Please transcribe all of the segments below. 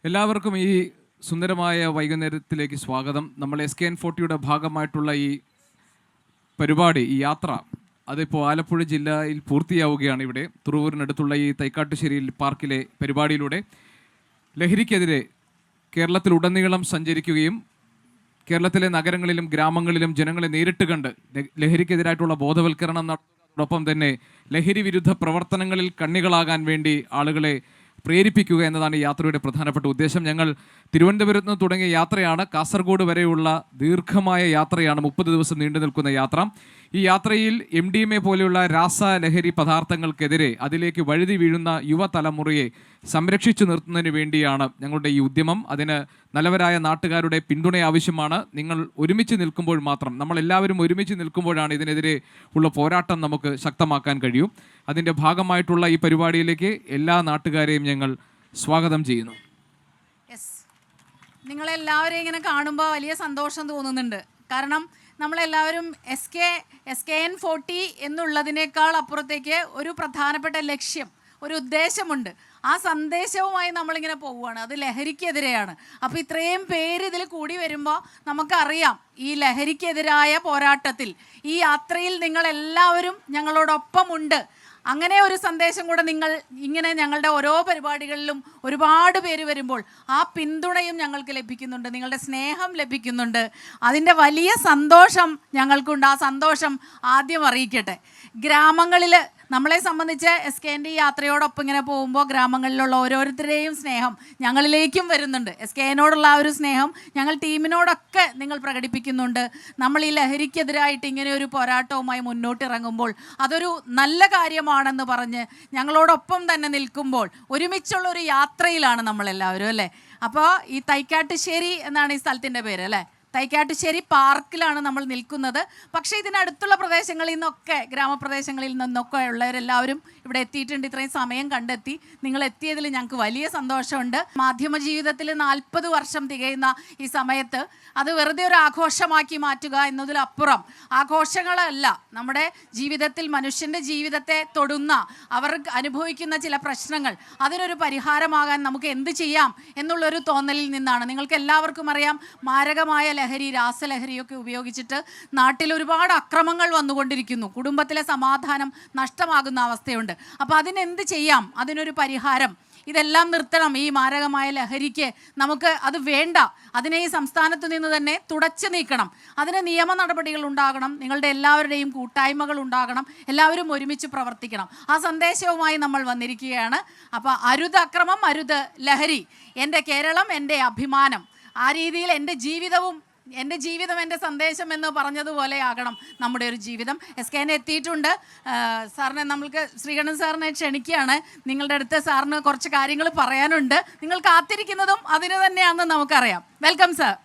എല്ലാവർക്കും ഈ സുന്ദരമായ വൈകുന്നേരത്തിലേക്ക് സ്വാഗതം. നമ്മൾ SKN40യുടെ ഭാഗമായിട്ടുള്ള ഈ പരിപാടി, ഈ യാത്ര, അതിപ്പോൾ ആലപ്പുഴ ജില്ലയിൽ പൂർത്തിയാവുകയാണ്. ഇവിടെ തുറവൂരിനടുത്തുള്ള ഈ തൈക്കാട്ടുശ്ശേരി പാർക്കിലെ പരിപാടിയിലൂടെ ലഹരിക്കെതിരെ കേരളത്തിലുടനീളം സഞ്ചരിക്കുകയും കേരളത്തിലെ നഗരങ്ങളിലും ഗ്രാമങ്ങളിലും ജനങ്ങളെ നേരിട്ട് കണ്ട് ലഹരിക്കെതിരായിട്ടുള്ള ബോധവൽക്കരണം നടത്തുന്നതോടൊപ്പം തന്നെ ലഹരി വിരുദ്ധ പ്രവർത്തനങ്ങളിൽ കണ്ണികളാകാൻ വേണ്ടി ആളുകളെ പ്രേരിപ്പിക്കുക എന്നതാണ് ഈ യാത്രയുടെ പ്രധാനപ്പെട്ട ഉദ്ദേശം. ഞങ്ങൾ തിരുവനന്തപുരത്ത് നിന്ന് തുടങ്ങിയ യാത്രയാണ്. കാസർഗോഡ് വരെയുള്ള ദീർഘമായ യാത്രയാണ്, 30 ദിവസം നീണ്ടു നിൽക്കുന്ന യാത്ര. ഈ യാത്രയിൽ MDMA പോലെയുള്ള രാസലഹരി പദാർത്ഥങ്ങൾക്കെതിരെ അതിലേക്ക് വഴുതി വീഴുന്ന യുവതലമുറയെ സംരക്ഷിച്ചു നിർത്തുന്നതിന് വേണ്ടിയാണ് ഞങ്ങളുടെ ഈ ഉദ്യമം. അതിന് നല്ലവരായ നാട്ടുകാരുടെ പിന്തുണ ആവശ്യമാണ്. നിങ്ങൾ ഒരുമിച്ച് നിൽക്കുമ്പോൾ മാത്രം, നമ്മളെല്ലാവരും ഒരുമിച്ച് നിൽക്കുമ്പോഴാണ് ഇതിനെതിരെ ഉള്ള പോരാട്ടം നമുക്ക് ശക്തമാക്കാൻ കഴിയും. അതിൻ്റെ ഭാഗമായിട്ടുള്ള ഈ പരിപാടിയിലേക്ക് എല്ലാ നാട്ടുകാരെയും ഞങ്ങൾ സ്വാഗതം ചെയ്യുന്നു. നിങ്ങളെല്ലാവരെയും ഇങ്ങനെ കാണുമ്പോൾ വലിയ സന്തോഷം തോന്നുന്നുണ്ട്. കാരണം നമ്മളെല്ലാവരും SKN40 എന്നുള്ളതിനേക്കാൾ അപ്പുറത്തേക്ക് ഒരു പ്രധാനപ്പെട്ട ലക്ഷ്യം, ഒരു ഉദ്ദേശമുണ്ട്. ആ സന്ദേശവുമായി നമ്മളിങ്ങനെ പോവുകയാണ്. അത് ലഹരിക്കെതിരെയാണ്. അപ്പോൾ ഇത്രയും പേര് ഇതിൽ കൂടി വരുമ്പോൾ നമുക്കറിയാം, ഈ ലഹരിക്കെതിരായ പോരാട്ടത്തിൽ, ഈ യാത്രയിൽ നിങ്ങളെല്ലാവരും ഞങ്ങളോടൊപ്പമുണ്ട്. അങ്ങനെ ഒരു സന്ദേശം കൂടെ നിങ്ങൾ ഇങ്ങനെ ഞങ്ങളുടെ ഓരോ പരിപാടികളിലും ഒരുപാട് പേര് വരുമ്പോൾ ആ പിന്തുണയും ഞങ്ങൾക്ക് ലഭിക്കുന്നുണ്ട്, നിങ്ങളുടെ സ്നേഹം ലഭിക്കുന്നുണ്ട്. അതിൻ്റെ വലിയ സന്തോഷം ഞങ്ങൾക്കുണ്ട്. ആ സന്തോഷം ആദ്യം അറിയിക്കട്ടെ. ഗ്രാമങ്ങളിൽ നമ്മളെ സംബന്ധിച്ച് SKN യാത്രയോടൊപ്പം ഇങ്ങനെ പോകുമ്പോൾ ഗ്രാമങ്ങളിലുള്ള ഓരോരുത്തരുടെയും സ്നേഹം ഞങ്ങളിലേക്കും വരുന്നുണ്ട്. SKNോടുള്ള ആ ഒരു സ്നേഹം ഞങ്ങൾ ടീമിനോടൊക്കെ നിങ്ങൾ പ്രകടിപ്പിക്കുന്നുണ്ട്. നമ്മൾ ഈ ലഹരിക്കെതിരായിട്ട് ഇങ്ങനെ ഒരു പോരാട്ടവുമായി മുന്നോട്ടിറങ്ങുമ്പോൾ അതൊരു നല്ല കാര്യമാണെന്ന് പറഞ്ഞ് ഞങ്ങളോടൊപ്പം തന്നെ നിൽക്കുമ്പോൾ ഒരുമിച്ചുള്ളൊരു യാത്രയിലാണ് നമ്മളെല്ലാവരും, അല്ലേ? അപ്പോൾ ഈ തൈക്കാട്ടുശ്ശേരി എന്നാണ് ഈ സ്ഥലത്തിൻ്റെ പേര്, അല്ലേ? തൈക്കാട്ടുശ്ശേരി പാർക്കിലാണ് നമ്മൾ നിൽക്കുന്നത്. പക്ഷേ ഇതിനടുത്തുള്ള പ്രദേശങ്ങളിൽ നിന്നൊക്കെ, ഗ്രാമപ്രദേശങ്ങളിൽ നിന്നൊക്കെ ഉള്ളവരെല്ലാവരും ഇവിടെ എത്തിയിട്ടുണ്ട്. ഇത്രയും സമയം കണ്ടെത്തി നിങ്ങൾ എത്തിയതിൽ ഞങ്ങൾക്ക് വലിയ സന്തോഷമുണ്ട്. മാധ്യമ ജീവിതത്തിൽ 40 വർഷം തികയുന്ന ഈ സമയത്ത് അത് വെറുതെ ഒരു ആഘോഷമാക്കി മാറ്റുക എന്നതിലപ്പുറം, ആഘോഷങ്ങളല്ല, നമ്മുടെ ജീവിതത്തിൽ മനുഷ്യൻ്റെ ജീവിതത്തെ തൊടുന്ന, അവർ അനുഭവിക്കുന്ന ചില പ്രശ്നങ്ങൾ, അതിനൊരു പരിഹാരമാകാൻ നമുക്ക് എന്ത് ചെയ്യാം എന്നുള്ളൊരു തോന്നലിൽ നിന്നാണ്. നിങ്ങൾക്ക് എല്ലാവർക്കും അറിയാം, മാരകമായ ലഹരി, രാസലഹരിയൊക്കെ ഉപയോഗിച്ചിട്ട് നാട്ടിൽ ഒരുപാട് അക്രമങ്ങൾ വന്നുകൊണ്ടിരിക്കുന്നു. കുടുംബത്തിലെ സമാധാനം നഷ്ടമാകുന്ന അവസ്ഥയുണ്ട്. അപ്പോൾ അതിനെന്ത് ചെയ്യാം, അതിനൊരു പരിഹാരം, ഇതെല്ലാം നിർത്തണം. ഈ മാരകമായ ലഹരിക്ക് നമുക്ക് അത് വേണ്ട. അതിനെ ഈ സംസ്ഥാനത്ത് നിന്ന് തന്നെ തുടച്ചു നീക്കണം. അതിന് നിയമ നടപടികൾ ഉണ്ടാകണം. നിങ്ങളുടെ എല്ലാവരുടെയും കൂട്ടായ്മകൾ ഉണ്ടാകണം. എല്ലാവരും ഒരുമിച്ച് പ്രവർത്തിക്കണം. ആ സന്ദേശവുമായി നമ്മൾ വന്നിരിക്കുകയാണ്. അപ്പോൾ അരുത് അക്രമം, അരുത് ലഹരി, എൻ്റെ കേരളം എൻ്റെ അഭിമാനം. ആ രീതിയിൽ എൻ്റെ ജീവിതം എൻ്റെ സന്ദേശം എന്ന് പറഞ്ഞതുപോലെ ആകണം നമ്മുടെ ഒരു ജീവിതം. SKN എത്തിയിട്ടുണ്ട്. സാറിനെ നമ്മൾക്ക് ശ്രീകണ്ഠൻ സാറിനെ ക്ഷണിക്കുകയാണ്. നിങ്ങളുടെ അടുത്ത് സാറിന് കുറച്ച് കാര്യങ്ങൾ പറയാനുണ്ട്. നിങ്ങൾ കാത്തിരിക്കുന്നതും അതിന് തന്നെയാണെന്ന് നമുക്കറിയാം. Welcome sir.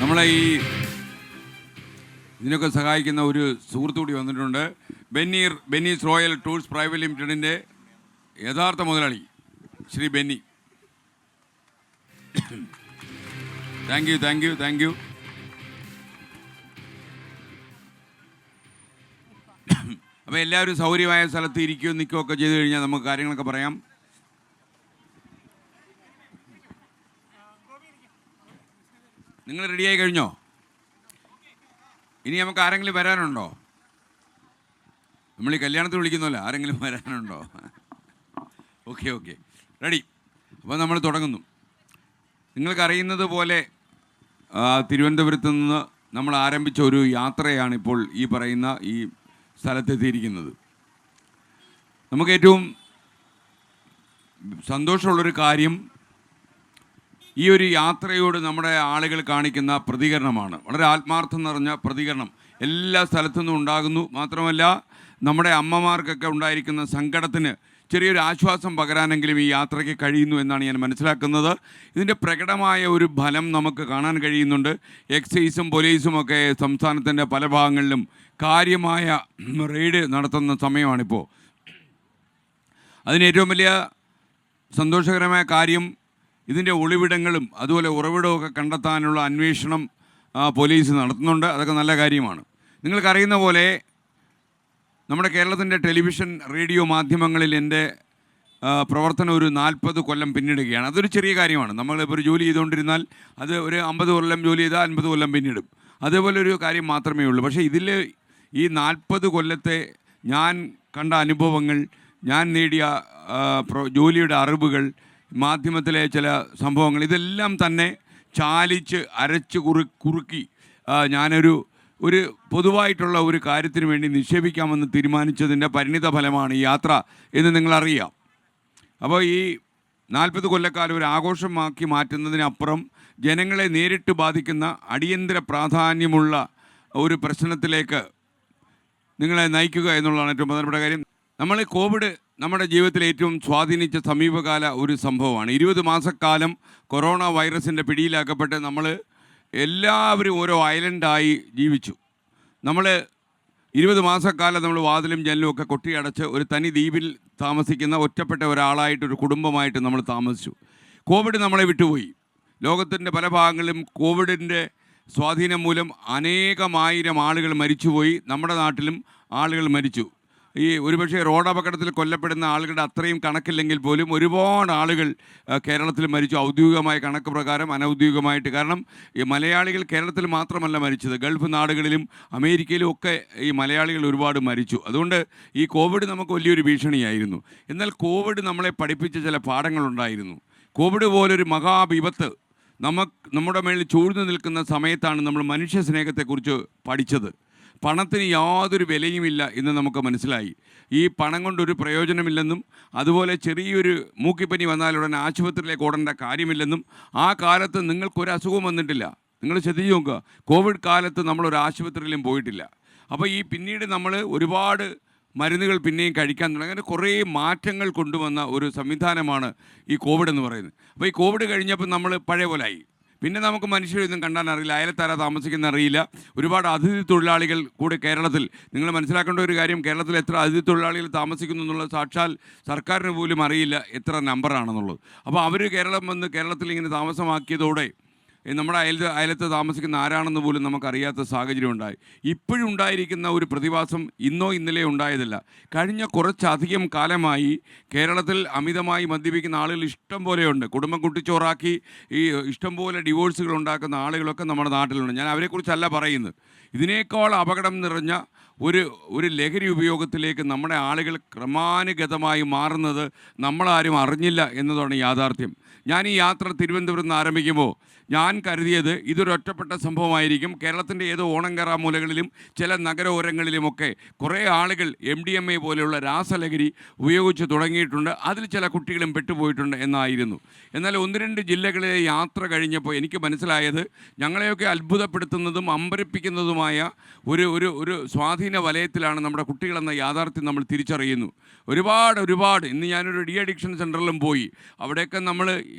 നമ്മളെ ഇതിനൊക്കെ സഹായിക്കുന്ന ഒരു സുഹൃത്തു കൂടി വന്നിട്ടുണ്ട്. ബെന്നീസ് റോയൽ ടൂർസ് പ്രൈവറ്റ് ലിമിറ്റഡിൻ്റെ യഥാർത്ഥ മുതലാളി ശ്രീ ബെന്നി. Thank you. അപ്പോൾ എല്ലാവരും സൗകര്യമായ സ്ഥലത്ത് ഇരിക്കുകയും നിൽക്കുകയൊക്കെ ചെയ്ത് കഴിഞ്ഞാൽ നമുക്ക് കാര്യങ്ങളൊക്കെ പറയാം. നിങ്ങൾ റെഡിയായി കഴിഞ്ഞോ? ഇനി നമുക്ക് ആരെങ്കിലും വരാനുണ്ടോ? നമ്മൾ ഈ കല്യാണത്തിൽ വിളിക്കുന്നല്ലോ, ആരെങ്കിലും വരാനുണ്ടോ? Okay ready. അപ്പോൾ നമ്മൾ തുടങ്ങുന്നു. നിങ്ങൾക്കറിയുന്നത് പോലെ തിരുവനന്തപുരത്ത് നിന്ന് നമ്മൾ ആരംഭിച്ച ഒരു യാത്രയാണ് ഇപ്പോൾ ഈ പറയുന്ന ഈ സ്ഥലത്തെത്തിയിരിക്കുന്നത്. നമുക്ക് ഏറ്റവും സന്തോഷമുള്ളൊരു കാര്യം ഈ ഒരു യാത്രയോട് നമ്മുടെ ആളുകൾ കാണിക്കുന്ന പ്രതികരണമാണ്. വളരെ ആത്മാർത്ഥം നിറഞ്ഞ പ്രതികരണം എല്ലാ സ്ഥലത്തു നിന്നും ഉണ്ടാകുന്നു. മാത്രമല്ല, നമ്മുടെ അമ്മമാർക്കൊക്കെ ഉണ്ടായിരിക്കുന്ന സങ്കടത്തിന് ചെറിയൊരു ആശ്വാസം പകരാനെങ്കിലും ഈ യാത്രയ്ക്ക് കഴിയുന്നു എന്നാണ് ഞാൻ മനസ്സിലാക്കുന്നത്. ഇതിൻ്റെ പ്രകടമായ ഒരു ഫലം നമുക്ക് കാണാൻ കഴിയുന്നുണ്ട്. എക്സൈസും പോലീസും ഒക്കെ സംസ്ഥാനത്തിൻ്റെ പല ഭാഗങ്ങളിലും കാര്യമായ റെയ്ഡ് നടത്തുന്ന സമയമാണിപ്പോൾ. അതിന് ഏറ്റവും വലിയ സന്തോഷകരമായ കാര്യം ഇതിൻ്റെ ഒളിവിടങ്ങളും അതുപോലെ ഉറവിടമൊക്കെ കണ്ടെത്താനുള്ള അന്വേഷണം പോലീസ് നടത്തുന്നുണ്ട്. അതൊക്കെ നല്ല കാര്യമാണ്. നിങ്ങൾക്കറിയുന്ന പോലെ നമ്മുടെ കേരളത്തിൻ്റെ ടെലിവിഷൻ റേഡിയോ മാധ്യമങ്ങളിൽ എൻ്റെ പ്രവർത്തനം ഒരു 40 കൊല്ലം പിന്നിടുകയാണ്. അതൊരു ചെറിയ കാര്യമാണ്. നമ്മളിപ്പോൾ ഒരു ജോലി ചെയ്തുകൊണ്ടിരുന്നാൽ അത് ഒരു 50 കൊല്ലം ജോലി ചെയ്താൽ 50 കൊല്ലം പിന്നിടും. അതേപോലെ ഒരു കാര്യം മാത്രമേ ഉള്ളൂ. പക്ഷേ ഇതിൽ ഈ 40 കൊല്ലത്തെ ഞാൻ കണ്ട അനുഭവങ്ങൾ, ഞാൻ നേടിയ ജോലിയുടെ അറിവുകൾ, മാധ്യമത്തിലെ ചില സംഭവങ്ങൾ, ഇതെല്ലാം തന്നെ ചാലിച്ച് അരച്ച് കുറുക്കി ഞാനൊരു പൊതുവായിട്ടുള്ള ഒരു കാര്യത്തിന് വേണ്ടി നിക്ഷേപിക്കാമെന്ന് തീരുമാനിച്ചതിൻ്റെ പരിണിത ഫലമാണ് ഈ യാത്ര എന്ന് നിങ്ങളറിയാം. അപ്പോൾ ഈ 40 കൊല്ലക്കാലം ഒരു ആഘോഷമാക്കി മാറ്റുന്നതിനപ്പുറം ജനങ്ങളെ നേരിട്ട് ബാധിക്കുന്ന അടിയന്തര പ്രാധാന്യമുള്ള ഒരു പ്രശ്നത്തിലേക്ക് നിങ്ങളെ നയിക്കുക എന്നുള്ളതാണ് ഏറ്റവും പ്രധാനപ്പെട്ട കാര്യം. നമ്മൾ കോവിഡ് നമ്മുടെ ജീവിതത്തിൽ ഏറ്റവും സ്വാധീനിച്ച സമീപകാല ഒരു സംഭവമാണ്. 20 മാസക്കാലം കൊറോണ വൈറസിൻ്റെ പിടിയിലാക്കപ്പെട്ട് നമ്മൾ എല്ലാവരും ഓരോ ഐലൻഡായി ജീവിച്ചു. നമ്മൾ 20 മാസക്കാലം നമ്മൾ വാതിലും ജനലും ഒക്കെ കൊട്ടിയടച്ച് ഒരു തനി ദ്വീപിൽ താമസിക്കുന്ന ഒറ്റപ്പെട്ട ഒരാളായിട്ട്, ഒരു കുടുംബമായിട്ട് നമ്മൾ താമസിച്ചു. കോവിഡ് നമ്മളെ വിട്ടുപോയി. ലോകത്തിൻ്റെ പല ഭാഗങ്ങളിലും കോവിഡിൻ്റെ സ്വാധീനം മൂലം അനേകമായിരം ആളുകൾ മരിച്ചുപോയി. നമ്മുടെ നാട്ടിലും ആളുകൾ മരിച്ചു. ഈ ഒരുപക്ഷെ റോഡപകടത്തിൽ കൊല്ലപ്പെടുന്ന ആളുകളുടെ അത്രയും കണക്കില്ലെങ്കിൽ പോലും ഒരുപാട് ആളുകൾ കേരളത്തിൽ മരിച്ചു. ഔദ്യോഗികമായ കണക്ക് പ്രകാരം, അനൗദ്യോഗികമായിട്ട്. കാരണം ഈ മലയാളികൾ കേരളത്തിൽ മാത്രമല്ല മരിച്ചത്, ഗൾഫ് നാടുകളിലും അമേരിക്കയിലും ഒക്കെ ഈ മലയാളികൾ ഒരുപാട് മരിച്ചു. അതുകൊണ്ട് ഈ കോവിഡ് നമുക്ക് വലിയൊരു ഭീഷണിയായിരുന്നു. എന്നാൽ കോവിഡ് നമ്മളെ പഠിപ്പിച്ച ചില പാഠങ്ങളുണ്ടായിരുന്നു. കോവിഡ് പോലൊരു മഹാവിപത്ത് നമ്മുടെ മേളിൽ ചൂഴ്ന്നു നിൽക്കുന്ന സമയത്താണ് നമ്മൾ മനുഷ്യ സ്നേഹത്തെക്കുറിച്ച് പഠിച്ചത്. പണത്തിന് യാതൊരു വിലയുമില്ല എന്ന് നമുക്ക് മനസ്സിലായി. ഈ പണം കൊണ്ടൊരു പ്രയോജനമില്ലെന്നും അതുപോലെ ചെറിയൊരു മൂക്കിപ്പനി വന്നാലുടൻ ആശുപത്രിയിലേക്ക് ഓടേണ്ട കാര്യമില്ലെന്നും ആ കാലത്ത് നിങ്ങൾക്കൊരു അസുഖം വന്നിട്ടില്ല. നിങ്ങൾ ശ്രദ്ധിച്ച് നോക്കുക, കോവിഡ് കാലത്ത് നമ്മളൊരു ആശുപത്രിയിലും പോയിട്ടില്ല. അപ്പോൾ ഈ പിന്നീട് നമ്മൾ ഒരുപാട് മരുന്നുകൾ പിന്നെയും കഴിക്കാൻ തുടങ്ങി. അങ്ങനെ കുറേ മാറ്റങ്ങൾ കൊണ്ടുവന്ന ഒരു സംവിധാനമാണ് ഈ കോവിഡ് എന്ന് പറയുന്നത്. അപ്പോൾ ഈ കോവിഡ് കഴിഞ്ഞപ്പോൾ നമ്മൾ പഴയ പോലായി. പിന്നെ നമുക്ക് മനുഷ്യരൊന്നും കണ്ടാൻ അറിയില്ല, അയലത്താരാ താമസിക്കുന്ന അറിയില്ല. ഒരുപാട് അതിഥി തൊഴിലാളികൾ കൂടി കേരളത്തിൽ. നിങ്ങൾ മനസ്സിലാക്കേണ്ട ഒരു കാര്യം, കേരളത്തിൽ എത്ര അതിഥി തൊഴിലാളികൾ താമസിക്കുന്നു എന്നുള്ളത് സാക്ഷാൽ സർക്കാരിന് പോലും അറിയില്ല എത്ര നമ്പറാണെന്നുള്ളത്. അപ്പോൾ അവർ കേരളം വന്ന് കേരളത്തിൽ ഇങ്ങനെ താമസമാക്കിയതോടെ നമ്മുടെ അയലത്ത് താമസിക്കുന്ന ആരാണെന്ന് പോലും നമുക്കറിയാത്ത സാഹചര്യം ഉണ്ടായി. ഇപ്പോഴും ഉണ്ടായിരിക്കുന്ന ഒരു പ്രതിഭാസം ഇന്നോ ഇന്നലെ ഉണ്ടായതല്ല. കഴിഞ്ഞ കുറച്ചധികം കാലമായി കേരളത്തിൽ അമിതമായി മദ്യപിക്കുന്ന ആളുകൾ ഇഷ്ടം പോലെയുണ്ട്. കുടുംബം കുട്ടിച്ചോറാക്കി ഈ ഇഷ്ടംപോലെ ഡിവോഴ്സുകൾ ഉണ്ടാക്കുന്ന ആളുകളൊക്കെ നമ്മുടെ നാട്ടിലുണ്ട്. ഞാൻ അവരെക്കുറിച്ചല്ല പറയുന്നത്. ഇതിനേക്കാൾ അപകടം നിറഞ്ഞ ഒരു ലഹരി ഉപയോഗത്തിലേക്ക് നമ്മുടെ ആളുകൾ ക്രമാനുഗതമായി മാറുന്നത് നമ്മളാരും അറിഞ്ഞില്ല എന്നതാണ് യാഥാർത്ഥ്യം. ഞാൻ ഈ യാത്ര തിരുവനന്തപുരത്ത് നിന്ന് ആരംഭിക്കുമ്പോൾ ഞാൻ കരുതിയത് ഇതൊരു ഒറ്റപ്പെട്ട സംഭവമായിരിക്കും. കേരളത്തിൻ്റെ ഏതോ ഓണങ്കറ മൂലകളിലും ചില നഗരോരങ്ങളിലുമൊക്കെ കുറേ ആളുകൾ MDMA പോലെയുള്ള രാസലഹരി ഉപയോഗിച്ച് തുടങ്ങിയിട്ടുണ്ട്, അതിൽ ചില കുട്ടികളും പെട്ടുപോയിട്ടുണ്ട് എന്നായിരുന്നു. എന്നാൽ 1-2 ജില്ലകളിലെ യാത്ര കഴിഞ്ഞപ്പോൾ എനിക്ക് മനസ്സിലായത് ഞങ്ങളെയൊക്കെ അത്ഭുതപ്പെടുത്തുന്നതും അമ്പരപ്പിക്കുന്നതുമായ ഒരു സ്വാധീന വലയത്തിലാണ് നമ്മുടെ കുട്ടികളെന്ന യാഥാർത്ഥ്യം നമ്മൾ തിരിച്ചറിയുന്നു. ഒരുപാട് ഇന്ന് ഞാനൊരു ഡി അഡിക്ഷൻ സെൻറ്ററിലും പോയി. അവിടെയൊക്കെ നമ്മൾ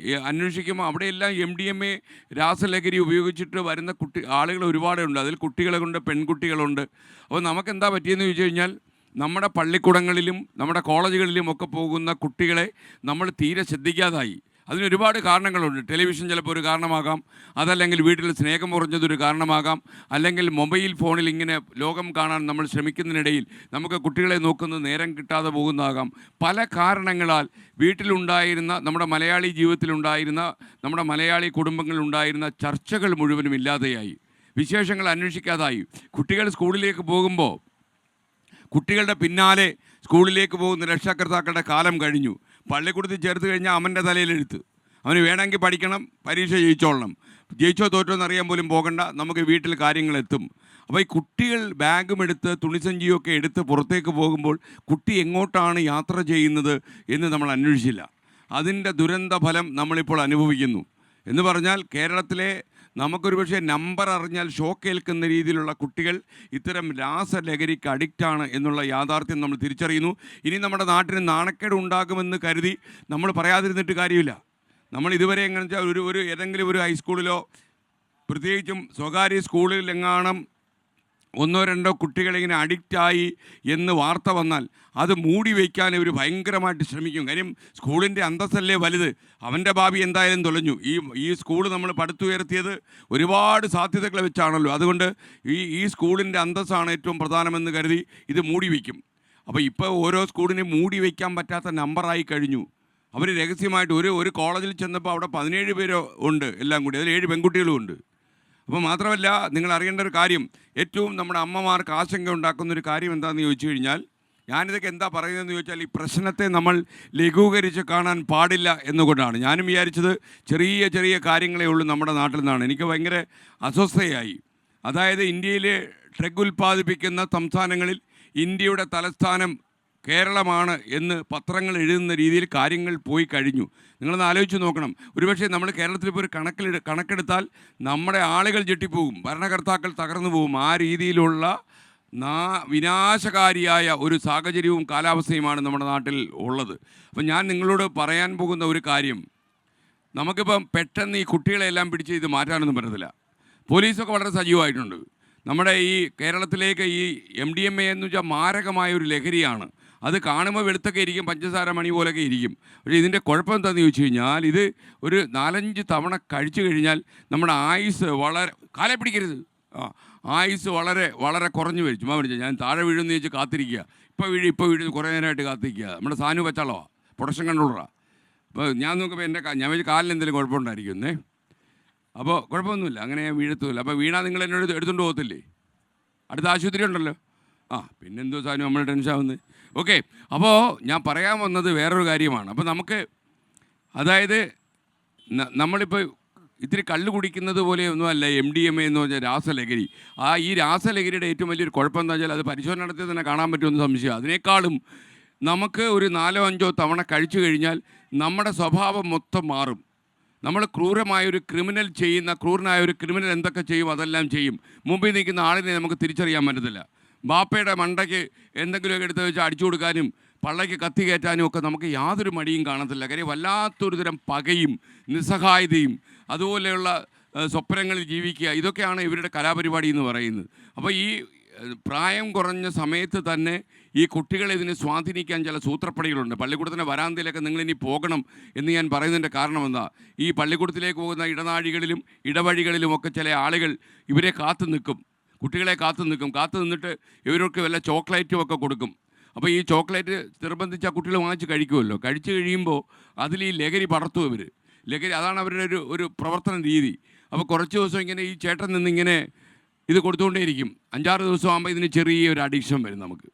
അന്വേഷിക്കുമ്പോൾ അവിടെയെല്ലാം MDMA രാസലഹരി ഉപയോഗിച്ചിട്ട് വരുന്ന ആളുകൾ ഒരുപാടുണ്ട്. അതിൽ കുട്ടികളുണ്ട്, പെൺകുട്ടികളുണ്ട്. അപ്പോൾ നമുക്കെന്താ പറ്റിയെന്ന് ചോദിച്ചു കഴിഞ്ഞാൽ, നമ്മുടെ പള്ളിക്കൂടങ്ങളിലും നമ്മുടെ കോളേജുകളിലും ഒക്കെ പോകുന്ന കുട്ടികളെ നമ്മൾ തീരെ ശ്രദ്ധിക്കാതായി. അതിനൊരുപാട് കാരണങ്ങളുണ്ട്. ടെലിവിഷൻ ചിലപ്പോൾ ഒരു കാരണമാകാം, അതല്ലെങ്കിൽ വീട്ടിൽ സ്നേഹം കുറഞ്ഞതൊരു കാരണമാകാം, അല്ലെങ്കിൽ മൊബൈൽ ഫോണിൽ ഇങ്ങനെ ലോകം കാണാൻ നമ്മൾ ശ്രമിക്കുന്നതിനിടയിൽ നമുക്ക് കുട്ടികളെ നോക്കുന്നത് നേരം കിട്ടാതെ പോകുന്നതാകാം. പല കാരണങ്ങളാൽ വീട്ടിലുണ്ടായിരുന്ന, നമ്മുടെ മലയാളി ജീവിതത്തിലുണ്ടായിരുന്ന, നമ്മുടെ മലയാളി കുടുംബങ്ങളിലുണ്ടായിരുന്ന ചർച്ചകൾ മുഴുവനും ഇല്ലാതെയായി. വിശേഷങ്ങൾ അന്വേഷിക്കാതായി. കുട്ടികൾ സ്കൂളിലേക്ക് പോകുമ്പോൾ കുട്ടികളുടെ പിന്നാലെ സ്കൂളിലേക്ക് പോകുന്ന രക്ഷാകർത്താക്കളുടെ കാലം കഴിഞ്ഞു. പള്ളിക്കൂടത്തിൽ ചേർത്ത് കഴിഞ്ഞാൽ അവൻ്റെ തലയിലെഴുത്ത്. അവന് വേണമെങ്കിൽ പഠിക്കണം, പരീക്ഷ ജയിച്ചോളണം, ജയിച്ചോ തോറ്റോ എന്നറിയാൻ പോലും പോകണ്ട, നമുക്ക് വീട്ടിൽ കാര്യങ്ങളെത്തും. അപ്പോൾ ഈ കുട്ടികൾ ബാഗും എടുത്ത് തുണിസഞ്ചിയൊക്കെ എടുത്ത് പുറത്തേക്ക് പോകുമ്പോൾ കുട്ടി എങ്ങോട്ടാണ് യാത്ര ചെയ്യുന്നത് എന്ന് നമ്മൾ അന്വേഷിച്ചില്ല. അതിൻ്റെ ദുരന്ത ഫലം നമ്മളിപ്പോൾ അനുഭവിക്കുന്നു. എന്ന് പറഞ്ഞാൽ കേരളത്തിലെ നമുക്കൊരു പക്ഷേ നമ്പർ അറിഞ്ഞാൽ ഷോക്കേൽക്കുന്ന രീതിയിലുള്ള കുട്ടികൾ ഇത്തരം രാസലഹരിക്ക് അഡിക്റ്റാണ് എന്നുള്ള യാഥാർത്ഥ്യം നമ്മൾ തിരിച്ചറിയുന്നു. ഇനി നമ്മുടെ നാട്ടിന് നാണക്കേട് ഉണ്ടാകുമെന്ന് കരുതി നമ്മൾ പറയാതിരുന്നിട്ട് കാര്യമില്ല. നമ്മൾ ഇതുവരെ എങ്ങനെ വെച്ചാൽ ഏതെങ്കിലും ഒരു ഹൈസ്കൂളിലോ പ്രത്യേകിച്ചും സ്വകാര്യ സ്കൂളിലെങ്ങാനും ഒന്നോ രണ്ടോ കുട്ടികളിങ്ങനെ അഡിക്റ്റായി എന്ന് വാർത്ത വന്നാൽ അത് മൂടി വയ്ക്കാൻ ഇവർ ഭയങ്കരമായിട്ട് ശ്രമിക്കും. കാര്യം സ്കൂളിൻ്റെ അന്തസ്സല്ലേ വലുത്. അവൻ്റെ ഭാവി എന്തായാലും തൊലഞ്ഞു. ഈ സ്കൂൾ നമ്മൾ പടുത്തുയർത്തിയത് ഒരുപാട് സാധ്യതകൾ വെച്ചാണല്ലോ. അതുകൊണ്ട് ഈ സ്കൂളിൻ്റെ അന്തസ്സാണ് ഏറ്റവും പ്രധാനമെന്ന് കരുതി ഇത് മൂടി വയ്ക്കും. അപ്പോൾ ഇപ്പോൾ ഓരോ സ്കൂളിനും മൂടി വയ്ക്കാൻ പറ്റാത്ത നമ്പറായി കഴിഞ്ഞു. അവർ രഹസ്യമായിട്ട് ഒരു കോളേജിൽ ചെന്നപ്പോൾ അവിടെ 17 പേരോ ഉണ്ട്, എല്ലാം കൂടി അതിൽ 7 പെൺകുട്ടികളും ഉണ്ട്. അപ്പോൾ മാത്രമല്ല, നിങ്ങൾ അറിയേണ്ട ഒരു കാര്യം, ഏറ്റവും നമ്മുടെ അമ്മമാർക്ക് ആശങ്ക ഉണ്ടാക്കുന്നൊരു കാര്യം എന്താണെന്ന് ചോദിച്ചു കഴിഞ്ഞാൽ, ഞാനിതൊക്കെ എന്താ പറയുന്നതെന്ന് ചോദിച്ചാൽ, ഈ പ്രശ്നത്തെ നമ്മൾ ലഘൂകരിച്ച് കാണാൻ പാടില്ല എന്നുകൊണ്ടാണ്. ഞാനും വിചാരിച്ചത് ചെറിയ ചെറിയ കാര്യങ്ങളേ ഉള്ളൂ നമ്മുടെ നാട്ടിൽ നിന്നാണ്. എനിക്ക് ഭയങ്കര അസ്വസ്ഥയായി. അതായത് ഇന്ത്യയിൽ ഡ്രഗ് ഉൽപ്പാദിപ്പിക്കുന്ന സംസ്ഥാനങ്ങളിൽ ഇന്ത്യയുടെ തലസ്ഥാനം കേരളമാണ് എന്ന് പത്രങ്ങൾ എഴുതുന്ന രീതിയിൽ കാര്യങ്ങൾ പോയി കഴിഞ്ഞു. നിങ്ങളൊന്ന് ആലോചിച്ച് നോക്കണം. ഒരുപക്ഷെ നമ്മൾ കേരളത്തിൽ ഇപ്പോൾ ഒരു കണക്കെടുത്താൽ നമ്മുടെ ആളുകൾ ഞെട്ടിപ്പോകും, ഭരണകർത്താക്കൾ തകർന്നു പോകും. ആ രീതിയിലുള്ള വിനാശകാരിയായ ഒരു സാഹചര്യവും കാലാവസ്ഥയുമാണ് നമ്മുടെ നാട്ടിൽ ഉള്ളത്. അപ്പം ഞാൻ നിങ്ങളോട് പറയാൻ പോകുന്ന ഒരു കാര്യം, നമുക്കിപ്പം പെട്ടെന്ന് ഈ കുട്ടികളെല്ലാം പിടിച്ച് ഇത് മാറ്റാനൊന്നും പറ്റത്തില്ല. പോലീസൊക്കെ വളരെ സജീവമായിട്ടുണ്ട്. നമ്മുടെ ഈ കേരളത്തിലേക്ക് ഈ MDMA എന്ന് വെച്ചാൽ മാരകമായ ഒരു ലഹരിയാണ്. അത് കാണുമ്പോൾ വെളുത്തൊക്കെ ഇരിക്കും, പഞ്ചസാര മണി പോലൊക്കെ ഇരിക്കും. പക്ഷേ ഇതിൻ്റെ കുഴപ്പം എന്താണെന്ന് ചോദിച്ചു കഴിഞ്ഞാൽ, ഇത് ഒരു 4-5 തവണ കഴിച്ചു കഴിഞ്ഞാൽ നമ്മുടെ ആയുസ് വളരെ, കാലെ പിടിക്കരുത്, ആയുസ് വളരെ വളരെ കുറഞ്ഞു വരും. ചുമ്മാ വിളിച്ചാൽ ഞാൻ താഴെ വീഴുമെന്ന് ചോദിച്ച് കാത്തിരിക്കുക. ഇപ്പോൾ വീഴും കുറേ നേരമായിട്ട് കാത്തിരിക്കുക. നമ്മുടെ സാനു പച്ചാളമാണ്, പ്രൊഡക്ഷൻ കൺട്രോളറാണ്. അപ്പോൾ ഞാൻ നോക്കുമ്പോൾ ഞാൻ വെച്ച് കാലിന് എന്തെങ്കിലും കുഴപ്പമുണ്ടായിരിക്കുന്നേ. അപ്പോൾ കുഴപ്പമൊന്നുമില്ല, അങ്ങനെ ഞാൻ വീഴത്തുമില്ല. അപ്പോൾ വീണാൽ നിങ്ങൾ എന്നോട് എടുത്തുകൊണ്ട് പോകത്തില്ലേ? അടുത്ത ആശുപത്രി ഉണ്ടല്ലോ. പിന്നെന്തോ സാധനം നമ്മൾ ടെൻഷൻ ആവുന്നത്. ഓക്കെ, അപ്പോൾ ഞാൻ പറയാൻ വന്നത് വേറൊരു കാര്യമാണ്. അപ്പോൾ നമുക്ക്, അതായത് നമ്മളിപ്പോൾ ഇത്തിരി കള്ള് കുടിക്കുന്നത് പോലെയൊന്നും അല്ല MDMA എന്ന് പറഞ്ഞാൽ രാസലഹരി. ഈ രാസലഹരിയുടെ ഏറ്റവും വലിയൊരു കുഴപ്പം എന്താ വെച്ചാൽ, അത് പരിശോധന നടത്തി തന്നെ കാണാൻ പറ്റുമെന്ന് സംശയം. അതിനേക്കാളും നമുക്ക് ഒരു 4-5 തവണ കഴിച്ചു കഴിഞ്ഞാൽ നമ്മുടെ സ്വഭാവം മൊത്തം മാറും. നമ്മൾ ക്രൂരനായ ഒരു ക്രിമിനൽ എന്തൊക്കെ ചെയ്യും അതെല്ലാം ചെയ്യും. മുമ്പിൽ നിൽക്കുന്ന ആളിനെ നമുക്ക് തിരിച്ചറിയാൻ പറ്റത്തില്ല. ബാപ്പയുടെ മണ്ടയ്ക്ക് എന്തെങ്കിലുമൊക്കെ എടുത്ത് വെച്ച് അടിച്ചു കൊടുക്കാനും പള്ളയ്ക്ക് കത്തി കയറ്റാനും ഒക്കെ നമുക്ക് യാതൊരു മടിയും കാണത്തില്ല. കാര്യം വല്ലാത്തൊരു തരം പകയും നിസ്സഹായതയും അതുപോലെയുള്ള സ്വപ്നങ്ങളിൽ ജീവിക്കുക, ഇതൊക്കെയാണ് ഇവരുടെ കലാപരിപാടി എന്ന് പറയുന്നത്. അപ്പോൾ ഈ പ്രായം കുറഞ്ഞ സമയത്ത് തന്നെ ഈ കുട്ടികളെ ഇതിനെ സ്വാധീനിക്കാൻ ചില സൂത്രപ്പടികളുണ്ട്. പള്ളിക്കൂടത്തിൻ്റെ വരാന്തയിലൊക്കെ നിങ്ങളിനി പോകണം എന്ന് ഞാൻ പറയുന്നതിൻ്റെ കാരണം എന്താ, ഈ പള്ളിക്കൂടത്തിലേക്ക് പോകുന്ന ഇടനാഴികളിലും ഇടവഴികളിലുമൊക്കെ ചില ആളുകൾ ഇവരെ കാത്തു നിൽക്കും, കുട്ടികളെ കാത്തു നിന്നിട്ട് ഇവർക്ക് വല്ല ചോക്ലേറ്റും ഒക്കെ കൊടുക്കും. അപ്പോൾ ഈ ചോക്ലേറ്റ് നിർബന്ധിച്ച് ആ കുട്ടികൾ വാങ്ങിച്ച് കഴിക്കുമല്ലോ. കഴിച്ചു കഴിയുമ്പോൾ അതിൽ ഈ ലഹരി പടർത്തും ലഹരി, അതാണ് അവരുടെ ഒരു പ്രവർത്തന രീതി. അപ്പോൾ കുറച്ച് ദിവസം ഇങ്ങനെ ഈ ചേട്ടൻ നിന്നിങ്ങനെ ഇത് കൊടുത്തുകൊണ്ടേയിരിക്കും. 5-6 ദിവസം ആകുമ്പോൾ ഇതിന് ചെറിയൊരു അഡിക്ഷൻ വരും. നമുക്ക്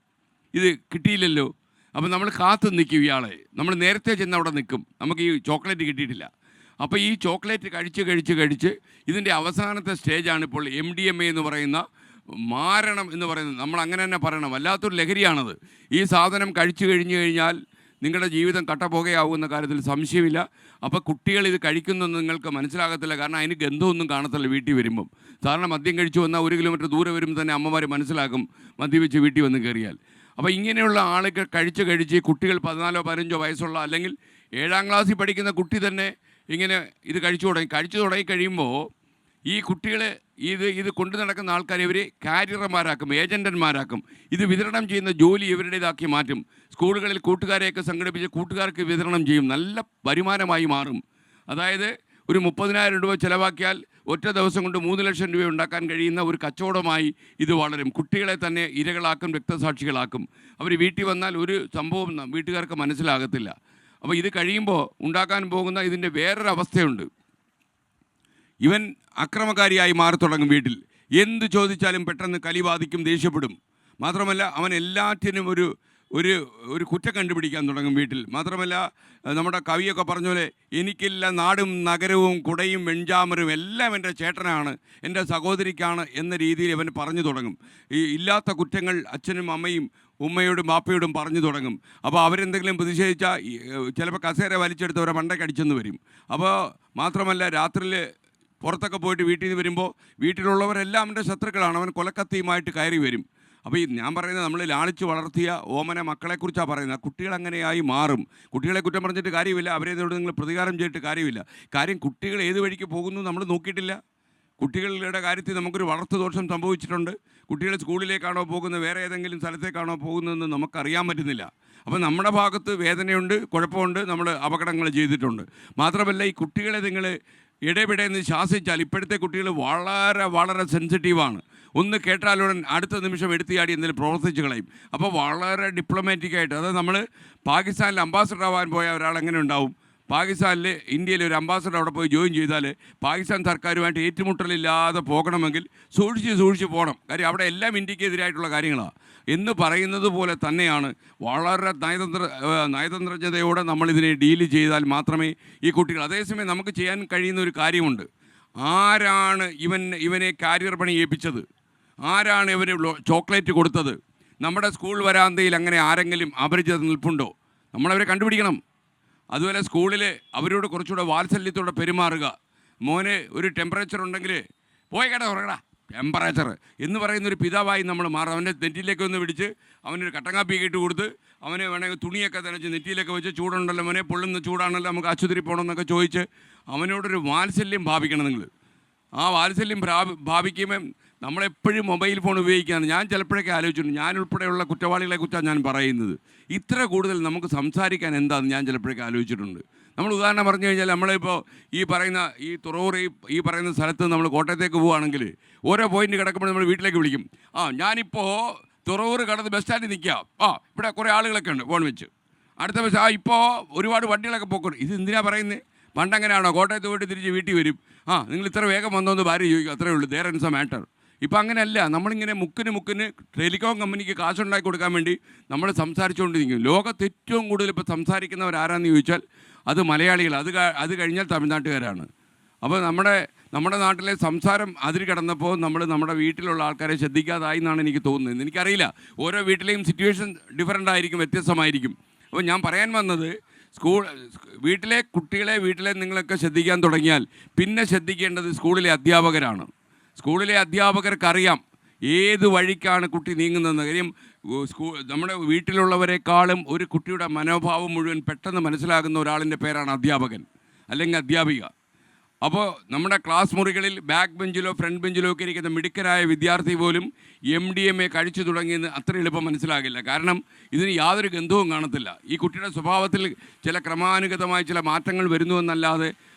ഇത് കിട്ടിയില്ലല്ലോ, അപ്പോൾ നമ്മൾ കാത്തു നിൽക്കും ഇയാളെ. നമ്മൾ നേരത്തെ ചെന്ന് അവിടെ നിൽക്കും, നമുക്ക് ഈ ചോക്ലേറ്റ് കിട്ടിയിട്ടില്ല. അപ്പോൾ ഈ ചോക്ലേറ്റ് കഴിച്ച് ഇതിൻ്റെ അവസാനത്തെ സ്റ്റേജാണ് ഇപ്പോൾ MDMA എന്ന് പറയുന്ന മാരണം എന്ന് പറയുന്നത്. നമ്മൾ അങ്ങനെ തന്നെ പറയണം, വല്ലാത്തൊരു ലഹരിയാണത്. ഈ സാധനം കഴിച്ചു കഴിഞ്ഞാൽ നിങ്ങളുടെ ജീവിതം കട്ടപ്പോകയാവുന്ന കാര്യത്തിൽ സംശയമില്ല. അപ്പോൾ കുട്ടികൾ ഇത് കഴിക്കുന്നൊന്നും നിങ്ങൾക്ക് മനസ്സിലാകത്തില്ല, കാരണം അതിന് ഗന്ധമൊന്നും കാണത്തില്ല വീട്ടിൽ വരുമ്പം. സാധാരണ മദ്യം കഴിച്ചു വന്നാൽ 1 കിലോമീറ്റർ ദൂരെ വരുമ്പോൾ തന്നെ അമ്മമാർ മനസ്സിലാക്കും മദ്യപിച്ച് വീട്ടിൽ വന്ന് കയറിയാൽ. അപ്പോൾ ഇങ്ങനെയുള്ള ആളുകൾ കഴിച്ച് കുട്ടികൾ 14-15 വയസ്സുള്ള, അല്ലെങ്കിൽ 7ാം ക്ലാസ്സിൽ പഠിക്കുന്ന കുട്ടി തന്നെ ഇങ്ങനെ ഇത് കഴിച്ചു തുടങ്ങി കഴിയുമ്പോൾ ഈ കുട്ടികൾ ഇത് കൊണ്ടു നടക്കുന്ന ആൾക്കാർ ഇവരെ കാരിയർമാരാക്കും, ഏജൻറ്റന്മാരാക്കും. ഇത് വിതരണം ചെയ്യുന്ന ജോലി ഇവരുടേതാക്കി മാറ്റും. സ്കൂളുകളിൽ കൂട്ടുകാരെയൊക്കെ സംഘടിപ്പിച്ച് കൂട്ടുകാർക്ക് വിതരണം ചെയ്യും. നല്ല വരുമാനമായി മാറും. അതായത് ഒരു 30,000 രൂപ ചിലവാക്കിയാൽ ഒറ്റ ദിവസം കൊണ്ട് 3 ലക്ഷം രൂപ ഉണ്ടാക്കാൻ കഴിയുന്ന ഒരു കച്ചവടമായി ഇത് വളരും. കുട്ടികളെ തന്നെ ഇരകളാക്കും, രക്തസാക്ഷികളാക്കും. അവർ വീട്ടിൽ വന്നാൽ ഒരു സംഭവം വീട്ടുകാർക്ക് മനസ്സിലാകത്തില്ല. അപ്പോൾ ഇത് കഴിയുമ്പോൾ ഉണ്ടാക്കാൻ പോകുന്ന ഇതിൻ്റെ വേറൊരു അവസ്ഥയുണ്ട്. ഇവൻ അക്രമകാരിയായി മാറി തുടങ്ങും. വീട്ടിൽ എന്ത് ചോദിച്ചാലും പെട്ടെന്ന് കലി ബാധിക്കും, ദേഷ്യപ്പെടും. മാത്രമല്ല അവൻ എല്ലാറ്റിനും ഒരു കുറ്റം കണ്ടുപിടിക്കാൻ തുടങ്ങും വീട്ടിൽ. മാത്രമല്ല നമ്മുടെ കവിയൊക്കെ പറഞ്ഞ പോലെ, എനിക്കില്ല നാടും നഗരവും കുടയും വെഞ്ചാമരും എല്ലാം എൻ്റെ ചേട്ടനാണ്, എൻ്റെ സഹോദരിക്കാണ് എന്ന രീതിയിൽ അവൻ പറഞ്ഞു തുടങ്ങും. ഈ ഇല്ലാത്ത കുറ്റങ്ങൾ അച്ഛനും അമ്മയും ഉമ്മയോടും ബാപ്പയോടും പറഞ്ഞു തുടങ്ങും. അപ്പോൾ അവരെന്തെങ്കിലും പ്രതിഷേധിച്ചാൽ ചിലപ്പോൾ കസേര വലിച്ചെടുത്തവരെ മണ്ടക്കടിച്ചെന്ന് വരും. അപ്പോൾ മാത്രമല്ല രാത്രിയിൽ പുറത്തൊക്കെ പോയിട്ട് വീട്ടിൽ നിന്ന് വരുമ്പോൾ വീട്ടിലുള്ളവരെല്ലാം അവൻ്റെ ശത്രുക്കളാണ്. അവൻ കൊലക്കത്തിയുമായിട്ട് കയറി വരും. അപ്പോൾ ഈ ഞാൻ പറയുന്നത്, നമ്മൾ ലാളിച്ച് വളർത്തിയ ഓമന മക്കളെക്കുറിച്ചാണ് പറയുന്നത്. കുട്ടികൾ അങ്ങനെയായി മാറും. കുട്ടികളെ കുറ്റം പറഞ്ഞിട്ട് കാര്യമില്ല, അവരേതോട് നിങ്ങൾ പ്രതികാരം ചെയ്തിട്ട് കാര്യമില്ല. കാര്യം കുട്ടികൾ ഏത് വഴിക്ക് പോകുന്നു നമ്മൾ നോക്കിയിട്ടില്ല. കുട്ടികളുടെ കാര്യത്തിൽ നമുക്കൊരു വളർത്തു ദോഷം സംഭവിച്ചിട്ടുണ്ട്. കുട്ടികൾ സ്കൂളിലേക്കാണോ പോകുന്നത്, വേറെ ഏതെങ്കിലും സ്ഥലത്തേക്കാണോ പോകുന്നതെന്ന് നമുക്കറിയാൻ പറ്റുന്നില്ല. അപ്പോൾ നമ്മുടെ ഭാഗത്ത് വേദനയുണ്ട്, കുഴപ്പമുണ്ട്, നമ്മൾ അപകടങ്ങൾ ചെയ്തിട്ടുണ്ട്. മാത്രമല്ല ഈ കുട്ടികളെ നിങ്ങൾ ഇടപെടേന്ന് ശാസിച്ചാൽ ഇപ്പോഴത്തെ കുട്ടികൾ വളരെ വളരെ സെൻസിറ്റീവാണ്. ഒന്ന് കേട്ടാലുടൻ അടുത്ത നിമിഷം എടുത്തിയാടി എന്തെങ്കിലും പ്രവർത്തിച്ച് കളയും. അപ്പോൾ വളരെ ഡിപ്ലോമാറ്റിക്കായിട്ട്, അതായത് നമ്മൾ പാകിസ്ഥാനിൽ അംബാസഡർ ആവാൻ പോയ ഒരാൾ എങ്ങനെ ഉണ്ടാവും, പാകിസ്ഥാനിൽ ഇന്ത്യയിൽ ഒരു അംബാസഡർ അവിടെ പോയി ജോയിൻ ചെയ്താൽ പാകിസ്ഥാൻ സർക്കാരുമായിട്ട് ഏറ്റുമുട്ടലില്ലാതെ പോകണമെങ്കിൽ സൂക്ഷിച്ച് പോകണം. കാര്യം അവിടെ എല്ലാം ഇന്ത്യക്കെതിരായിട്ടുള്ള കാര്യങ്ങളാണ് എന്ന് പറയുന്നത് പോലെ തന്നെയാണ്. വളരെ നയതന്ത്രജ്ഞതയോടെ നമ്മളിതിനെ ഡീല് ചെയ്താൽ മാത്രമേ ഈ കുട്ടികൾ, അതേസമയം നമുക്ക് ചെയ്യാൻ കഴിയുന്ന ഒരു കാര്യമുണ്ട്. ആരാണ് ഇവനെ കാരിയർ പണി ഏൽപ്പിച്ചത്, ആരാണ് ഇവന് ചോക്ലേറ്റ് കൊടുത്തത്, നമ്മുടെ സ്കൂൾ വരാന്തയിൽ അങ്ങനെ ആരെങ്കിലും അപരിചിതർ നിൽപ്പുണ്ടോ, നമ്മളവരെ കണ്ടുപിടിക്കണം. അതുപോലെ സ്കൂളിൽ അവരോട് കുറച്ചുകൂടെ വാത്സല്യത്തോടെ പെരുമാറുക. മോന് ഒരു ടെമ്പറേച്ചർ ഉണ്ടെങ്കിൽ പോയി കേട്ടോ ഉറങ്ങടാ ടെമ്പറേച്ചർ എന്ന് പറയുന്നൊരു പിതാവായി നമ്മൾ മാറും. അവൻ്റെ നെറ്റിയിലേക്ക് ഒന്ന് പിടിച്ച് അവനൊരു കട്ടങ്കാപ്പിയൊക്കെ ഇട്ട് കൊടുത്ത് അവന് വേണമെങ്കിൽ തുണിയൊക്കെ നനച്ച് നെറ്റിയിലൊക്കെ വെച്ച് ചൂടുണ്ടല്ലോ മോനെ, പൊള്ളുന്ന ചൂടാണല്ലോ, നമുക്ക് ആശുപത്രി പോകണമെന്നൊക്കെ ചോദിച്ച് അവനോടൊരു വാത്സല്യം ഭാവിക്കണം നിങ്ങൾ. ആ വാത്സല്യം ഭാവിക്കുമ്പം നമ്മളെപ്പോഴും മൊബൈൽ ഫോൺ ഉപയോഗിക്കുകയാണ്. ഞാൻ ചിലപ്പോഴൊക്കെ ആലോചിച്ചിട്ടുണ്ട്, ഞാൻ ഉൾപ്പെടെയുള്ള കുറ്റവാളികളെ കുറിച്ചാണ് ഞാൻ പറയുന്നത്. ഇത്ര കൂടുതൽ നമുക്ക് സംസാരിക്കാൻ എന്താണെന്ന് ഞാൻ ചിലപ്പോഴൊക്കെ ആലോചിച്ചിട്ടുണ്ട്. നമ്മൾ ഉദാഹരണം പറഞ്ഞു കഴിഞ്ഞാൽ നമ്മളിപ്പോൾ ഈ തുറവൂർ ഈ പറയുന്ന സ്ഥലത്ത് നമ്മൾ കോട്ടയത്തേക്ക് പോവുകയാണെങ്കിൽ ഓരോ പോയിന്റ് കിടക്കുമ്പോൾ നമ്മൾ വീട്ടിലേക്ക് വിളിക്കും. ഞാനിപ്പോൾ തുറവൂർ കടന്ന് ബസ് സ്റ്റാൻഡിൽ നിൽക്കാം, ഇവിടെ കുറേ ആളുകളൊക്കെ ഉണ്ട് ഫോൺ വെച്ച്. അടുത്ത ബസ് ഇപ്പോൾ ഒരുപാട് വണ്ടികളൊക്കെ പോക്കുണ്ട്. ഇത് എന്തിനാണ് പറയുന്നത്? പണ്ടങ്ങനെയാണോ കോട്ടയത്ത് പോയിട്ട് തിരിച്ച് വീട്ടിൽ വരും, നിങ്ങൾ ഇത്ര വേഗം വന്നോന്ന് ഭാര്യ ചോദിക്കും, അത്രേ ഉള്ളൂ, ദേർ ഇൻസ് എ മാറ്റർ. ഇപ്പം അങ്ങനെയല്ല. നമ്മളിങ്ങനെ മുക്കിന് ടെലികോം കമ്പനിക്ക് കാശുണ്ടാക്കി കൊടുക്കാൻ വേണ്ടി നമ്മൾ സംസാരിച്ചുകൊണ്ടിരിക്കും. ലോകത്ത് ഏറ്റവും കൂടുതൽ ഇപ്പോൾ സംസാരിക്കുന്നവരാരാന്ന് ചോദിച്ചാൽ അത് മലയാളികൾ, അത് കഴിഞ്ഞാൽ തമിഴ്നാട്ടുകാരാണ്. അപ്പോൾ നമ്മുടെ നാട്ടിലെ സംസാരം അതിൽ കിടന്നപ്പോൾ നമ്മൾ നമ്മുടെ വീട്ടിലുള്ള ആൾക്കാരെ ശ്രദ്ധിക്കാതായി എന്നാണ് എനിക്ക് തോന്നുന്നത്. എനിക്കറിയില്ല, ഓരോ വീട്ടിലെയും സിറ്റുവേഷൻ ഡിഫറൻ്റ് ആയിരിക്കും, വ്യത്യസ്തമായിരിക്കും. അപ്പോൾ ഞാൻ പറയാൻ വന്നത്, വീട്ടിലെ കുട്ടികളെ നിങ്ങളൊക്കെ ശ്രദ്ധിക്കാൻ തുടങ്ങിയാൽ പിന്നെ ശ്രദ്ധിക്കേണ്ടത് സ്കൂളിലെ അധ്യാപകരാണ്. സ്കൂളിലെ അധ്യാപകർക്കറിയാം ഏത് വഴിക്കാണ് കുട്ടി നീങ്ങുന്നതെന്ന്. കാര്യം നമ്മുടെ വീട്ടിലുള്ളവരെക്കാളും ഒരു കുട്ടിയുടെ മനോഭാവം മുഴുവൻ പെട്ടെന്ന് മനസ്സിലാകുന്ന ഒരാളിൻ്റെ പേരാണ് അധ്യാപകൻ അല്ലെങ്കിൽ അധ്യാപിക. അപ്പോൾ നമ്മുടെ ക്ലാസ് മുറികളിൽ ബാക്ക് ബെഞ്ചിലോ ഫ്രണ്ട് ബെഞ്ചിലോ ഒക്കെ ഇരിക്കുന്ന മിടുക്കരായ വിദ്യാർത്ഥി പോലും MDMA കഴിച്ചു തുടങ്ങിയെന്ന് അത്ര എളുപ്പം മനസ്സിലാകില്ല. കാരണം ഇതിന് യാതൊരു ഗന്ധവും കാണത്തില്ല. ഈ കുട്ടിയുടെ സ്വഭാവത്തിൽ ചില ക്രമാനുഗതമായ ചില മാറ്റങ്ങൾ വരുന്നുവെന്നല്ലാതെ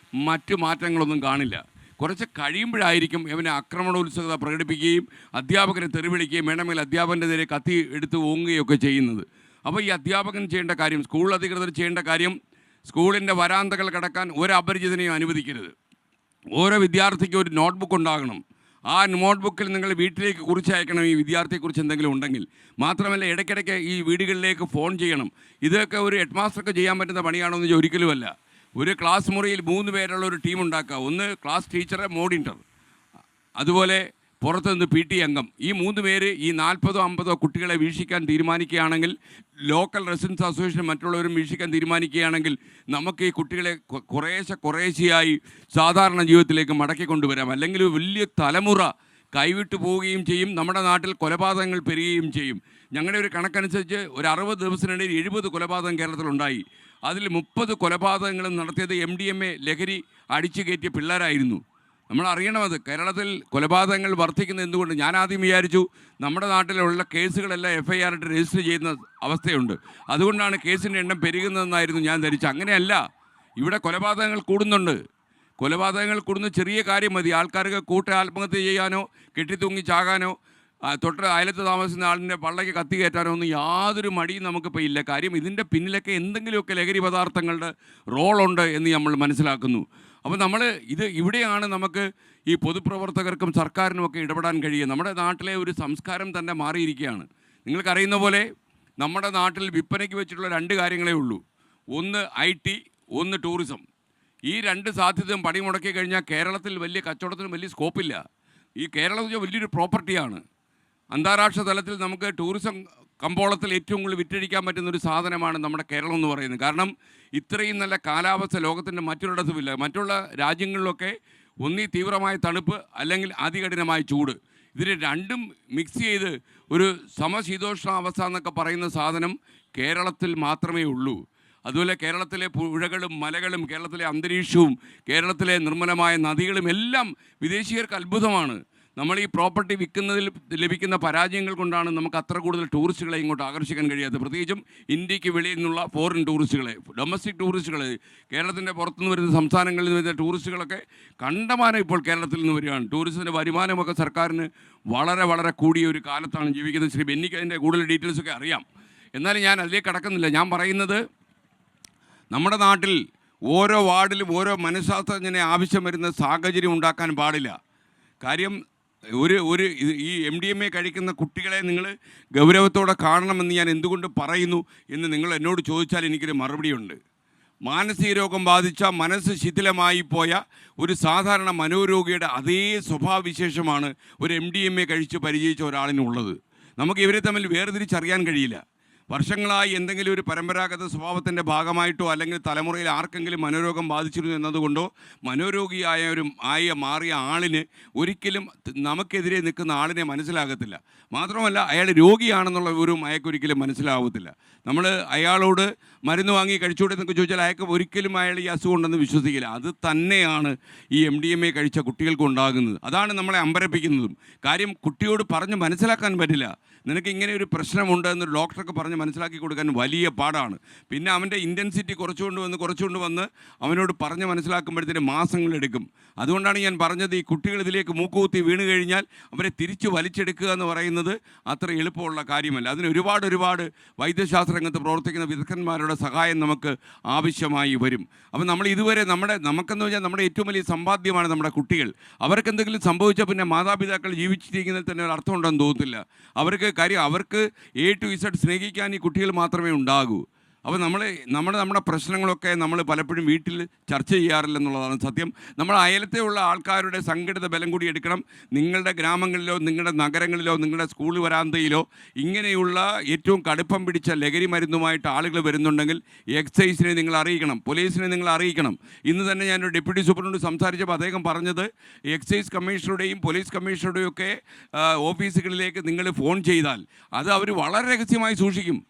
മറ്റു മാറ്റങ്ങളൊന്നും കാണില്ല. കുറച്ച് കഴിയുമ്പോഴായിരിക്കും ഇവനെ ആക്രമണോത്സുകത പ്രകടിപ്പിക്കുകയും അധ്യാപകനെ തെറിവിളിക്കുകയും വേണമെങ്കിൽ അധ്യാപകൻ്റെ നേരെ കത്തി എടുത്ത് ഓങ്ങുകയൊക്കെ ചെയ്യുന്നത്. അപ്പോൾ ഈ അധ്യാപകൻ ചെയ്യേണ്ട കാര്യം, സ്കൂൾ അധികൃതർ ചെയ്യേണ്ട കാര്യം, സ്കൂളിൻ്റെ വരാന്തകൾ കടക്കാൻ ഒരു അപരിചിതനെയും അനുവദിക്കരുത്. ഓരോ വിദ്യാർത്ഥിക്കും ഒരു നോട്ട്ബുക്ക് ഉണ്ടാകണം. ആ നോട്ട്ബുക്കിൽ നിങ്ങൾ വീട്ടിലേക്ക് കുറിച്ചയക്കണം ഈ വിദ്യാർത്ഥിയെക്കുറിച്ച് എന്തെങ്കിലും ഉണ്ടെങ്കിൽ. മാത്രമല്ല ഇടയ്ക്കിടയ്ക്ക് ഈ വീടുകളിലേക്ക് ഫോൺ ചെയ്യണം. ഇതൊക്കെ ഒരു ഹെഡ് മാസ്റ്റർക്ക് ചെയ്യാൻ പറ്റുന്ന പണിയാണോ എന്ന് ഒരിക്കലുമല്ല. ഒരു ക്ലാസ് മുറിയിൽ 3 പേരുള്ള ഒരു ടീം ഉണ്ടാക്കുക. ഒന്ന് ക്ലാസ് ടീച്ചർ, മോണിറ്റർ, അതുപോലെ പുറത്ത് നിന്ന് PT അംഗം. ഈ 3 പേര് ഈ 40ഓ 50ഓ കുട്ടികളെ വീക്ഷിക്കാൻ തീരുമാനിക്കുകയാണെങ്കിൽ, ലോക്കൽ റെസിഡൻസ് അസോസിയേഷൻ മറ്റുള്ളവരും വീക്ഷിക്കാൻ തീരുമാനിക്കുകയാണെങ്കിൽ നമുക്ക് ഈ കുട്ടികളെ കുറേശ്ശെയായി സാധാരണ ജീവിതത്തിലേക്ക് മടക്കി കൊണ്ടുവരാം. അല്ലെങ്കിൽ വലിയ തലമുറ കൈവിട്ടു പോവുകയും ചെയ്യും. നമ്മുടെ നാട്ടിൽ കൊലപാതകങ്ങൾ പെരുകുകയും ചെയ്യും. ഞങ്ങളുടെ ഒരു കണക്കനുസരിച്ച് ഒരു 60 ദിവസത്തിനിടയിൽ 70 കൊലപാതകം കേരളത്തിലുണ്ടായി. അതിൽ 30 കൊലപാതകങ്ങളും നടത്തിയത് MDMA ലഹരി അടിച്ചു കയറ്റിയ പിള്ളേരായിരുന്നു. നമ്മൾ അറിയണം അത്. കേരളത്തിൽ കൊലപാതകങ്ങൾ വർദ്ധിക്കുന്നത് എന്തുകൊണ്ട്? ഞാൻ ആദ്യം വിചാരിച്ചു നമ്മുടെ നാട്ടിലുള്ള കേസുകളെല്ലാം FIR ഇട്ട് രജിസ്റ്റർ ചെയ്യുന്ന അവസ്ഥയുണ്ട്, അതുകൊണ്ടാണ് കേസിൻ്റെ എണ്ണം പെരുകുന്നതെന്നായിരുന്നു ഞാൻ ധരിച്ചത്. അങ്ങനെയല്ല, ഇവിടെ കൊലപാതകങ്ങൾ കൂടുന്നുണ്ട്. കൊലപാതകങ്ങൾ കൂടുന്ന ചെറിയ കാര്യം മതി, ആൾക്കാർക്ക് ആത്മഹത്യ ചെയ്യാനോ കെട്ടിത്തൂങ്ങി ചാകാനോ തൊട്ട് അയലത്ത് താമസിക്കുന്ന ആളിൻ്റെ പള്ളയ്ക്ക് കത്തി കയറ്റാനോ ഒന്നും യാതൊരു മടിയും നമുക്കിപ്പോൾ ഇല്ല. കാര്യം ഇതിൻ്റെ പിന്നിലൊക്കെ എന്തെങ്കിലുമൊക്കെ ലഹരി പദാർത്ഥങ്ങളുടെ റോളുണ്ട് എന്ന് നമ്മൾ മനസ്സിലാക്കുന്നു. അപ്പോൾ ഇവിടെയാണ് നമുക്ക് ഈ പൊതുപ്രവർത്തകർക്കും സർക്കാരിനുമൊക്കെ ഇടപെടാൻ കഴിയുക. നമ്മുടെ നാട്ടിലെ ഒരു സംസ്കാരം തന്നെ മാറിയിരിക്കുകയാണ്. നിങ്ങൾക്കറിയുന്ന പോലെ നമ്മുടെ നാട്ടിൽ വിൽപ്പനയ്ക്ക് വെച്ചിട്ടുള്ള 2 കാര്യങ്ങളേ ഉള്ളൂ. ഒന്ന് IT, ഒന്ന് ടൂറിസം. ഈ 2 സാധ്യതയും പണി മുടക്കി കഴിഞ്ഞാൽ കേരളത്തിൽ വലിയ കച്ചവടത്തിന് വലിയ സ്കോപ്പില്ല. ഈ കേരളം വലിയൊരു പ്രോപ്പർട്ടിയാണ്. അന്താരാഷ്ട്ര തലത്തിൽ നമുക്ക് ടൂറിസം കമ്പോളത്തിൽ ഏറ്റവും കൂടുതൽ വിറ്റഴിക്കാൻ പറ്റുന്നൊരു സാധനമാണ് നമ്മുടെ കേരളം എന്ന് പറയുന്നത്. കാരണം ഇത്രയും നല്ല കാലാവസ്ഥ ലോകത്തിൻ്റെ മറ്റൊരിടത്തുമില്ല. മറ്റുള്ള രാജ്യങ്ങളിലൊക്കെ ഒന്നീ തീവ്രമായ തണുപ്പ് അല്ലെങ്കിൽ അതികഠിനമായ ചൂട്. ഇതിന് രണ്ടും മിക്സ് ചെയ്ത് ഒരു സമശീതോഷ്ണാവസ്ഥ എന്നൊക്കെ പറയുന്ന സാധനം കേരളത്തിൽ മാത്രമേ ഉള്ളൂ. അതുപോലെ കേരളത്തിലെ പുഴകളും മലകളും കേരളത്തിലെ അന്തരീക്ഷവും കേരളത്തിലെ നിർമ്മലമായ നദികളും എല്ലാം വിദേശീയർക്ക് അത്ഭുതമാണ്. നമ്മൾ ഈ പ്രോപ്പർട്ടി വിൽക്കുന്നതിൽ ലഭിക്കുന്ന പരാജയങ്ങൾ കൊണ്ടാണ് നമുക്ക് അത്ര കൂടുതൽ ടൂറിസ്റ്റുകളെ ഇങ്ങോട്ട് ആകർഷിക്കാൻ കഴിയാത്തത്. പ്രത്യേകിച്ചും ഇന്ത്യക്ക് വെളിയിൽ നിന്നുള്ള ഫോറിൻ ടൂറിസ്റ്റുകളെ, ഡൊമസ്റ്റിക് ടൂറിസ്റ്റുകൾ, കേരളത്തിൻ്റെ പുറത്തുനിന്ന് വരുന്ന സംസ്ഥാനങ്ങളിൽ നിന്ന് വരുന്ന ടൂറിസ്റ്റുകളൊക്കെ കണ്ടമാനം ഇപ്പോൾ കേരളത്തിൽ നിന്ന് വരികയാണ്. ടൂറിസത്തിൻ്റെ വരുമാനമൊക്കെ സർക്കാരിന് വളരെ വളരെ കൂടിയ ഒരു കാലത്താണ് ജീവിക്കുന്നത്. ശ്രീ ബെന്നിക്ക് അതിൻ്റെ കൂടുതൽ ഡീറ്റെയിൽസൊക്കെ അറിയാം. എന്നാലും ഞാൻ അതിലേക്ക് കടക്കുന്നില്ല. ഞാൻ പറയുന്നത്, നമ്മുടെ നാട്ടിൽ ഓരോ വാർഡിലും ഓരോ മനഃശാസ്ത്രജ്ഞനെ ആവശ്യം വരുന്ന സാഹചര്യം ഉണ്ടാക്കാൻ പാടില്ല. കാര്യം ഈ MDMA കഴിക്കുന്ന കുട്ടികളെ നിങ്ങൾ ഗൗരവത്തോടെ കാണണമെന്ന് ഞാൻ എന്തുകൊണ്ട് പറയുന്നു എന്ന് നിങ്ങൾ എന്നോട് ചോദിച്ചാൽ എനിക്കൊരു മറുപടിയുണ്ട്. മാനസിക രോഗം ബാധിച്ച, മനസ്സ് ശിഥിലമായി പോയ ഒരു സാധാരണ മനോരോഗിയുടെ അതേ സ്വഭാവവിശേഷമാണ് ഒരു MDMA കഴിച്ച് പരിചയിച്ച ഒരാളിനുള്ളത്. നമുക്ക് ഇവരെ തമ്മിൽ വേർതിരിച്ചറിയാൻ കഴിയില്ല. വർഷങ്ങളായി എന്തെങ്കിലും ഒരു പരമ്പരാഗത സ്വഭാവത്തിൻ്റെ ഭാഗമായിട്ടോ അല്ലെങ്കിൽ തലമുറയിൽ ആർക്കെങ്കിലും മനോരോഗം ബാധിച്ചിരുന്നു എന്നതുകൊണ്ടോ മാറിയ ആളിന് ഒരിക്കലും നമുക്കെതിരെ നിൽക്കുന്ന ആളിനെ മനസ്സിലാകത്തില്ല. മാത്രമല്ല, അയാൾ രോഗിയാണെന്നുള്ള ഒരു അയാൾക്കൊരിക്കലും മനസ്സിലാവത്തില്ല. നമ്മൾ അയാളോട് മരുന്ന് വാങ്ങി കഴിച്ചുകൂടെ എന്നൊക്കെ ചോദിച്ചാൽ അയാൾക്ക് ഒരിക്കലും അയാൾ ഈ അസുഖം ഉണ്ടെന്ന് വിശ്വസിക്കില്ല. അത് തന്നെയാണ് ഈ MDMA കഴിച്ച കുട്ടികൾക്ക് ഉണ്ടാകുന്നത്. അതാണ് നമ്മളെ അമ്പരപ്പിക്കുന്നതും. കാര്യം കുട്ടിയോട് പറഞ്ഞ് മനസ്സിലാക്കാൻ പറ്റില്ല. നിനക്ക് ഇങ്ങനെ ഒരു പ്രശ്നമുണ്ട് എന്നൊരു ഡോക്ടർക്ക് പറഞ്ഞ് മനസ്സിലാക്കി കൊടുക്കാൻ വലിയ പാടാണ്. പിന്നെ അവൻ്റെ ഇൻറ്റൻസിറ്റി കുറച്ചുകൊണ്ട് വന്ന് അവനോട് പറഞ്ഞ് മനസ്സിലാക്കുമ്പോഴത്തേന് മാസങ്ങളെടുക്കും. അതുകൊണ്ടാണ് ഞാൻ പറഞ്ഞത്, ഈ കുട്ടികൾ ഇതിലേക്ക് മൂക്കുകുത്തി വീണ് കഴിഞ്ഞാൽ അവരെ തിരിച്ചു വലിച്ചെടുക്കുക എന്ന് പറയുന്നത് അത്ര എളുപ്പമുള്ള കാര്യമല്ല. അതിന് ഒരുപാട് വൈദ്യശാസ്ത്ര രംഗത്ത് പ്രവർത്തിക്കുന്ന വിദഗ്ധന്മാരുടെ സഹായം നമുക്ക് ആവശ്യമായി വരും. അപ്പം നമ്മൾ ഇതുവരെ നമുക്കെന്ന് വെച്ചാൽ നമ്മുടെ ഏറ്റവും വലിയ സമ്പാദ്യമാണ് നമ്മുടെ കുട്ടികൾ. അവർക്ക് എന്തെങ്കിലും സംഭവിച്ചാൽ പിന്നെ മാതാപിതാക്കൾ ജീവിച്ചിരിക്കുന്നതിൽ തന്നെ ഒരു അർത്ഥമുണ്ടെന്ന് തോന്നുന്നില്ല. അവർക്ക് A to Z സ്നേഹിക്കാൻ ഈ കുട്ടികൾ മാത്രമേ ഉണ്ടാകൂ. അപ്പോൾ നമ്മുടെ പ്രശ്നങ്ങളൊക്കെ നമ്മൾ പലപ്പോഴും വീട്ടിൽ ചർച്ച ചെയ്യാറില്ലെന്നുള്ളതാണ് സത്യം. നമ്മൾ അയലത്തെ ഉള്ള ആൾക്കാരുടെ സംഘടിത ബലം കൂടി എടുക്കണം. നിങ്ങളുടെ ഗ്രാമങ്ങളിലോ നിങ്ങളുടെ നഗരങ്ങളിലോ നിങ്ങളുടെ സ്കൂൾ വരാന്തയിലോ ഇങ്ങനെയുള്ള ഏറ്റവും കടുപ്പം പിടിച്ച ലഹരി മരുന്നുമായിട്ട് ആളുകൾ വരുന്നുണ്ടെങ്കിൽ എക്സൈസിനെ നിങ്ങൾ അറിയിക്കണം, പോലീസിനെ നിങ്ങൾ അറിയിക്കണം. ഇന്ന് തന്നെ ഞാനൊരു ഡെപ്യൂട്ടി സൂപ്രണ്ട് സംസാരിച്ചപ്പോൾ അദ്ദേഹം പറഞ്ഞത്, എക്സൈസ് കമ്മീഷണറുടെയും പോലീസ് കമ്മീഷണറുടെയും ഒക്കെ ഓഫീസുകളിലേക്ക് നിങ്ങൾ ഫോൺ ചെയ്താൽ അത് അവർ വളരെ രഹസ്യമായി സൂക്ഷിക്കും.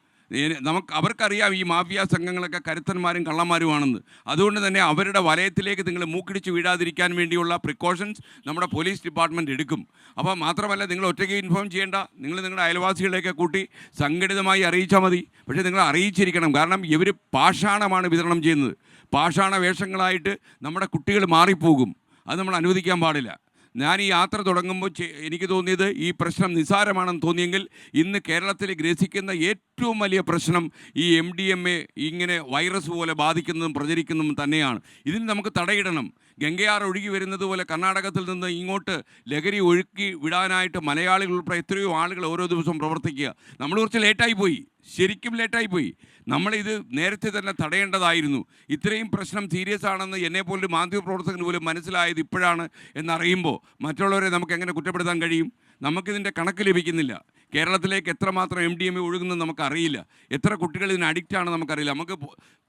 അവർക്കറിയാം ഈ മാഫിയ സംഘങ്ങളൊക്കെ കരുത്തന്മാരും കള്ളന്മാരുമാണെന്ന്. അതുകൊണ്ട് തന്നെ അവരുടെ വലയത്തിലേക്ക് നിങ്ങൾ മൂക്കിടിച്ച് വീഴാതിരിക്കാൻ വേണ്ടിയുള്ള പ്രിക്കോഷൻസ് നമ്മുടെ പോലീസ് ഡിപ്പാർട്ട്മെൻറ്റ് എടുക്കും. അപ്പോൾ മാത്രമല്ല, നിങ്ങൾ ഒറ്റയ്ക്ക് ഇൻഫോം ചെയ്യേണ്ട, നിങ്ങൾ നിങ്ങളുടെ അയൽവാസികളെയൊക്കെ കൂട്ടി സംഘടിതമായി അറിയിച്ചാൽ മതി. പക്ഷേ നിങ്ങൾ അറിയിച്ചിരിക്കണം. കാരണം ഇവർ പാഷാണമാണ് വിതരണം ചെയ്യുന്നത്. പാഷാണ വേഷങ്ങളായിട്ട് നമ്മുടെ കുട്ടികൾ മാറിപ്പോകും. അത് നമ്മൾ അനുവദിക്കാൻ പാടില്ല. ഞാൻ ഈ യാത്ര തുടങ്ങുമ്പോൾ എനിക്ക് തോന്നിയത്, ഈ പ്രശ്നം നിസ്സാരമാണെന്ന് തോന്നിയെങ്കിൽ ഇന്ന് കേരളത്തിൽ ഗ്രസിക്കുന്ന ഏറ്റവും വലിയ പ്രശ്നം ഈ MDMA ഇങ്ങനെ വൈറസ് പോലെ ബാധിക്കുന്നതും പ്രചരിക്കുന്നതും തന്നെയാണ്. ഇതിന് നമുക്ക് തടയിടണം. ഗംഗയാർ ഒഴുകി വരുന്നത് പോലെ കർണാടകത്തിൽ നിന്ന് ഇങ്ങോട്ട് ലഹരി ഒഴുക്കി വിടാനായിട്ട് മലയാളികൾ ഉൾപ്പെടെ എത്രയോ ആളുകൾ ഓരോ ദിവസവും പ്രവർത്തിക്കുക. നമ്മൾ കുറച്ച് ലേറ്റായിപ്പോയി, ശരിക്കും ലേറ്റായിപ്പോയി. നമ്മളിത് നേരത്തെ തന്നെ തടയേണ്ടതായിരുന്നു. ഇത്രയും പ്രശ്നം സീരിയസ് ആണെന്ന് എന്നെപ്പോലൊരു മാധ്യമപ്രവർത്തകന് പോലും മനസ്സിലായത് ഇപ്പോഴാണ് എന്നറിയുമ്പോൾ മറ്റുള്ളവരെ നമുക്ക് എങ്ങനെ കുറ്റപ്പെടുത്താൻ കഴിയും? നമുക്കിതിൻ്റെ കണക്ക് ലഭിക്കുന്നില്ല. കേരളത്തിലേക്ക് എത്രമാത്രം MDMA ഒഴുകുന്നത് നമുക്കറിയില്ല. എത്ര കുട്ടികൾ ഇതിന് അഡിക്റ്റാണ് നമുക്കറിയില്ല. നമുക്ക്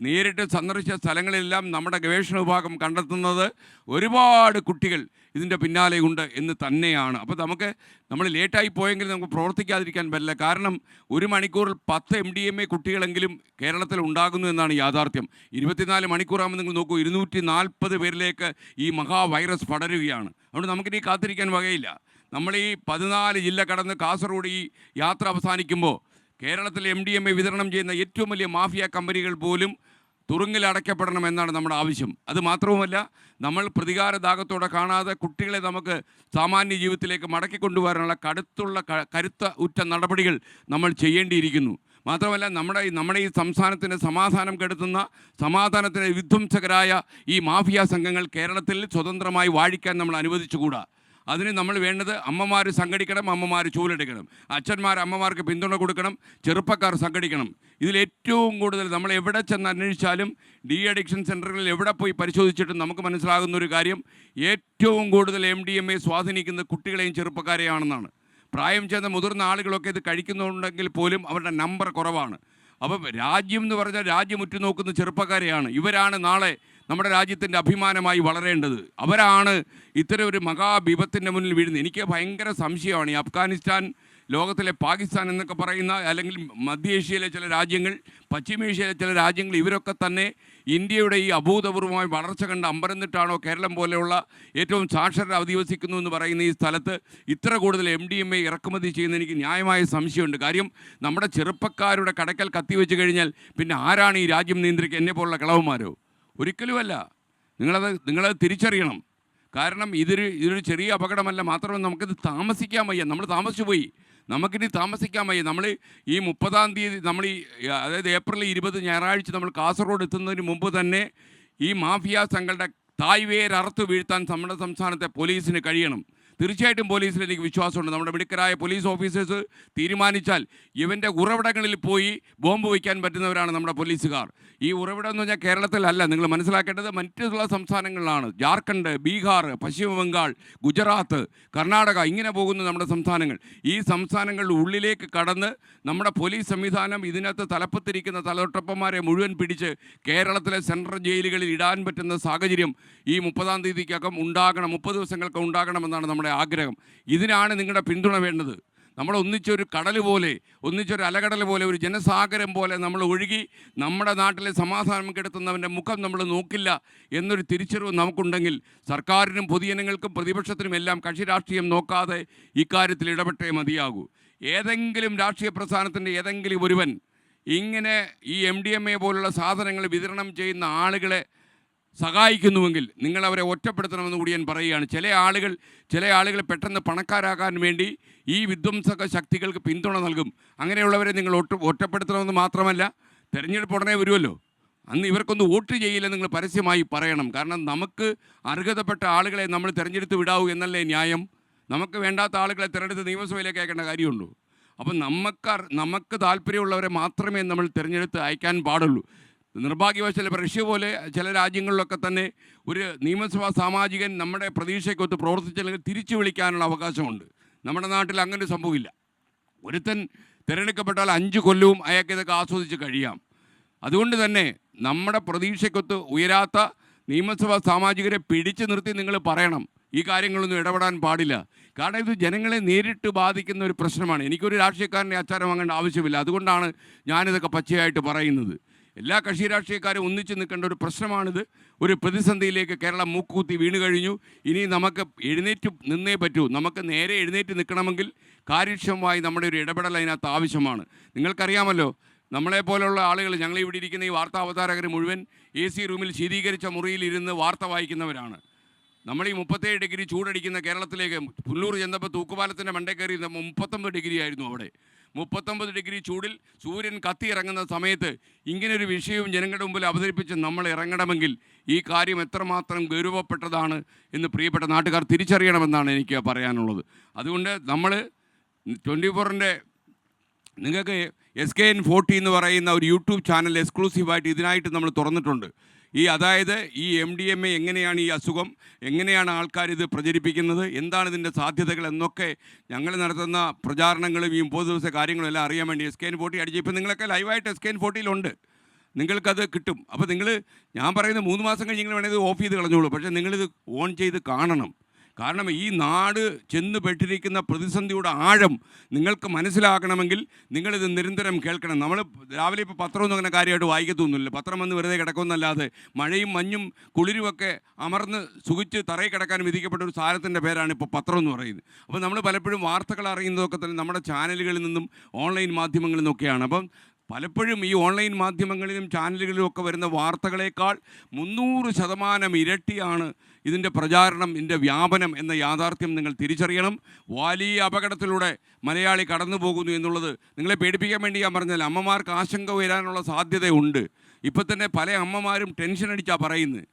നേരിട്ട് സന്ദർശിച്ച സ്ഥലങ്ങളിലെല്ലാം നമ്മുടെ ഗവേഷണ വിഭാഗം കണ്ടെത്തുന്നത് ഒരുപാട് കുട്ടികൾ ഇതിൻ്റെ പിന്നാലെയുണ്ട് എന്ന് തന്നെയാണ്. അപ്പോൾ നമ്മൾ ലേറ്റായി പോയെങ്കിൽ നമുക്ക് പ്രവർത്തിക്കാതിരിക്കാൻ പറ്റില്ല. കാരണം 1 മണിക്കൂറിൽ 10 MDMA കുട്ടികളെങ്കിലും കേരളത്തിൽ ഉണ്ടാകുന്നു എന്നാണ് യാഥാർത്ഥ്യം. 24 മണിക്കൂറാകുമ്പോൾ നിങ്ങൾ നോക്കൂ, 240 പേരിലേക്ക് ഈ മഹാവൈറസ് പടരുകയാണ്. അതുകൊണ്ട് നമുക്കിനി കാത്തിരിക്കാൻ വകയില്ല. നമ്മൾ ഈ 14 ജില്ല കടന്ന് കാസർഗോഡ് ഈ യാത്ര അവസാനിക്കുമ്പോൾ കേരളത്തിൽ MDMA വിതരണം ചെയ്യുന്ന ഏറ്റവും വലിയ മാഫിയ കമ്പനികൾ പോലും തുറുങ്കിൽ അടയ്ക്കപ്പെടണമെന്നാണ് നമ്മുടെ ആവശ്യം. അത് മാത്രവുമല്ല, നമ്മൾ പ്രതികാരദാഹത്തോടെ കാണാതെ കുട്ടികളെ നമുക്ക് സാമാന്യ ജീവിതത്തിലേക്ക് മടക്കിക്കൊണ്ടുവരാനുള്ള കരുത്ത ഉറ്റ നടപടികൾ നമ്മൾ ചെയ്യേണ്ടിയിരിക്കുന്നു. മാത്രമല്ല, നമ്മുടെ ഈ സംസ്ഥാനത്തിൻ്റെ സമാധാനം കെടുത്തുന്ന, സമാധാനത്തിന് വിധ്വംസകരായ ഈ മാഫിയ സംഘങ്ങൾ കേരളത്തിൽ സ്വതന്ത്രമായി വാഴിക്കാൻ നമ്മൾ അനുവദിച്ചുകൂടാ. അതിന് നമ്മൾ വേണ്ടത്, അമ്മമാർ സംഘടിക്കണം, അമ്മമാർ ചൂലെടുക്കണം, അച്ഛന്മാർ അമ്മമാർക്ക് പിന്തുണ കൊടുക്കണം, ചെറുപ്പക്കാർ സംഘടിക്കണം. ഇതിലേറ്റവും കൂടുതൽ നമ്മൾ എവിടെ ചെന്ന് അന്വേഷിച്ചാലും ഡി അഡിക്ഷൻ സെൻ്ററുകളിൽ എവിടെ പോയി പരിശോധിച്ചിട്ടും നമുക്ക് മനസ്സിലാകുന്ന ഒരു കാര്യം, ഏറ്റവും കൂടുതൽ MDMA സ്വാധീനിക്കുന്നത് കുട്ടികളെയും ചെറുപ്പക്കാരെയാണെന്നാണ്. പ്രായം ചെന്ന മുതിർന്ന ആളുകളൊക്കെ ഇത് കഴിക്കുന്നുണ്ടെങ്കിൽ പോലും അവരുടെ നമ്പർ കുറവാണ്. അപ്പം രാജ്യം എന്ന് പറഞ്ഞാൽ രാജ്യം ഉറ്റുനോക്കുന്ന ചെറുപ്പക്കാരെയാണ്. ഇവരാണ് നാളെ നമ്മുടെ രാജ്യത്തിൻ്റെ അഭിമാനമായി വളരേണ്ടത്. അവരാണ് ഇത്തരം ഒരു മഹാബിപത്തിൻ്റെ മുന്നിൽ വീഴുന്നത്. എനിക്ക് ഭയങ്കര സംശയമാണ്, ഈ അഫ്ഗാനിസ്ഥാൻ ലോകത്തിലെ പാകിസ്ഥാൻ എന്നൊക്കെ പറയുന്ന, അല്ലെങ്കിൽ മധ്യേഷ്യയിലെ ചില രാജ്യങ്ങൾ, പശ്ചിമേഷ്യയിലെ ചില രാജ്യങ്ങൾ, ഇവരൊക്കെ തന്നെ ഇന്ത്യയുടെ ഈ അഭൂതപൂർവമായ വളർച്ച കണ്ട് അമ്പരന്നിട്ടാണോ കേരളം പോലെയുള്ള ഏറ്റവും സാക്ഷരത അധിവസിക്കുന്നു എന്ന് പറയുന്ന ഈ സ്ഥലത്ത് ഇത്ര കൂടുതൽ MDMA ഇറക്കുമതി ചെയ്യുന്ന എനിക്ക് ന്യായമായ സംശയമുണ്ട്. കാര്യം നമ്മുടെ ചെറുപ്പക്കാരുടെ കടക്കൽ കത്തിവെച്ച് കഴിഞ്ഞാൽ പിന്നെ ആരാണ് ഈ രാജ്യം നിയന്ത്രിക്കുക? എന്നെ പോലുള്ള കിളവന്മാരോ? ഒരിക്കലുമല്ല. നിങ്ങളത് തിരിച്ചറിയണം. കാരണം ഇതൊരു ചെറിയ അപകടമല്ല. മാത്രമല്ല നമുക്കിത് താമസിക്കാൻ വയ്യ. നമ്മൾ താമസിച്ചു പോയി. നമുക്കിനി താമസിക്കാൻ വയ്യ. നമ്മൾ ഈ 30-ാം തീയതി അതായത് ഏപ്രിൽ 20 ഞായറാഴ്ച നമ്മൾ കാസർഗോഡ് എത്തുന്നതിന് മുമ്പ് തന്നെ ഈ മാഫിയ സംഘങ്ങളുടെ തായ്വേരറുത്ത് വീഴ്ത്താൻ നമ്മുടെ സംസ്ഥാനത്തെ പോലീസിന് കഴിയണം. തീർച്ചയായിട്ടും പോലീസിൽ എനിക്ക് വിശ്വാസമുണ്ട്. നമ്മുടെ മിടുക്കരായ പോലീസ് ഓഫീസേഴ്സ് തീരുമാനിച്ചാൽ ഇവൻ്റെ ഉറവിടങ്ങളിൽ പോയി ബോംബ് വയ്ക്കാൻ പറ്റുന്നവരാണ് നമ്മുടെ പോലീസുകാർ. ഈ ഉറവിടം എന്ന് പറഞ്ഞാൽ കേരളത്തിലല്ല. നിങ്ങൾ മനസ്സിലാക്കേണ്ടത് മറ്റുള്ള സംസ്ഥാനങ്ങളിലാണ്. ജാർഖണ്ഡ്, ബീഹാർ, പശ്ചിമ ബംഗാൾ, ഗുജറാത്ത്, കർണാടക, ഇങ്ങനെ പോകുന്ന നമ്മുടെ സംസ്ഥാനങ്ങൾ. ഈ സംസ്ഥാനങ്ങളുടെ ഉള്ളിലേക്ക് കടന്ന് നമ്മുടെ പോലീസ് സംവിധാനം ഇതിനകത്ത് തലപ്പത്തിരിക്കുന്ന തലതൊട്ടപ്പന്മാരെ മുഴുവൻ പിടിച്ച് കേരളത്തിലെ സെൻട്രൽ ജയിലുകളിൽ ഇടാൻ പറ്റുന്ന സാഹചര്യം ഈ 30-ാം തീയതിക്കകം ഉണ്ടാകണം, 30 ദിവസങ്ങൾക്ക് ഉണ്ടാകണമെന്നാണ് നമ്മുടെ ആഗ്രഹം. ഇതിനാണ് നിങ്ങളുടെ പിന്തുണ വേണ്ടത്. നമ്മൾ ഒന്നിച്ചൊരു കടൽ പോലെ, ഒന്നിച്ചൊരു അലകടൽ പോലെ, ഒരു ജനസാഗരം പോലെ നമ്മൾ ഒഴുകി നമ്മുടെ നാട്ടിലെ സമാധാനം കെടുത്തുന്നവൻ്റെ മുഖം നമ്മൾ നോക്കില്ല എന്നൊരു തിരിച്ചറിവ് നമുക്കുണ്ടെങ്കിൽ സർക്കാരിനും പൊതുജനങ്ങൾക്കും പ്രതിപക്ഷത്തിനും എല്ലാം കക്ഷി രാഷ്ട്രീയം നോക്കാതെ ഇക്കാര്യത്തിൽ ഇടപെട്ടേ മതിയാകൂ. ഏതെങ്കിലും രാഷ്ട്രീയ പ്രസ്ഥാനത്തിൻ്റെ ഏതെങ്കിലും ഒരുവൻ ഇങ്ങനെ ഈ MDMA പോലുള്ള സാധനങ്ങൾ വിതരണം ചെയ്യുന്ന ആളുകളെ സഹായിക്കുന്നുവെങ്കിൽ നിങ്ങളവരെ ഒറ്റപ്പെടുത്തണമെന്ന് കൂടി ഞാൻ പറയുകയാണ്. ചില ആളുകൾ പെട്ടെന്ന് പണക്കാരാകാൻ വേണ്ടി ഈ വിധ്വംസക ശക്തികൾക്ക് പിന്തുണ നൽകും. അങ്ങനെയുള്ളവരെ നിങ്ങൾ ഒറ്റപ്പെടുത്തണമെന്ന് മാത്രമല്ല, തെരഞ്ഞെടുപ്പ് ഉടനെ വരുമല്ലോ, അന്ന് ഇവർക്കൊന്ന് വോട്ട് ചെയ്യില്ല നിങ്ങൾ പരസ്യമായി പറയണം. കാരണം നമുക്ക് അർഹതപ്പെട്ട ആളുകളെ നമ്മൾ തിരഞ്ഞെടുത്ത് വിടാവൂ എന്നല്ലേ ന്യായം. നമുക്ക് വേണ്ടാത്ത ആളുകളെ തിരഞ്ഞെടുത്ത് നിയമസഭയിലേക്ക് അയക്കേണ്ട കാര്യമുള്ളൂ. അപ്പം നമുക്ക് താല്പര്യമുള്ളവരെ മാത്രമേ നമ്മൾ തിരഞ്ഞെടുത്ത് അയക്കാൻ പാടുള്ളൂ. നിർഭാഗ്യവശാൽ റഷ്യ പോലെ ചില രാജ്യങ്ങളിലൊക്കെ തന്നെ ഒരു നിയമസഭാ സാമാജികൻ നമ്മുടെ പ്രതീക്ഷയ്ക്കൊത്ത് പ്രവർത്തിച്ചില്ലെങ്കിൽ തിരിച്ചു വിളിക്കാനുള്ള അവകാശമുണ്ട്. നമ്മുടെ നാട്ടിൽ അങ്ങനെ സംഭവമില്ല. ഒരുത്തൻ തിരഞ്ഞെടുക്കപ്പെട്ടാൽ 5 കൊല്ലവും അയാൾക്ക് ഇതൊക്കെ ആസ്വദിച്ച് കഴിയാം. അതുകൊണ്ട് തന്നെ നമ്മുടെ പ്രതീക്ഷയ്ക്കൊത്ത് ഉയരാത്ത നിയമസഭാ സാമാജികരെ പിടിച്ചു നിർത്തി നിങ്ങൾ പറയണം ഈ കാര്യങ്ങളൊന്നും ഇടപെടാൻ പാടില്ല. കാരണം ഇത് ജനങ്ങളെ നേരിട്ട് ബാധിക്കുന്ന ഒരു പ്രശ്നമാണ്. എനിക്കൊരു രാഷ്ട്രീയക്കാരൻ്റെ അച്ചാരം വാങ്ങേണ്ട ആവശ്യമില്ല. അതുകൊണ്ടാണ് ഞാനിതൊക്കെ പച്ചയായിട്ട് പറയുന്നത്. എല്ലാ കക്ഷി രാഷ്ട്രീയക്കാരും ഒന്നിച്ച് നിൽക്കേണ്ട ഒരു പ്രശ്നമാണിത്. ഒരു പ്രതിസന്ധിയിലേക്ക് കേരളം മൂക്കുകുത്തി വീണ് കഴിഞ്ഞു. ഇനി നമുക്ക് എഴുന്നേറ്റ് നിന്നേ പറ്റൂ. നമുക്ക് നേരെ എഴുന്നേറ്റ് നിൽക്കണമെങ്കിൽ കാര്യക്ഷമമായി നമ്മുടെ ഒരു ഇടപെടൽ അതിനകത്ത് ആവശ്യമാണ്. നിങ്ങൾക്കറിയാമല്ലോ, നമ്മളെപ്പോലുള്ള ആളുകൾ, ഞങ്ങളിവിടെ ഇരിക്കുന്ന ഈ വാർത്താ അവതാരകർ മുഴുവൻ AC റൂമിൽ ശീതീകരിച്ച മുറിയിൽ ഇരുന്ന് വാർത്ത വായിക്കുന്നവരാണ്. നമ്മൾ ഈ 37 ഡിഗ്രി ചൂടടിക്കുന്ന കേരളത്തിലേക്ക് പുല്ലൂർ ചെന്നപ്പോൾ തൂക്കുപാലത്തിൻ്റെ മണ്ടേ കയറി 39 ഡിഗ്രി ആയിരുന്നു അവിടെ. 39 ഡിഗ്രി ചൂടിൽ സൂര്യൻ കത്തിയിറങ്ങുന്ന സമയത്ത് ഇങ്ങനൊരു വിഷയവും ജനങ്ങളുടെ മുമ്പിൽ അവതരിപ്പിച്ച് നമ്മൾ ഇറങ്ങണമെങ്കിൽ ഈ കാര്യം എത്രമാത്രം ഗൗരവപ്പെട്ടതാണ് എന്ന് പ്രിയപ്പെട്ട നാട്ടുകാർ തിരിച്ചറിയണമെന്നാണ് എനിക്ക് പറയാനുള്ളത്. അതുകൊണ്ട് നമ്മൾ 24-ൻ്റെ നിങ്ങൾക്ക് SKN40 എന്ന് പറയുന്ന ഒരു യൂട്യൂബ് ചാനൽ എക്സ്ക്ലൂസീവായിട്ട് ഇതിനായിട്ട് നമ്മൾ തുറന്നിട്ടുണ്ട്. അതായത് ഈ MDMA എങ്ങനെയാണ്, ഈ അസുഖം എങ്ങനെയാണ് ആൾക്കാർ ഇത് പ്രചരിപ്പിക്കുന്നത്, എന്താണ് ഇതിൻ്റെ സാധ്യതകൾ എന്നൊക്കെ ഞങ്ങൾ നടത്തുന്ന പ്രചാരണങ്ങളും ഈ 30 ദിവസത്തെ കാര്യങ്ങളും എല്ലാം അറിയാൻ വേണ്ടി SKN40 അടിച്ച് ഇപ്പോൾ നിങ്ങളൊക്കെ ലൈവായിട്ട് SKN40-യിലുണ്ട്. നിങ്ങൾക്കത് കിട്ടും. അപ്പോൾ ഞാൻ പറയുന്നത് 3 മാസം കഴിഞ്ഞ് നിങ്ങൾ വേണമെങ്കിൽ ഓഫ് ചെയ്ത് കളഞ്ഞോളൂ. പക്ഷേ നിങ്ങളിത് ഓൺ ചെയ്ത് കാണണം. കാരണം ഈ നാട് ചെന്ന് പെട്ടിരിക്കുന്ന പ്രതിസന്ധിയുടെ ആഴം നിങ്ങൾക്ക് മനസ്സിലാക്കണമെങ്കിൽ നിങ്ങളിത് നിരന്തരം കേൾക്കണം. നമ്മൾ രാവിലെ ഇപ്പോൾ പത്രമൊന്നും അങ്ങനെ കാര്യമായിട്ട് വായിക്കത്തൊന്നുമില്ല. പത്രം വന്ന് വെറുതെ കിടക്കുമെന്നല്ലാതെ മഴയും മഞ്ഞും കുളിരുമൊക്കെ അമർന്ന് സുഖിച്ച് തറയിൽ കിടക്കാൻ വിധിക്കപ്പെട്ട ഒരു സാധനത്തിൻ്റെ പേരാണ് ഇപ്പോൾ പത്രം എന്ന് പറയുന്നത്. അപ്പോൾ നമ്മൾ പലപ്പോഴും വാർത്തകൾ അറിയുന്നതൊക്കെ തന്നെ നമ്മുടെ ചാനലുകളിൽ നിന്നും ഓൺലൈൻ മാധ്യമങ്ങളിൽ നിന്നൊക്കെയാണ്. അപ്പം പലപ്പോഴും ഈ ഓൺലൈൻ മാധ്യമങ്ങളിലും ചാനലുകളിലും ഒക്കെ വരുന്ന വാർത്തകളേക്കാൾ 300% ഇരട്ടിയാണ് ഇതിൻ്റെ പ്രചാരണം, ഇതിൻ്റെ വ്യാപനം എന്ന യാഥാർത്ഥ്യം നിങ്ങൾ തിരിച്ചറിയണം. വലിയ അപകടത്തിലൂടെ മലയാളി കടന്നു പോകുന്നു എന്നുള്ളത് നിങ്ങളെ പേടിപ്പിക്കാൻ വേണ്ടി ഞാൻ പറഞ്ഞാൽ അമ്മമാർക്ക് ആശങ്ക വരാനുള്ള സാധ്യതയുണ്ട്. ഇപ്പം തന്നെ പല അമ്മമാരും ടെൻഷൻ അടിച്ചാണ് പറയുന്നത്.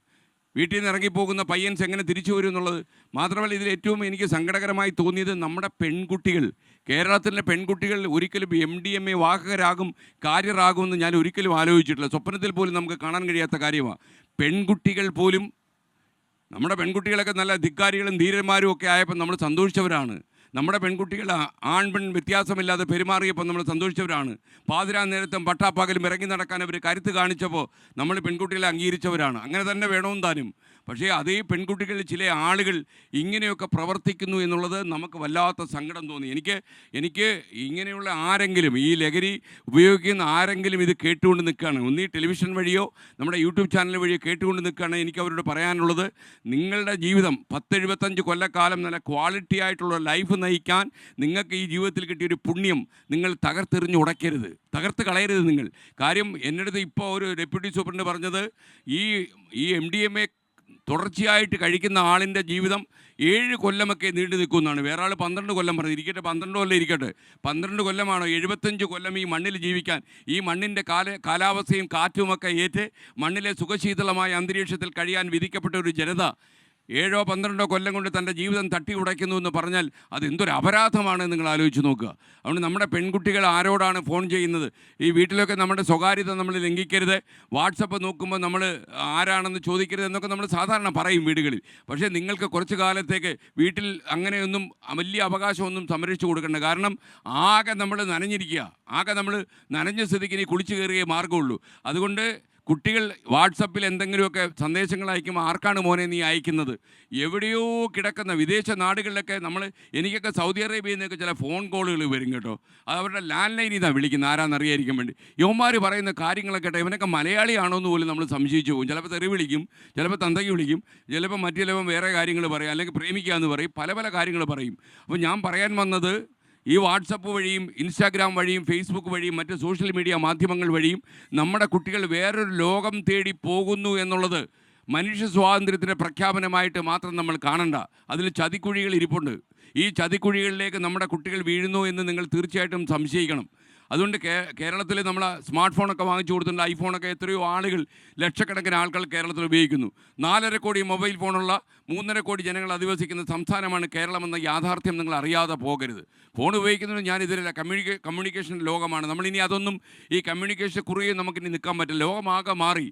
വീട്ടിൽ നിന്ന് ഇറങ്ങിപ്പോകുന്ന പയ്യൻസ് എങ്ങനെ തിരിച്ചു വരും എന്നുള്ളത്. മാത്രമല്ല ഇതിൽ ഏറ്റവും എനിക്ക് സങ്കടകരമായി തോന്നിയത് നമ്മുടെ പെൺകുട്ടികൾ, കേരളത്തിലെ പെൺകുട്ടികൾ ഒരിക്കലും MDMA വാഹകരാകും, കാര്യറാകുമെന്ന് ഞാൻ ഒരിക്കലും ആലോചിച്ചിട്ടില്ല. സ്വപ്നത്തിൽ പോലും നമുക്ക് കാണാൻ കഴിയാത്ത കാര്യമാണ്. പെൺകുട്ടികൾ പോലും, നമ്മുടെ പെൺകുട്ടികളൊക്കെ നല്ല ധിക്കാരികളും ധീരന്മാരും ഒക്കെ ആയപ്പോൾ നമ്മൾ സന്തോഷിച്ചവരാണ്. നമ്മുടെ പെൺകുട്ടികൾ ആൺപെൺ വ്യത്യാസമില്ലാതെ പെരുമാറിയപ്പോൾ നമ്മൾ സന്തോഷിച്ചവരാണ്. പാതിരാ നേരത്തും പട്ടാപ്പകലും ഇറങ്ങി നടക്കാൻ അവർ കരുത്ത് കാണിച്ചപ്പോൾ നമ്മൾ പെൺകുട്ടികളെ അംഗീകരിച്ചവരാണ്. അങ്ങനെ തന്നെ വേണമെന്ന് താനും. പക്ഷേ അതേ പെൺകുട്ടികളിൽ ചില ആളുകൾ ഇങ്ങനെയൊക്കെ പ്രവർത്തിക്കുന്നു എന്നുള്ളത് നമുക്ക് വല്ലാത്ത സങ്കടം തോന്നി. എനിക്ക് ഇങ്ങനെയുള്ള ആരെങ്കിലും, ഈ ലഹരി ഉപയോഗിക്കുന്ന ആരെങ്കിലും ഇത് കേട്ടുകൊണ്ട് നിൽക്കുകയാണ്, ഒന്നീ ടെലിവിഷൻ വഴിയോ നമ്മുടെ യൂട്യൂബ് ചാനൽ വഴിയോ കേട്ടുകൊണ്ട് നിൽക്കുകയാണ്, എനിക്ക് അവരോട് പറയാനുള്ളത്, നിങ്ങളുടെ ജീവിതം 10-75 കൊല്ലക്കാലം നല്ല ക്വാളിറ്റി ആയിട്ടുള്ള ലൈഫ് നയിക്കാൻ നിങ്ങൾക്ക് ഈ ജീവിതത്തിൽ കിട്ടിയൊരു പുണ്യം നിങ്ങൾ തകർത്തെറിഞ്ഞ് ഉടയ്ക്കരുത്, തകർത്ത് കളയരുത് നിങ്ങൾ. കാര്യം എൻ്റെ അടുത്ത് ഇപ്പോൾ ഒരു ഡെപ്യൂട്ടി സൂപ്രണ്ട് പറഞ്ഞത്, ഈ MDMA തുടർച്ചയായിട്ട് കഴിക്കുന്ന ആളിൻ്റെ ജീവിതം 7 കൊല്ലമൊക്കെ നീണ്ടു നിൽക്കുമെന്നാണ്. വേറെ ആൾ 12 കൊല്ലം പറഞ്ഞു. ഇരിക്കട്ടെ, 12 കൊല്ലം ഇരിക്കട്ടെ, 12 കൊല്ലമാണോ? 75 കൊല്ലം ഈ മണ്ണിൽ ജീവിക്കാൻ, ഈ മണ്ണിൻ്റെ കാലാവസ്ഥയും കാറ്റുമൊക്കെ ഏറ്റ് മണ്ണിലെ സുഖശീതളമായ അന്തരീക്ഷത്തിൽ കഴിയാൻ വിധിക്കപ്പെട്ട ഒരു ജനത 7-12 കൊല്ലം കൊണ്ട് തൻ്റെ ജീവിതം തട്ടി ഉടയ്ക്കുന്നു എന്ന് പറഞ്ഞാൽ അതെന്തൊരു അപരാധമാണ് നിങ്ങൾ ആലോചിച്ച് നോക്കുക. അതുകൊണ്ട് നമ്മുടെ പെൺകുട്ടികൾ ആരോടാണ് ഫോൺ ചെയ്യുന്നത്? ഈ വീട്ടിലൊക്കെ നമ്മുടെ സ്വകാര്യത നമ്മൾ ലംഘിക്കരുത്, വാട്സപ്പ് നോക്കുമ്പോൾ നമ്മൾ ആരാണെന്ന് ചോദിക്കരുത് എന്നൊക്കെ നമ്മൾ സാധാരണ പറയും വീടുകളിൽ. പക്ഷേ നിങ്ങൾക്ക് കുറച്ച് കാലത്തേക്ക് വീട്ടിൽ അങ്ങനെയൊന്നും വലിയ അവകാശമൊന്നും സംരക്ഷിച്ചു കൊടുക്കേണ്ട. കാരണം ആകെ നമ്മൾ നനഞ്ഞിരിക്കുക, ആകെ നമ്മൾ നനഞ്ഞ സ്ഥിതിക്ക് ഇനി കുളിച്ച് കയറിയേ മാർഗമുള്ളൂ. അതുകൊണ്ട് കുട്ടികൾ വാട്സപ്പിൽ എന്തെങ്കിലുമൊക്കെ സന്ദേശങ്ങൾ അയക്കുമ്പോൾ ആർക്കാണ് മോനെ നീ അയക്കുന്നത്? എവിടെയോ കിടക്കുന്ന വിദേശ നാടുകളിലൊക്കെ എനിക്കൊക്കെ സൗദി അറേബ്യയിൽ നിന്നൊക്കെ ചില ഫോൺ കോളുകൾ വരും കേട്ടോ. അത് അവരുടെ ലാൻഡ് ലൈനിൽ നിന്നാണ് വിളിക്കുന്നത്, ആരാന്നറിയാതിരിക്കാൻ വേണ്ടി. യവന്മാർ പറയുന്ന കാര്യങ്ങളൊക്കെ കേട്ടോ, ഇവനൊക്കെ മലയാളിയാണോ എന്ന് പോലും നമ്മൾ സംശയിച്ചു പോകും. ചിലപ്പോൾ തെറി വിളിക്കും, ചിലപ്പോൾ തന്തയ്ക്ക് വിളിക്കും, ചിലപ്പോൾ മറ്റു ചിലപ്പോൾ വേറെ കാര്യങ്ങൾ പറയും, അല്ലെങ്കിൽ പ്രേമിക്കുക എന്ന് പറയും, പല കാര്യങ്ങൾ പറയും. അപ്പോൾ ഞാൻ പറയാൻ വന്നത്, ഈ വാട്സപ്പ് വഴിയും ഇൻസ്റ്റാഗ്രാം വഴിയും ഫേസ്ബുക്ക് വഴിയും മറ്റ് സോഷ്യൽ മീഡിയ മാധ്യമങ്ങൾ വഴിയും നമ്മുടെ കുട്ടികൾ വേറൊരു ലോകം തേടി പോകുന്നു എന്നുള്ളത് മനുഷ്യ സ്വാതന്ത്ര്യത്തിൻ്റെ പ്രഖ്യാപനമായിട്ട് മാത്രം നമ്മൾ കാണണ്ട. അതിൽ ചതിക്കുഴികൾ ഇരിപ്പുണ്ട്. ഈ ചതിക്കുഴികളിലേക്ക് നമ്മുടെ കുട്ടികൾ വീഴുന്നു എന്ന് നിങ്ങൾ തീർച്ചയായിട്ടും സംശയിക്കണം. അതുകൊണ്ട് കേരളത്തിൽ നമ്മൾ സ്മാർട്ട് ഫോണൊക്കെ വാങ്ങിച്ചു കൊടുത്തിട്ടുണ്ട്. ഐഫോണൊക്കെ എത്രയോ ആളുകൾ, ലക്ഷക്കണക്കിന് ആൾക്കാർ കേരളത്തിൽ ഉപയോഗിക്കുന്നു. 4.5 കോടി മൊബൈൽ ഫോണുള്ള 3.5 കോടി ജനങ്ങൾ അധിവസിക്കുന്ന സംസ്ഥാനമാണ് കേരളമെന്ന യാഥാർത്ഥ്യം നിങ്ങൾ അറിയാതെ പോകരുത്. ഫോൺ ഉപയോഗിക്കുന്നത് ഞാൻ ഇതിലല്ല, കമ്മ്യൂണിക്കേഷൻ ലോകമാണ്. നമ്മളിനി അതൊന്നും, ഈ കമ്മ്യൂണിക്കേഷൻ കുറിയെ നമുക്കിനി നിൽക്കാൻ പറ്റില്ല. ലോകമാകെ മാറി.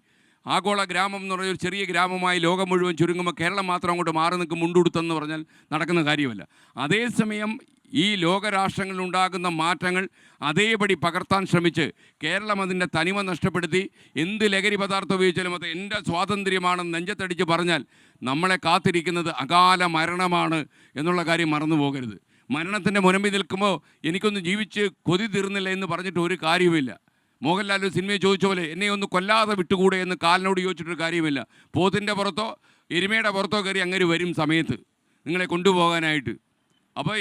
ആഗോള ഗ്രാമം എന്ന് പറഞ്ഞൊരു ചെറിയ ഗ്രാമമായി ലോകം മുഴുവൻ ചുരുങ്ങുമ്പോൾ കേരളം മാത്രം അങ്ങോട്ട് മാറി നിൽക്കും മുണ്ടുകൊടുത്തെന്ന് പറഞ്ഞാൽ നടക്കുന്ന കാര്യമല്ല. അതേസമയം ഈ ലോകരാഷ്ട്രങ്ങളിലുണ്ടാകുന്ന മാറ്റങ്ങൾ അതേപടി പകർത്താൻ ശ്രമിച്ച് കേരളം അതിൻ്റെ തനിമ നഷ്ടപ്പെടുത്തി എന്ത് ലഹരി പദാർത്ഥം ഉപയോഗിച്ചാലും അത് എൻ്റെ സ്വാതന്ത്ര്യമാണെന്ന് നെഞ്ചത്തടിച്ച് പറഞ്ഞാൽ നമ്മളെ കാത്തിരിക്കുന്നത് അകാല മരണമാണ് എന്നുള്ള കാര്യം മറന്നു പോകരുത്. മരണത്തിൻ്റെ മുനമ്പിൽ നിൽക്കുമ്പോൾ എനിക്കൊന്ന് ജീവിച്ച് കൊതി തീർന്നില്ല എന്ന് പറഞ്ഞിട്ട് ഒരു കാര്യവുമില്ല. മോഹൻലാൽ ഒരു സിനിമയിൽ ചോദിച്ച പോലെ എന്നെ ഒന്ന് കൊല്ലാതെ വിട്ടുകൂടെ എന്ന് കാലിനോട് ചോദിച്ചിട്ടൊരു കാര്യമില്ല. പോത്തിൻ്റെ പുറത്തോ എരുമയുടെ പുറത്തോ കയറി അങ്ങനെ വരും സമയത്ത് നിങ്ങളെ കൊണ്ടുപോകാനായിട്ട്. അപ്പോൾ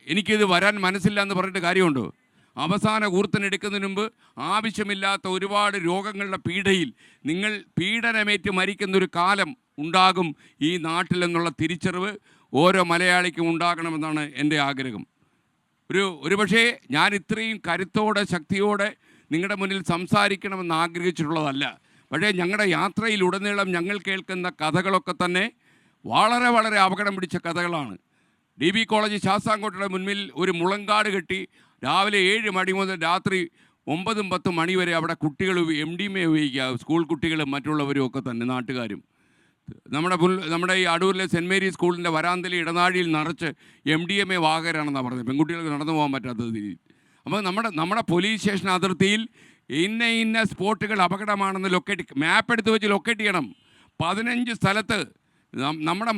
എനിക്കിത് വരാൻ മനസ്സില്ല എന്ന് പറഞ്ഞിട്ട് കാര്യമുണ്ടോ? അവസാന ഊർത്തനെടുക്കുന്നതിന് മുമ്പ് ആവശ്യമില്ലാത്ത ഒരുപാട് രോഗങ്ങളുടെ പീഡയിൽ നിങ്ങൾ പീഡനമേറ്റ് മരിക്കുന്നൊരു കാലം ഉണ്ടാകും ഈ നാട്ടിലെന്നുള്ള തിരിച്ചറിവ് ഓരോ മലയാളിക്കും ഉണ്ടാകണമെന്നാണ് എൻ്റെ ആഗ്രഹം. ഒരു പക്ഷേ ഞാൻ ഇത്രയും കരുത്തോടെ ശക്തിയോടെ നിങ്ങളുടെ മുന്നിൽ സംസാരിക്കണമെന്ന് ആഗ്രഹിച്ചിട്ടുള്ളതല്ല. പക്ഷേ ഞങ്ങളുടെ യാത്രയിലുടനീളം ഞങ്ങൾ കേൾക്കുന്ന കഥകളൊക്കെ തന്നെ വളരെ അപകടം പിടിച്ച കഥകളാണ്. DB കോളേജ് ശാസ്താംകോട്ടയുടെ മുൻപിൽ ഒരു മുളങ്കാട് കെട്ടി രാവിലെ 7 മണി മുതൽ രാത്രി 9-10 മണി വരെ അവിടെ കുട്ടികൾ MDMA ഉപയോഗിക്കുക, സ്കൂൾ കുട്ടികളും മറ്റുള്ളവരും ഒക്കെ തന്നെ, നാട്ടുകാരും. നമ്മുടെ ഈ അടൂരിലെ സെൻറ്റ് മേരീസ് സ്കൂളിൻ്റെ വരാന്തയിൽ ഇടനാഴിയിൽ നിറച്ച് MDMA വാഹകരാണെന്നാണ് പറഞ്ഞത്. പെൺകുട്ടികൾക്ക് നടന്നു പോകാൻ പറ്റാത്ത രീതിയിൽ. അപ്പോൾ നമ്മുടെ പോലീസ് സ്റ്റേഷൻ അതിർത്തിയിൽ ഇന്ന സ്പോട്ടുകൾ അപകടമാണെന്ന് മാപ്പ് എടുത്ത് വെച്ച് ലൊക്കേറ്റ് ചെയ്യണം. 15 സ്ഥലത്ത് നമ്മുടെ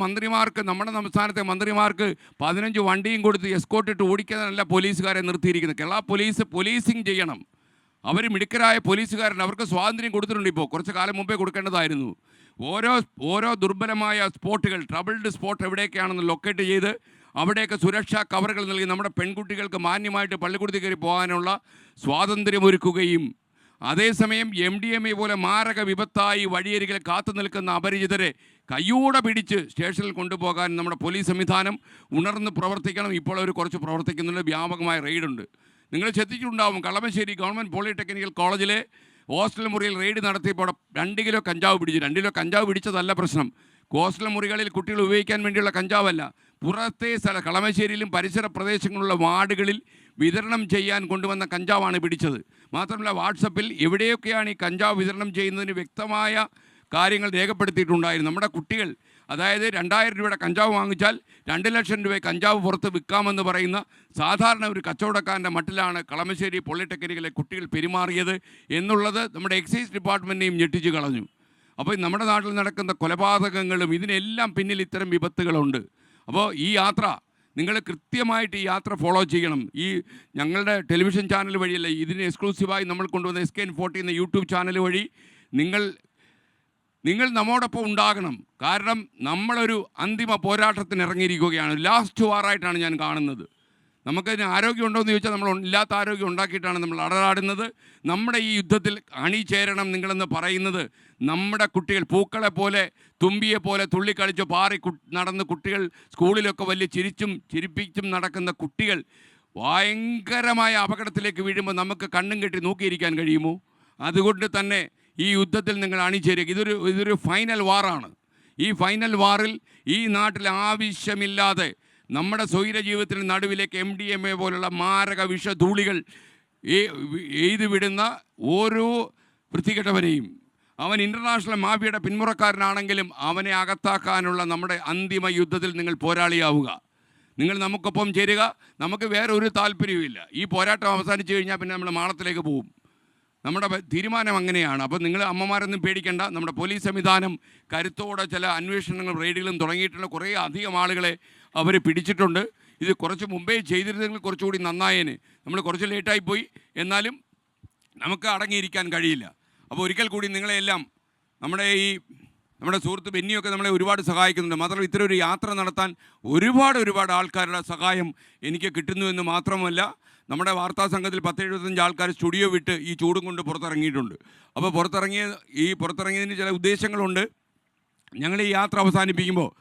സംസ്ഥാനത്തെ മന്ത്രിമാർക്ക് 15 വണ്ടിയും കൊടുത്ത് എസ്കോർട്ട് ഇട്ട് ഓടിക്കാനല്ല പോലീസുകാരെ നിർത്തിയിരിക്കുന്നത്. കേരള പോലീസിങ് ചെയ്യണം. അവർ മിടുക്കരായ പോലീസുകാരുണ്ട്, അവർക്ക് സ്വാതന്ത്ര്യം കൊടുത്തിട്ടുണ്ട്. ഇപ്പോൾ കുറച്ച് കാലം മുമ്പേ കൊടുക്കേണ്ടതായിരുന്നു. ഓരോ ദുർബലമായ സ്പോട്ടുകൾ, ട്രബിൾഡ് സ്പോട്ട് എവിടെയൊക്കെയാണെന്ന് ലൊക്കേറ്റ് ചെയ്ത് അവിടെയൊക്കെ സുരക്ഷാ കവറുകൾ നൽകി നമ്മുടെ പെൺകുട്ടികൾക്ക് മാന്യമായിട്ട് പള്ളിക്കൂടത്തിൽ കയറി പോകാനുള്ള സ്വാതന്ത്ര്യമൊരുക്കുകയും അതേസമയം MDMA പോലെ മാരക വിപത്തായി വഴിയരികിൽ കാത്തു നിൽക്കുന്ന അപരിചിതരെ കയ്യൂടെ പിടിച്ച് സ്റ്റേഷനിൽ കൊണ്ടുപോകാൻ നമ്മുടെ പോലീസ് സംവിധാനം ഉണർന്ന് പ്രവർത്തിക്കണം. ഇപ്പോൾ അവർ കുറച്ച് പ്രവർത്തിക്കുന്നുണ്ട്. വ്യാപകമായ റെയ്ഡുണ്ട്. നിങ്ങൾ ശ്രദ്ധിച്ചിട്ടുണ്ടാവും, കളമശ്ശേരി ഗവൺമെൻറ് പോളിടെക്നിക്കൽ കോളേജിലെ ഹോസ്റ്റൽ മുറിയിൽ റെയ്ഡ് നടത്തിയപ്പോൾ 2 കിലോ കഞ്ചാവ് പിടിച്ചു. 2 കിലോ കഞ്ചാവ് പിടിച്ചതല്ല പ്രശ്നം. ഹോസ്റ്റൽ മുറികളിൽ കുട്ടികൾ ഉപയോഗിക്കാൻ വേണ്ടിയുള്ള കഞ്ചാവല്ല, പുറത്തെ കളമശ്ശേരിയിലും പരിസര പ്രദേശങ്ങളിലുള്ള വാർഡുകളിൽ വിതരണം ചെയ്യാൻ കൊണ്ടുവന്ന കഞ്ചാവാണ് പിടിച്ചത്. മാത്രമല്ല വാട്സപ്പിൽ എവിടെയൊക്കെയാണ് ഈ കഞ്ചാവ് വിതരണം ചെയ്യുന്നതിന് വ്യക്തമായ കാര്യങ്ങൾ രേഖപ്പെടുത്തിയിട്ടുണ്ടായിരുന്നു. നമ്മുടെ കുട്ടികൾ, അതായത് 2000 രൂപയുടെ കഞ്ചാവ് വാങ്ങിച്ചാൽ 2 ലക്ഷം രൂപ കഞ്ചാവ് പുറത്ത് വിൽക്കാമെന്ന് പറയുന്ന സാധാരണ ഒരു കച്ചവടക്കാരൻ്റെ മട്ടിലാണ് കളമശ്ശേരി പോളിടെക്നിക്കിലെ കുട്ടികൾ പെരുമാറിയത് എന്നുള്ളത് നമ്മുടെ എക്സൈസ് ഡിപ്പാർട്ട്മെൻറ്റിനെയും ഞെട്ടിച്ച് കളഞ്ഞു. അപ്പോൾ നമ്മുടെ നാട്ടിൽ നടക്കുന്ന കൊലപാതകങ്ങളും ഇതിനെല്ലാം പിന്നിൽ ഇത്തരം വിപത്തുകളുണ്ട്. അപ്പോൾ ഈ യാത്ര നിങ്ങൾ കൃത്യമായിട്ട് ഈ യാത്ര ഫോളോ ചെയ്യണം. ഈ ഞങ്ങളുടെ ടെലിവിഷൻ ചാനൽ വഴിയല്ല, ഇതിന് എക്സ്ക്ലൂസീവായി നമ്മൾ കൊണ്ടുവന്ന SKN40 എന്ന യൂട്യൂബ് ചാനൽ വഴി നിങ്ങൾ നമ്മോടൊപ്പം ഉണ്ടാകണം. കാരണം നമ്മളൊരു അന്തിമ പോരാട്ടത്തിന് ഇറങ്ങിയിരിക്കുകയാണ്. ലാസ്റ്റ് വാറായിട്ടാണ് ഞാൻ കാണുന്നത്. നമുക്കതിന് ആരോഗ്യമുണ്ടോ എന്ന് ചോദിച്ചാൽ നമ്മൾ ഇല്ലാത്ത ആരോഗ്യം ഉണ്ടാക്കിയിട്ടാണ് നമ്മൾ അടരാടുന്നത്. നമ്മുടെ ഈ യുദ്ധത്തിൽ അണിചേരണം നിങ്ങളെന്ന് പറയുന്നത് നമ്മുടെ കുട്ടികൾ പൂക്കളെ പോലെ തുമ്പിയെ പോലെ തുള്ളിക്കളിച്ച് പാറി നടന്ന് കുട്ടികൾ സ്കൂളിലൊക്കെ വലിയ ചിരിപ്പിച്ചും നടക്കുന്ന കുട്ടികൾ ഭയങ്കരമായ അപകടത്തിലേക്ക് വീഴുമ്പോൾ നമുക്ക് കണ്ണും കെട്ടി നോക്കിയിരിക്കാൻ കഴിയുമോ? അതുകൊണ്ട് തന്നെ ഈ യുദ്ധത്തിൽ നിങ്ങൾ അണിചേരുക. ഇതൊരു ഫൈനൽ വാറാണ്. ഈ ഫൈനൽ വാറിൽ ഈ നാട്ടിൽ ആവശ്യമില്ലാതെ നമ്മുടെ സ്വൈര ജീവിതത്തിന് നടുവിലേക്ക് MDMA പോലുള്ള മാരക വിഷധൂളികൾ എയ്തു വിടുന്ന ഓരോ വൃത്തികെട്ടവനെയും, അവൻ ഇൻ്റർനാഷണൽ മാഫിയയുടെ പിന്മുറക്കാരനാണെങ്കിലും അവനെ അകത്താക്കാനുള്ള നമ്മുടെ അന്തിമ യുദ്ധത്തിൽ നിങ്ങൾ പോരാളിയാവുക. നിങ്ങൾ നമുക്കൊപ്പം ചേരുക. നമുക്ക് വേറെ ഒരു താല്പര്യവുമില്ല. ഈ പോരാട്ടം അവസാനിച്ച് കഴിഞ്ഞാൽ പിന്നെ നമ്മൾ മാളത്തിലേക്ക് പോകും. നമ്മുടെ തീരുമാനം അങ്ങനെയാണ്. അപ്പോൾ നിങ്ങൾ അമ്മമാരൊന്നും പേടിക്കേണ്ട. നമ്മുടെ പോലീസ് സംവിധാനം കരുത്തോടെ ചില അന്വേഷണങ്ങളും റെയ്ഡുകളും തുടങ്ങിയിട്ടുള്ള കുറേ അധികം ആളുകളെ അവർ പിടിച്ചിട്ടുണ്ട്. ഇത് കുറച്ച് മുമ്പേ ചെയ്തിരുന്നെങ്കിൽ കുറച്ചുകൂടി നന്നായേനെ. നമ്മൾ കുറച്ച് ലേറ്റായിപ്പോയി, എന്നാലും നമുക്ക് അടങ്ങിയിരിക്കാൻ കഴിയില്ല. അപ്പോൾ ഒരിക്കൽ കൂടി നിങ്ങളെല്ലാം നമ്മുടെ സുഹൃത്ത് ബെന്നിയൊക്കെ നമ്മളെ ഒരുപാട് സഹായിക്കുന്നുണ്ട്. മാത്രമല്ല ഇത്തരം ഒരു യാത്ര നടത്താൻ ഒരുപാട് ആൾക്കാരുടെ സഹായം എനിക്ക് കിട്ടുന്നു എന്ന് മാത്രമല്ല, നമ്മുടെ വാർത്താ സംഘത്തിൽ 10-75 ആൾക്കാർ സ്റ്റുഡിയോ വിട്ട് ഈ ചൂടും കൊണ്ട് പുറത്തിറങ്ങിയിട്ടുണ്ട്. അപ്പോൾ പുറത്തിറങ്ങിയതിന് ചില ഉദ്ദേശങ്ങളുണ്ട്. ഞങ്ങൾ ഈ യാത്ര അവസാനിപ്പിക്കുമ്പോൾ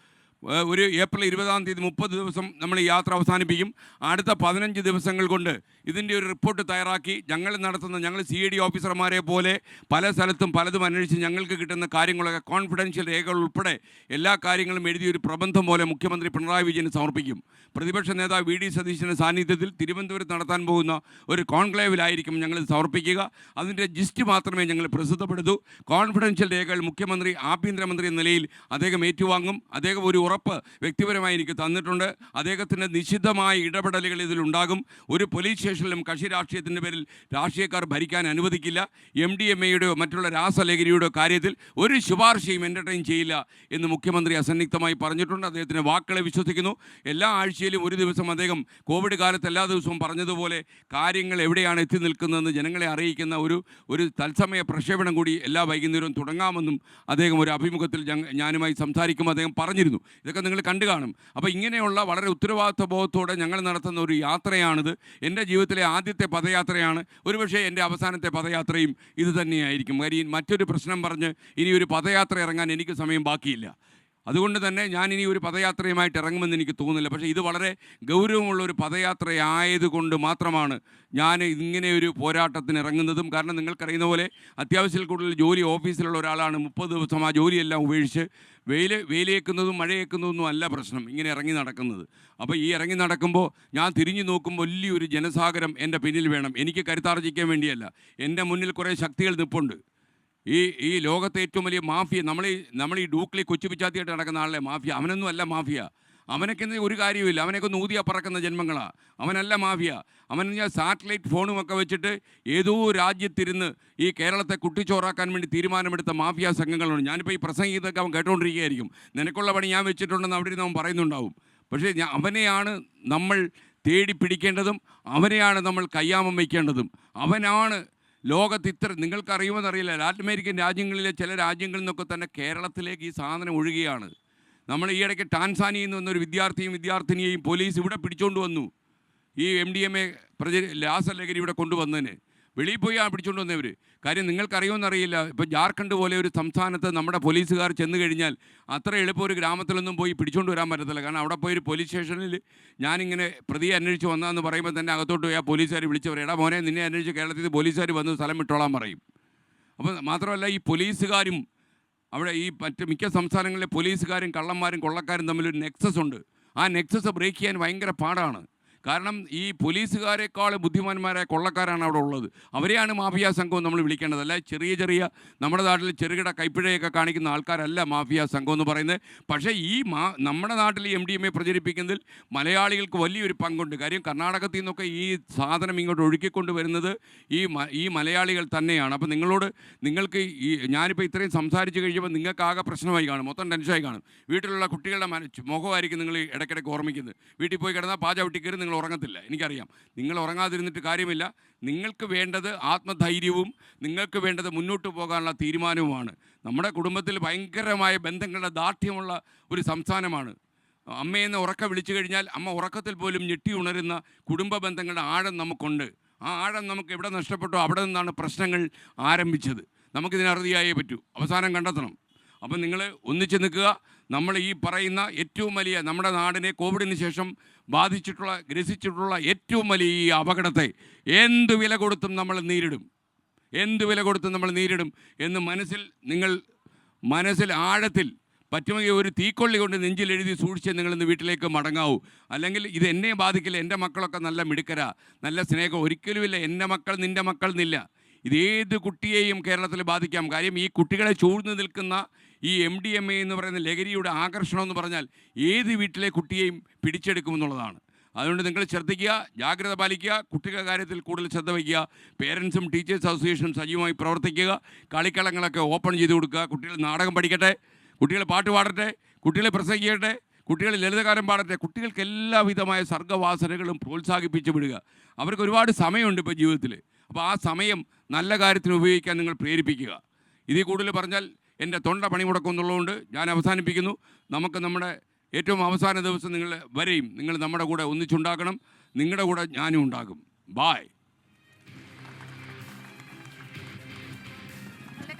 ഒരു ഏപ്രിൽ 20-ാം തീയതി 30 ദിവസം നമ്മൾ ഈ യാത്ര അവസാനിപ്പിക്കും. അടുത്ത 15 ദിവസങ്ങൾ കൊണ്ട് ഇതിൻ്റെ ഒരു റിപ്പോർട്ട് തയ്യാറാക്കി ഞങ്ങൾ CID ഓഫീസർമാരെ പോലെ പല സ്ഥലത്തും പലതും അന്വേഷിച്ച് ഞങ്ങൾക്ക് കിട്ടുന്ന കാര്യങ്ങളൊക്കെ കോൺഫിഡൻഷ്യൽ രേഖകൾ ഉൾപ്പെടെ എല്ലാ കാര്യങ്ങളും എഴുതിയൊരു പ്രബന്ധം പോലെ മുഖ്യമന്ത്രി പിണറായി വിജയന് സമർപ്പിക്കും. പ്രതിപക്ഷ നേതാവ് VD സതീശൻ്റെ സാന്നിധ്യത്തിൽ തിരുവനന്തപുരത്ത് നടത്താൻ പോകുന്ന ഒരു കോൺക്ലേവിലായിരിക്കും ഞങ്ങളിത് സമർപ്പിക്കുക. അതിൻ്റെ ജിസ്റ്റ് മാത്രമേ ഞങ്ങൾ പ്രസിദ്ധപ്പെടുത്തൂ. കോൺഫിഡൻഷ്യൽ രേഖകൾ മുഖ്യമന്ത്രി ആഭ്യന്തരമന്ത്രി എന്ന നിലയിൽ അദ്ദേഹം ഏറ്റുവാങ്ങും. അദ്ദേഹം ഒരു ഉറപ്പ് വ്യക്തിപരമായി എനിക്ക് തന്നിട്ടുണ്ട്. അദ്ദേഹത്തിൻ്റെ നിശ്ചിതമായ ഇടപെടലുകൾ ഇതിലുണ്ടാകും. ഒരു പോലീസ് സ്റ്റേഷനിലും കക്ഷി രാഷ്ട്രീയത്തിൻ്റെ പേരിൽ രാഷ്ട്രീയക്കാർ ഭരിക്കാൻ അനുവദിക്കില്ല. MDMAയുടെയോ മറ്റുള്ള രാസലഹരിയുടെയോ കാര്യത്തിൽ ഒരു ശുപാർശയും എൻ്റർടൈൻ ചെയ്യില്ല എന്ന് മുഖ്യമന്ത്രി അസന്നിഗ്ധമായി പറഞ്ഞിട്ടുണ്ട്. അദ്ദേഹത്തിൻ്റെ വാക്കുകളെ വിശ്വസിക്കുന്നു. എല്ലാ ആഴ്ചയിലും ഒരു ദിവസം അദ്ദേഹം കോവിഡ് കാലത്ത് എല്ലാ ദിവസവും പറഞ്ഞതുപോലെ കാര്യങ്ങൾ എവിടെയാണ് എത്തി നിൽക്കുന്നതെന്ന് ജനങ്ങളെ അറിയിക്കുന്ന ഒരു തത്സമയ പ്രക്ഷേപണം കൂടി എല്ലാ വൈകുന്നേരവും തുടങ്ങാമെന്നും അദ്ദേഹം ഒരു അഭിമുഖത്തിൽ ഞാനുമായി സംസാരിക്കുമ്പോൾ അദ്ദേഹം പറഞ്ഞിരുന്നു. ഇതൊക്കെ നിങ്ങൾ കണ്ടു കാണും. അപ്പോൾ ഇങ്ങനെയുള്ള വളരെ ഉത്തരവാദിത്വ ബോധത്തോടെ ഞങ്ങൾ നടത്തുന്ന ഒരു യാത്രയാണിത്. എൻ്റെ ജീവിതത്തിലെ ആദ്യത്തെ പദയാത്രയാണ്. ഒരുപക്ഷെ എൻ്റെ അവസാനത്തെ പദയാത്രയും ഇത് തന്നെയായിരിക്കും. കാര്യം മറ്റൊരു പ്രശ്നം പറഞ്ഞ് ഇനി ഒരു പദയാത്ര ഇറങ്ങാൻ എനിക്ക് സമയം ബാക്കിയില്ല. അതുകൊണ്ട് തന്നെ ഞാൻ ഇനി ഒരു പദയാത്രയുമായിട്ട് ഇറങ്ങുമെന്ന് എനിക്ക് തോന്നുന്നില്ല. പക്ഷേ ഇത് വളരെ ഗൗരവമുള്ള ഒരു പദയാത്രയായതുകൊണ്ട് മാത്രമാണ് ഞാൻ ഇങ്ങനെ ഒരു പോരാട്ടത്തിന് ഇറങ്ങുന്നതും. കാരണം നിങ്ങൾക്കറിയുന്ന പോലെ അത്യാവശ്യത്തിൽ കൂടുതൽ ജോലി ഓഫീസിലുള്ള ഒരാളാണ്. 30 ദിവസം ആ ജോലിയെല്ലാം ഉപേക്ഷിച്ച് വെയിലേക്കുന്നതും മഴയേക്കുന്നതൊന്നും അല്ല പ്രശ്നം, ഇങ്ങനെ ഇറങ്ങി നടക്കുന്നത്. അപ്പോൾ ഈ ഇറങ്ങി നടക്കുമ്പോൾ ഞാൻ തിരിഞ്ഞു നോക്കുമ്പോൾ വലിയൊരു ജനസാഗരം എൻ്റെ പിന്നിൽ വേണം. എനിക്ക് കരുത്താർജിക്കാൻ വേണ്ടിയല്ല, എൻ്റെ മുന്നിൽ കുറേ ശക്തികൾ നിൽപ്പുണ്ട്. ഈ ലോകത്തെ ഏറ്റവും വലിയ മാഫിയ, നമ്മൾ ഈ ഡൂക്ലി കൊച്ചു പിച്ചാത്തിയായിട്ട് നടക്കുന്ന ആളെ മാഫിയ, അവനൊന്നും അല്ല മാഫിയ. അവനൊക്കെ ഒരു കാര്യമില്ല, അവനൊക്കെ ഒന്ന് ഊതിയാ പറക്കുന്ന ജന്മങ്ങളാണ്. അവനല്ല മാഫിയ. അവൻ ഞാൻ സാറ്റലൈറ്റ് ഫോണുമൊക്കെ വെച്ചിട്ട് ഏതോ രാജ്യത്തിരുന്ന് ഈ കേരളത്തെ കുട്ടിച്ചോറാക്കാൻ വേണ്ടി തീരുമാനമെടുത്ത മാഫിയ സംഘങ്ങളുണ്ട്. ഞാനിപ്പോൾ ഈ പ്രസംഗിതൊക്കെ അവൻ കേട്ടുകൊണ്ടിരിക്കുകയായിരിക്കും. നിനക്കുള്ള പണി ഞാൻ വെച്ചിട്ടുണ്ടെന്ന് അവിടെ ഇരുന്ന് അവൻ പറയുന്നുണ്ടാവും. പക്ഷേ അവനെയാണ് നമ്മൾ തേടി പിടിക്കേണ്ടതും അവനെയാണ് നമ്മൾ കയ്യാമം വയ്ക്കേണ്ടതും. അവനാണ് ലോകത്ത് നിങ്ങൾക്കറിയുമെന്നറിയില്ല, ലാറ്റിൻ അമേരിക്കൻ രാജ്യങ്ങളിലെ ചില രാജ്യങ്ങളിൽ നിന്നൊക്കെ തന്നെ കേരളത്തിലേക്ക് ഈ സാധനം ഒഴുകുകയാണ്. നമ്മൾ ഈ ഇടയ്ക്ക് ടാൻസാനിയിൽ നിന്ന് വന്നൊരു വിദ്യാർത്ഥിനിയെയും പോലീസ് ഇവിടെ പിടിച്ചുകൊണ്ട് വന്നു. ഈ MDMA രാസലഹരി ഇവിടെ കൊണ്ടുവന്നതിന് വെളിയിൽ പോയി പിടിച്ചുകൊണ്ട് വന്നവർ. കാര്യം നിങ്ങൾക്കറിയുമെന്നറിയില്ല, ഇപ്പോൾ ജാർഖണ്ഡ് പോലെ ഒരു സംസ്ഥാനത്ത് നമ്മുടെ പോലീസുകാർ ചെന്ന് കഴിഞ്ഞാൽ അത്ര എളുപ്പം ഒരു ഗ്രാമത്തിലൊന്നും പോയി പിടിച്ചുകൊണ്ട് വരാൻ പറ്റത്തില്ല. കാരണം അവിടെ പോയി ഒരു പോലീസ് സ്റ്റേഷനിൽ ഞാനിങ്ങനെ പ്രതിയെ അന്വേഷിച്ച് വന്നതെന്ന് പറയുമ്പോൾ തന്നെ അകത്തോട്ട് പോയി ആ പോലീസുകാർ വിളിച്ചവർ, എടാ മോനെ നിന്നെ അന്വേഷിച്ച് കേരളത്തിൽ പോലീസുകാർ വന്ന് സ്ഥലം വിട്ടോളാൻ പറയും. അപ്പോൾ മാത്രമല്ല ഈ പോലീസുകാരും അവിടെ ഈ മിക്ക സംസ്ഥാനങ്ങളിലെ പോലീസുകാരും കള്ളന്മാരും കൊള്ളക്കാരും തമ്മിലൊരു നെക്സസ് ഉണ്ട്. ആ നെക്സസ് ബ്രേക്ക് ചെയ്യാൻ ഭയങ്കര പാടാണ്. കാരണം ഈ പോലീസുകാരെക്കാൾ ബുദ്ധിമാന്മാരായ കൊള്ളക്കാരാണ് അവിടെ ഉള്ളത്. അവരെയാണ് മാഫിയ സംഘം നമ്മൾ വിളിക്കേണ്ടത്. അല്ല ചെറിയ ചെറിയ നമ്മുടെ നാട്ടിൽ ചെറുകിട കൈപ്പിഴയൊക്കെ കാണിക്കുന്ന ആൾക്കാരല്ല മാഫിയ സംഘം എന്ന് പറയുന്നത്. പക്ഷേ നമ്മുടെ നാട്ടിൽ MDMA പ്രചരിപ്പിക്കുന്നതിൽ മലയാളികൾക്ക് വലിയൊരു പങ്കുണ്ട്. കാര്യം കർണാടകത്തിൽ നിന്നൊക്കെ ഈ സാധനം ഇങ്ങോട്ട് ഒഴുക്കിക്കൊണ്ട് വരുന്നത് ഈ മലയാളികൾ തന്നെയാണ്. അപ്പോൾ നിങ്ങൾക്ക് ഞാനിപ്പോൾ ഇത്രയും സംസാരിച്ച് കഴിയുമ്പോൾ നിങ്ങൾക്ക് ആകെ പ്രശ്നമായി കാണും, മൊത്തം ടെൻഷനായി കാണും. വീട്ടിലുള്ള കുട്ടികളുടെ മുഖമായിരിക്കും നിങ്ങൾ ഇടയ്ക്കിടയ്ക്ക് ഓർമ്മിക്കുന്നത്. വീട്ടിൽ പോയി കിടന്നാൽ പാചകട്ടി കയറി നിങ്ങൾ ഉറങ്ങത്തില്ല, എനിക്കറിയാം. നിങ്ങൾ ഉറങ്ങാതിരുന്നിട്ട് കാര്യമില്ല. നിങ്ങൾക്ക് വേണ്ടത് ആത്മധൈര്യവും നിങ്ങൾക്ക് വേണ്ടത് മുന്നോട്ട് പോകാനുള്ള തീരുമാനവുമാണ്. നമ്മുടെ കുടുംബത്തിൽ ഭയങ്കരമായ ബന്ധങ്ങളുടെ ദാർഢ്യമുള്ള ഒരു സംസ്ഥാനമാണ്. അമ്മയെന്ന് ഉറക്കം വിളിച്ചു കഴിഞ്ഞാൽ അമ്മ ഉറക്കത്തിൽ പോലും ഞെട്ടി ഉണരുന്ന കുടുംബ ബന്ധങ്ങളുടെ ആഴം നമുക്കുണ്ട്. ആ ആഴം നമുക്ക് എവിടെ നഷ്ടപ്പെട്ടോ അവിടെ നിന്നാണ് പ്രശ്നങ്ങൾ ആരംഭിച്ചത്. നമുക്കിതിനറുതിയായേ പറ്റൂ, അവസാനം കണ്ടെത്തണം. അപ്പം നിങ്ങൾ ഒന്നിച്ച് നിൽക്കുക. നമ്മൾ ഈ പറയുന്ന ഏറ്റവും വലിയ നമ്മുടെ നാടിനെ കോവിഡിന് ശേഷം ഗ്രസിച്ചിട്ടുള്ള ഏറ്റവും വലിയ ഈ അപകടത്തെ എന്ത് വില കൊടുത്തും നമ്മൾ നേരിടും എന്ന് മനസ്സിൽ ആഴത്തിൽ പറ്റുമെങ്കിൽ ഒരു തീക്കൊള്ളി കൊണ്ട് നെഞ്ചിൽ എഴുതി സൂക്ഷിച്ച് നിങ്ങളിന്ന് വീട്ടിലേക്ക് മടങ്ങാവൂ. അല്ലെങ്കിൽ ഇത് എന്നെ ബാധിക്കില്ല, എൻ്റെ മക്കളൊക്കെ നല്ല മിടുക്കരാ, നല്ല സ്നേഹം. ഒരിക്കലുമില്ല എൻ്റെ മക്കൾ നിൻ്റെ മക്കൾ എന്നില്ല. ഇതേത് കുട്ടിയെയും കേരളത്തിൽ ബാധിക്കാം. കാര്യം ഈ കുട്ടികളെ ചൂഴ്ന്നു നിൽക്കുന്ന ഈ MDMA എന്ന് പറയുന്ന ലഹരിയുടെ ആകർഷണം എന്ന് പറഞ്ഞാൽ ഏത് വീട്ടിലെ കുട്ടിയെയും പിടിച്ചെടുക്കുമെന്നുള്ളതാണ്. അതുകൊണ്ട് നിങ്ങൾ ശ്രദ്ധിക്കുക, ജാഗ്രത പാലിക്കുക, കുട്ടികളുടെ കാര്യത്തിൽ കൂടുതൽ ശ്രദ്ധ വയ്ക്കുക. പേരൻസും ടീച്ചേഴ്സ് അസോസിയേഷനും സജീവമായി പ്രവർത്തിക്കുക. കളിക്കളങ്ങളൊക്കെ ഓപ്പൺ ചെയ്ത് കൊടുക്കുക. കുട്ടികൾ നാടകം പഠിക്കട്ടെ, കുട്ടികൾ പാട്ട് പാടട്ടെ, കുട്ടികളെ പ്രസംഗിക്കട്ടെ, കുട്ടികൾ ലളിതഗാനം പാടട്ടെ. കുട്ടികൾക്ക് എല്ലാവിധമായ സർഗ്ഗവാസനകളും പ്രോത്സാഹിപ്പിച്ച് വിടുക. അവർക്ക് ഒരുപാട് സമയമുണ്ട് ഇപ്പോൾ ജീവിതത്തിൽ. അപ്പോൾ ആ സമയം നല്ല കാര്യത്തിന് ഉപയോഗിക്കാൻ നിങ്ങൾ പ്രേരിപ്പിക്കുക. ഇതിൽ കൂടുതൽ പറഞ്ഞാൽ എൻ്റെ തൊണ്ട പണിമുടക്കുമെന്നുള്ളതുകൊണ്ട് ഞാൻ അവസാനിപ്പിക്കുന്നു. നമുക്ക് നമ്മുടെ ഏറ്റവും അവസാന ദിവസം നിങ്ങൾ നമ്മുടെ കൂടെ ഒന്നിച്ചുണ്ടാക്കണം. നിങ്ങളുടെ കൂടെ ഞാനും ഉണ്ടാകും. ബായ്.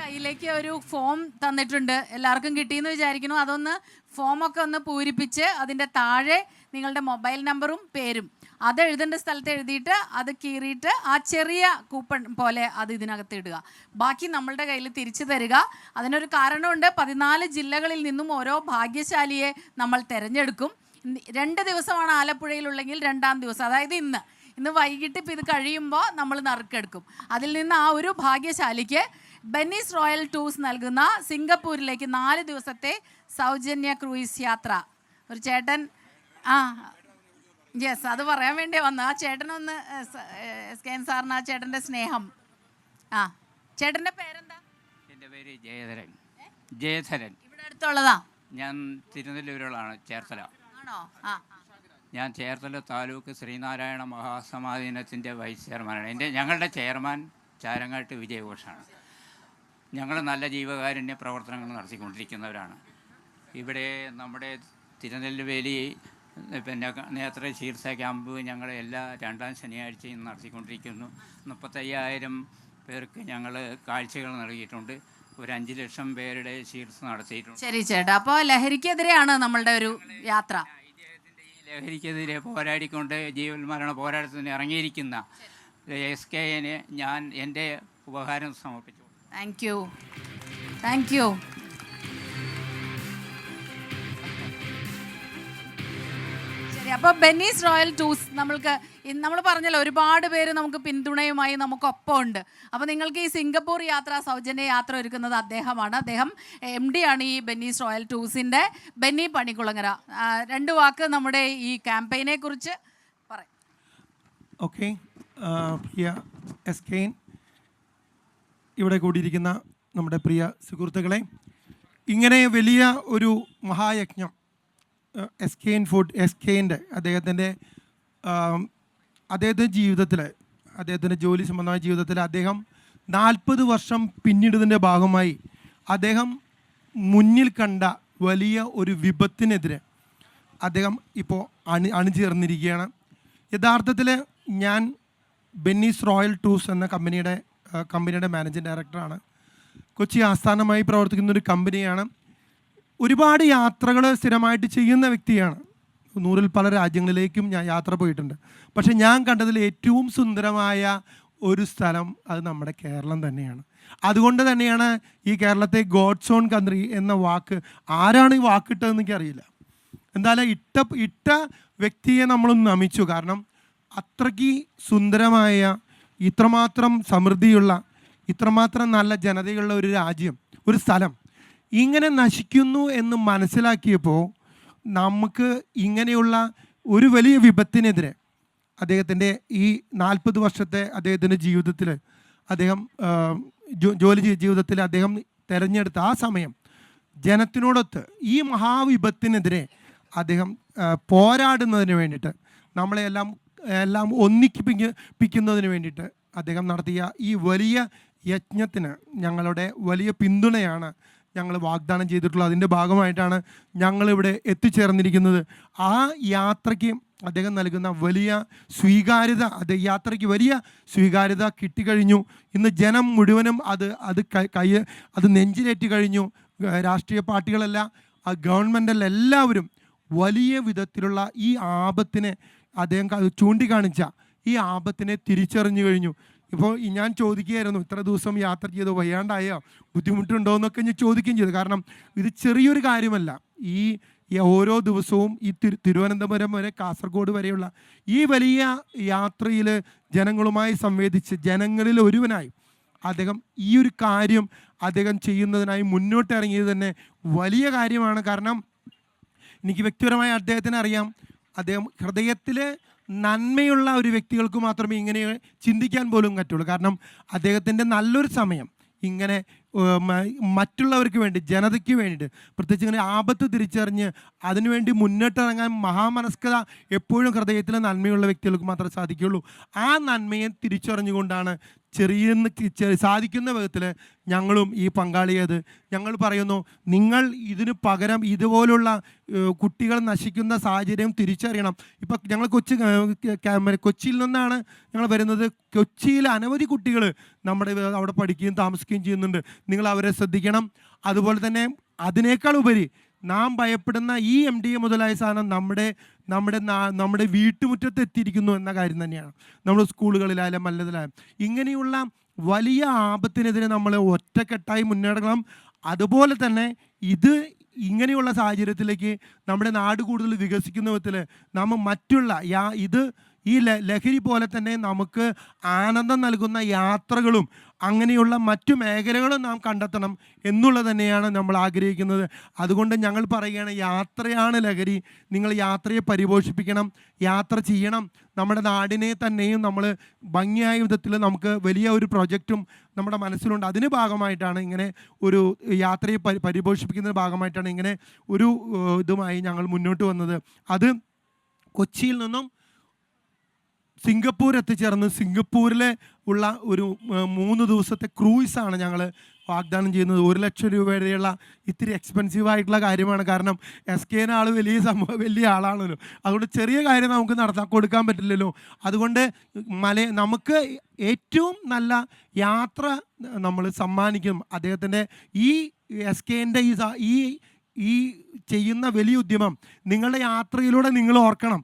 കയ്യിലേക്ക് ഒരു ഫോം തന്നിട്ടുണ്ട്, എല്ലാവർക്കും കിട്ടിയെന്ന് വിചാരിക്കുന്നു. അതൊന്ന് ഫോമൊക്കെ ഒന്ന് പൂരിപ്പിച്ച് അതിൻ്റെ താഴെ നിങ്ങളുടെ മൊബൈൽ നമ്പറും പേരും അത് എഴുതേണ്ട സ്ഥലത്ത് എഴുതിയിട്ട് അത് കീറിയിട്ട് ആ ചെറിയ കൂപ്പൺ പോലെ അത് ഇതിനകത്ത് ഇടുക. ബാക്കി നമ്മളുടെ കയ്യിൽ തിരിച്ചു തരിക. അതിനൊരു കാരണമുണ്ട്. 14 ജില്ലകളിൽ നിന്നും ഓരോ ഭാഗ്യശാലിയെ നമ്മൾ തിരഞ്ഞെടുക്കും. 2 ദിവസമാണ് ആലപ്പുഴയിലുള്ളെങ്കിൽ 2-ാം ദിവസം, അതായത് ഇന്ന് വൈകിട്ട് ഇപ്പോൾ ഇത് കഴിയുമ്പോൾ നമ്മൾ നറുക്കെടുക്കും. അതിൽ നിന്ന് ആ ഒരു ഭാഗ്യശാലിക്ക് ബെന്നീസ് റോയൽ ടൂർസ് നൽകുന്ന സിംഗപ്പൂരിലേക്ക് 4 ദിവസത്തെ സൗജന്യ ക്രൂയിസ് യാത്ര. ഒരു ചേട്ടൻ യെസ്, അത് പറയാൻ വേണ്ടി വന്നു. ആ ചേട്ടനൊന്ന് SKN സാറിന് ആ ചേട്ടൻ്റെ സ്നേഹം. ചേട്ടൻ്റെ പേരെന്താ? എൻ്റെ പേര് ജയധരൻ. ഇവിടെ അടുത്തുള്ളതാ? ഞാൻ തിരുനെല്ലൂരുകളാണ്, ചേർത്തല. ആണോ? ഞാൻ ചേർത്തല താലൂക്ക് ശ്രീനാരായണ മഹാസമാധിനത്തിൻ്റെ വൈസ് ചെയർമാനാണ്. ഞങ്ങളുടെ ചെയർമാൻ ചാരങ്ങാട്ട് വിജയഘോഷാണ്. ഞങ്ങൾ നല്ല ജീവകാരുണ്യ പ്രവർത്തനങ്ങൾ നടത്തിക്കൊണ്ടിരിക്കുന്നവരാണ്. ഇവിടെ നമ്മുടെ തിരുനെല്ലുവേലി പിന്നെ നേത്ര ചികിത്സാ ക്യാമ്പ് ഞങ്ങൾ എല്ലാ 2-ാം ശനിയാഴ്ചയും നടത്തിക്കൊണ്ടിരിക്കുന്നു. 35,000 പേർക്ക് ഞങ്ങൾ കാഴ്ചകൾ നൽകിയിട്ടുണ്ട്. ഒരു 5 ലക്ഷം പേരുടെ ചികിത്സ നടത്തിയിട്ടുണ്ട്. ശരി ചേട്ടാ, അപ്പോൾ ലഹരിക്കെതിരെയാണ് നമ്മളുടെ ഒരു യാത്ര. ഈ ലഹരിക്കെതിരെ പോരാടിക്കൊണ്ട് ജീവൻ മരണ പോരാട്ടത്തിന് ഇറങ്ങിയിരിക്കുന്ന SKN ഞാൻ എൻ്റെ ഉപഹാരം സമർപ്പിച്ചു. Thank you. ശരി, അപ്പോൾ ബെന്നീസ് റോയൽ ടൂർസ് നമ്മൾ പറഞ്ഞല്ലോ, ഒരുപാട് പേര് നമുക്ക് പിന്തുണയുമായി നമുക്കൊപ്പം ഉണ്ട്. അപ്പോൾ നിങ്ങൾക്ക് ഈ സിംഗപ്പൂർ യാത്ര, സൗജന്യ യാത്ര ഒരുക്കുന്നത് അദ്ദേഹമാണ്. അദ്ദേഹം MD ആണ് ഈ ബെന്നീസ് റോയൽ ടൂർസിൻ്റെ, ബെന്നി പണിക്കുളങ്ങര. 2 വാക്ക് നമ്മുടെ ഈ ക്യാമ്പയിനെ കുറിച്ച് പറയാം. ഓക്കെ, SKN ഇവിടെ കൂടിയിരിക്കുന്ന നമ്മുടെ പ്രിയ സുഹൃത്തുക്കളെ, ഇങ്ങനെ വലിയ ഒരു മഹായജ്ഞം SKNൻ്റെ അദ്ദേഹത്തിൻ്റെ ജീവിതത്തിൽ, അദ്ദേഹത്തിൻ്റെ ജോലി സംബന്ധമായ ജീവിതത്തിൽ അദ്ദേഹം 40 വർഷം പിന്നിടുന്നതിൻ്റെ ഭാഗമായി അദ്ദേഹം മുന്നിൽ കണ്ട വലിയ ഒരു വിപത്തിനെതിരെ അദ്ദേഹം ഇപ്പോൾ അണിചേർന്നിരിക്കുകയാണ്. യഥാർത്ഥത്തിൽ ഞാൻ ബെന്നീസ് റോയൽ ടൂർസ് എന്ന കമ്പനിയുടെ മാനേജിംഗ് ഡയറക്ടറാണ്. കൊച്ചി ആസ്ഥാനമായി പ്രവർത്തിക്കുന്ന ഒരു കമ്പനിയാണ്. ഒരുപാട് യാത്രകൾ സ്ഥിരമായിട്ട് ചെയ്യുന്ന വ്യക്തിയാണ്. 100-ൽ പല രാജ്യങ്ങളിലേക്കും ഞാൻ യാത്ര പോയിട്ടുണ്ട്. പക്ഷേ ഞാൻ കണ്ടതിൽ ഏറ്റവും സുന്ദരമായ ഒരു സ്ഥലം അത് നമ്മുടെ കേരളം തന്നെയാണ്. അതുകൊണ്ട് തന്നെയാണ് ഈ കേരളത്തെ ഗോഡ്സ് ഓൺ കൺട്രി എന്ന വാക്ക്, ആരാണ് ഈ വാക്കിട്ടതെന്ന് എനിക്കറിയില്ല. എന്തായാലും ഇട്ട വ്യക്തിയെ നമ്മളൊന്ന് നമിച്ചു. കാരണം അത്രയ്ക്ക് സുന്ദരമായ, ഇത്രമാത്രം സമൃദ്ധിയുള്ള, ഇത്രമാത്രം നല്ല ജനതയുള്ള ഒരു രാജ്യം, ഒരു സ്ഥലം ഇങ്ങനെ നശിക്കുന്നു എന്ന് മനസ്സിലാക്കിയപ്പോൾ നമുക്ക് ഇങ്ങനെയുള്ള ഒരു വലിയ വിപത്തിനെതിരെ അദ്ദേഹത്തിൻ്റെ ഈ 40 വർഷത്തെ അദ്ദേഹത്തിൻ്റെ ജീവിതത്തിൽ അദ്ദേഹം ജോലി ജീവിതത്തിൽ അദ്ദേഹം തിരഞ്ഞെടുത്ത ആ സമയം ജനത്തിനോടൊത്ത് ഈ മഹാവിപത്തിനെതിരെ അദ്ദേഹം പോരാടുന്നതിന് വേണ്ടിയിട്ട് എല്ലാം ഒന്നിപ്പിക്കുന്നതിന് വേണ്ടിയിട്ട് അദ്ദേഹം നടത്തിയ ഈ വലിയ യജ്ഞത്തിന് ഞങ്ങളുടെ വലിയ പിന്തുണയാണ് ഞങ്ങൾ വാഗ്ദാനം ചെയ്തിട്ടുള്ളത്. അതിൻ്റെ ഭാഗമായിട്ടാണ് ഞങ്ങളിവിടെ എത്തിച്ചേർന്നിരിക്കുന്നത്. ആ യാത്രയ്ക്ക് അദ്ദേഹം നൽകുന്ന വലിയ സ്വീകാര്യത, യാത്രയ്ക്ക് വലിയ സ്വീകാര്യത കിട്ടിക്കഴിഞ്ഞു. ഇന്ന് ജനം മുഴുവനും അത് നെഞ്ചിലേറ്റി കഴിഞ്ഞു. രാഷ്ട്രീയ പാർട്ടികളല്ല, ഗവൺമെൻറ്റല്ല, എല്ലാവരും വലിയ വിധത്തിലുള്ള ഈ ആപത്തിനെ അദ്ദേഹം ചൂണ്ടിക്കാണിച്ച ഈ ആപത്തിനെ തിരിച്ചറിഞ്ഞു കഴിഞ്ഞു. ഇപ്പോൾ ഞാൻ ചോദിക്കുകയായിരുന്നു, ഇത്ര ദിവസം യാത്ര ചെയ്ത് വയ്യാണ്ടായോ, ബുദ്ധിമുട്ടുണ്ടോ എന്നൊക്കെ ഞാൻ ചോദിക്കുകയും ചെയ്തു. കാരണം ഇത് ചെറിയൊരു കാര്യമല്ല. ഈ ഓരോ ദിവസവും ഈ തിരുവനന്തപുരം വരെ കാസർഗോഡ് വരെയുള്ള ഈ വലിയ യാത്രയിൽ ജനങ്ങളുമായി സംവേദിച്ച് ജനങ്ങളിൽ ഒരുവനായി അദ്ദേഹം ഈ ഒരു കാര്യം അദ്ദേഹം ചെയ്യുന്നതിനായി മുന്നോട്ടിറങ്ങിയത് തന്നെ വലിയ കാര്യമാണ്. കാരണം എനിക്ക് വ്യക്തിപരമായി അദ്ദേഹത്തിന് അറിയാം, അദ്ദേഹം ഹൃദയത്തിൽ നന്മയുള്ള ഒരു വ്യക്തികൾക്ക് മാത്രമേ ഇങ്ങനെ ചിന്തിക്കാൻ പോലും പറ്റുള്ളൂ. കാരണം അദ്ദേഹത്തിൻ്റെ നല്ലൊരു സമയം ഇങ്ങനെ മറ്റുള്ളവർക്ക് വേണ്ടി, ജനതയ്ക്ക് വേണ്ടിയിട്ട്, പ്രത്യേകിച്ച് ഇങ്ങനെ ആപത്ത് തിരിച്ചറിഞ്ഞ് അതിനുവേണ്ടി മുന്നിട്ടിറങ്ങാൻ മഹാമനസ്കത എപ്പോഴും ഹൃദയത്തിലെ നന്മയുള്ള വ്യക്തികൾക്ക് മാത്രമേ സാധിക്കുകയുള്ളൂ. ആ നന്മയെ തിരിച്ചറിഞ്ഞുകൊണ്ടാണ് സാധിക്കുന്ന വിധത്തിൽ ഞങ്ങളും ഈ പങ്കാളിയത്. ഞങ്ങൾ പറയുന്നു, നിങ്ങൾ ഇതിന് പകരം ഇതുപോലുള്ള കുട്ടികൾ നശിക്കുന്ന സാഹചര്യം തിരിച്ചറിയണം. ഇപ്പം ഞങ്ങൾ കൊച്ചിയിൽ നിന്നാണ് ഞങ്ങൾ വരുന്നത്. കൊച്ചിയിൽ അനവധി കുട്ടികൾ അവിടെ പഠിക്കുകയും താമസിക്കുകയും ചെയ്യുന്നുണ്ട്. നിങ്ങൾ അവരെ ശ്രദ്ധിക്കണം. അതുപോലെ തന്നെ അതിനേക്കാൾ ഉപരി നാം ഭയപ്പെടുന്ന ഈ MDA മുതലായ സാധനം നമ്മുടെ വീട്ടുമുറ്റത്ത് എത്തിയിരിക്കുന്നു എന്ന കാര്യം തന്നെയാണ്. നമ്മുടെ സ്കൂളുകളിലായാലും മല്ലതിലായാലും ഇങ്ങനെയുള്ള വലിയ ആപത്തിനെതിരെ നമ്മൾ ഒറ്റക്കെട്ടായി മുന്നേറണം. അതുപോലെ തന്നെ ഇങ്ങനെയുള്ള സാഹചര്യത്തിലേക്ക് നമ്മുടെ നാട് കൂടുതൽ വികസിക്കുന്ന വിധത്തിൽ നമ്മൾ മറ്റുള്ള ഈ ലഹരി പോലെ തന്നെ നമുക്ക് ആനന്ദം നൽകുന്ന യാത്രകളും അങ്ങനെയുള്ള മറ്റു മേഖലകളും നാം കണ്ടെത്തണം എന്നുള്ളത് തന്നെയാണ് നമ്മൾ ആഗ്രഹിക്കുന്നത്. അതുകൊണ്ട് ഞങ്ങൾ പറയുകയാണ്, യാത്രയാണ് ലഹരി. നിങ്ങൾ യാത്രയെ പരിപോഷിപ്പിക്കണം, യാത്ര ചെയ്യണം. നമ്മുടെ നാടിനെ തന്നെയും നമ്മൾ ഭംഗിയായ വിധത്തിൽ നമുക്ക് വലിയ ഒരു പ്രൊജക്റ്റും നമ്മുടെ മനസ്സിലുണ്ട്. അതിന് ഭാഗമായിട്ടാണ് ഇങ്ങനെ ഒരു യാത്രയെ പരിപോഷിപ്പിക്കുന്നതിന് ഭാഗമായിട്ടാണ് ഇങ്ങനെ ഒരു ഇതുമായി ഞങ്ങൾ മുന്നോട്ട് വന്നത്. അത് കൊച്ചിയിൽ നിന്നും സിംഗപ്പൂർ എത്തിച്ചേർന്ന് സിംഗപ്പൂരിലെ ഉള്ള ഒരു 3 ദിവസത്തെ ക്രൂയിസാണ് ഞങ്ങൾ വാഗ്ദാനം ചെയ്യുന്നത്. 1 ലക്ഷം രൂപ വരെയുള്ള ഇത്തിരി എക്സ്പെൻസീവ് ആയിട്ടുള്ള കാര്യമാണ്. കാരണം SKN ആൾ വലിയ ആളാണല്ലോ. അതുകൊണ്ട് ചെറിയ കാര്യം നമുക്ക് കൊടുക്കാൻ പറ്റില്ലല്ലോ. അതുകൊണ്ട് നമുക്ക് ഏറ്റവും നല്ല യാത്ര നമ്മൾ സമ്മാനിക്കും. അദ്ദേഹത്തിൻ്റെ ഈ SKNൻ്റെ ഈ ചെയ്യുന്ന വലിയ ഉദ്യമം നിങ്ങളുടെ യാത്രയിലൂടെ നിങ്ങൾ ഓർക്കണം.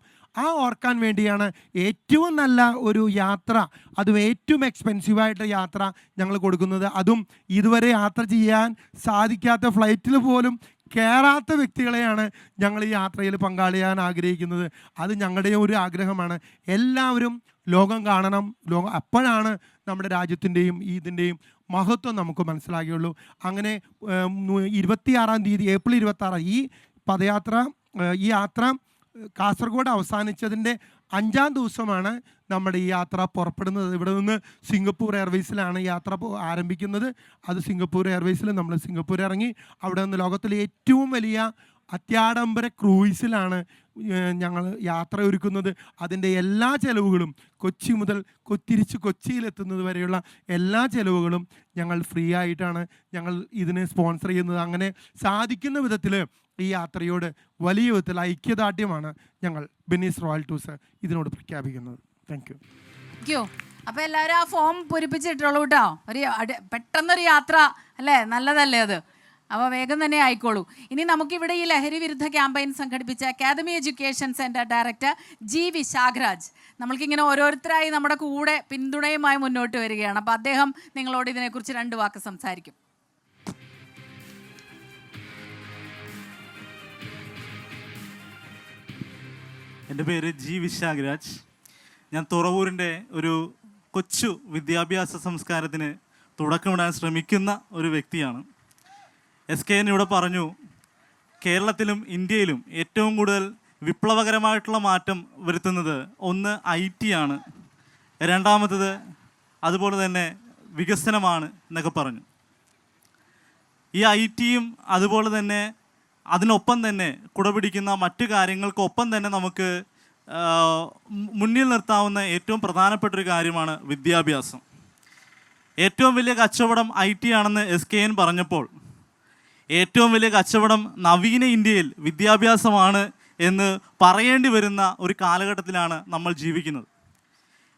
ഓർക്കാൻ വേണ്ടിയാണ് ഏറ്റവും നല്ല ഒരു യാത്ര, അതും ഏറ്റവും എക്സ്പെൻസീവായിട്ട് യാത്ര ഞങ്ങൾ കൊടുക്കുന്നത്. അതും ഇതുവരെ യാത്ര ചെയ്യാൻ സാധിക്കാത്ത, ഫ്ലൈറ്റിൽ പോലും കയറാത്ത വ്യക്തികളെയാണ് ഞങ്ങൾ ഈ യാത്രയിൽ പങ്കാളിയാൻ ആഗ്രഹിക്കുന്നത്. അത് ഞങ്ങളുടെയും ഒരു ആഗ്രഹമാണ്. എല്ലാവരും ലോകം കാണണം. അപ്പോഴാണ് നമ്മുടെ രാജ്യത്തിൻ്റെയും ഇതിൻ്റെയും മഹത്വം നമുക്ക് മനസ്സിലാകുകയുള്ളൂ. അങ്ങനെ 26-ാം തീയതി ഏപ്രിൽ 26 ഈ യാത്ര കാസർഗോഡ് അവസാനിച്ചതിൻ്റെ 5ാം ദിവസമാണ് നമ്മുടെ ഈ യാത്ര പുറപ്പെടുന്നത്. ഇവിടെ നിന്ന് സിംഗപ്പൂർ എയർവേസിലാണ് യാത്ര ആരംഭിക്കുന്നത്. അത് സിംഗപ്പൂർ എയർവേസിൽ നമ്മൾ സിംഗപ്പൂർ ഇറങ്ങി അവിടെ നിന്ന് ലോകത്തിലെ ഏറ്റവും വലിയ അത്യാഡംബര ക്രൂയിസിലാണ് ഞങ്ങൾ യാത്ര ഒരുക്കുന്നത്. അതിൻ്റെ എല്ലാ ചെലവുകളും കൊച്ചി മുതൽ തിരിച്ച് കൊച്ചിയിലെത്തുന്നത് വരെയുള്ള എല്ലാ ചെലവുകളും ഞങ്ങൾ ഫ്രീ ആയിട്ടാണ് ഞങ്ങൾ ഇതിനെ സ്പോൺസർ ചെയ്യുന്നത്. അങ്ങനെ സാധിക്കുന്ന വിധത്തിൽ ഈ യാത്രയോട് വലിയ വിധത്തിൽ ഐക്യദാർഢ്യമാണ് ഞങ്ങൾ ബെന്നീസ് റോയൽ ടൂർസ് ഇതിനോട് പ്രഖ്യാപിക്കുന്നത്. Thank you. അപ്പോൾ എല്ലാവരും ആ ഫോം പൂരിപ്പിച്ചിട്ടുള്ളൂ കേട്ടോ. പെട്ടെന്നൊരു യാത്ര അല്ലേ, നല്ലതല്ലേ അത്? അപ്പോൾ വേഗം തന്നെ ആയിക്കോളൂ. ഇനി നമുക്കിവിടെ ഈ ലഹരി വിരുദ്ധ ക്യാമ്പയിൻ സംഘടിപ്പിച്ച academy education centre director G. Vishakharaj നമ്മൾക്കിങ്ങനെ ഓരോരുത്തരായി നമ്മുടെ കൂടെ പിന്തുണയുമായി മുന്നോട്ട് വരികയാണ്. അപ്പോൾ അദ്ദേഹം നിങ്ങളോട് ഇതിനെക്കുറിച്ച് 2 വാക്ക് സംസാരിക്കും. എൻ്റെ പേര് G. വിശാഖരാജ്. ഞാൻ തുറവൂരിൻ്റെ ഒരു കൊച്ചു വിദ്യാഭ്യാസ സംസ്കാരത്തിന് തുടക്കമിടാൻ ശ്രമിക്കുന്ന ഒരു വ്യക്തിയാണ്. SKN ഇവിടെ പറഞ്ഞു, കേരളത്തിലും ഇന്ത്യയിലും ഏറ്റവും കൂടുതൽ വിപ്ലവകരമായിട്ടുള്ള മാറ്റം വരുത്തുന്നത് ഒന്ന് IT ആണ്, രണ്ടാമത്തത് അതുപോലെ തന്നെ വികസനമാണ് എന്നൊക്കെ പറഞ്ഞു. ഈ IT-യും അതുപോലെ തന്നെ അതിനൊപ്പം തന്നെ കുടപിടിക്കുന്ന മറ്റു കാര്യങ്ങൾക്കൊപ്പം തന്നെ നമുക്ക് മുന്നിൽ നിർത്താവുന്ന ഏറ്റവും പ്രധാനപ്പെട്ടൊരു കാര്യമാണ് വിദ്യാഭ്യാസം. ഏറ്റവും വലിയ കച്ചവടം IT ആണെന്ന് SKN പറഞ്ഞപ്പോൾ ഏറ്റവും വലിയ കച്ചവടം നവീന ഇന്ത്യയിൽ വിദ്യാഭ്യാസമാണ് എന്ന് പറയേണ്ടി വരുന്ന ഒരു കാലഘട്ടത്തിലാണ് നമ്മൾ ജീവിക്കുന്നത്.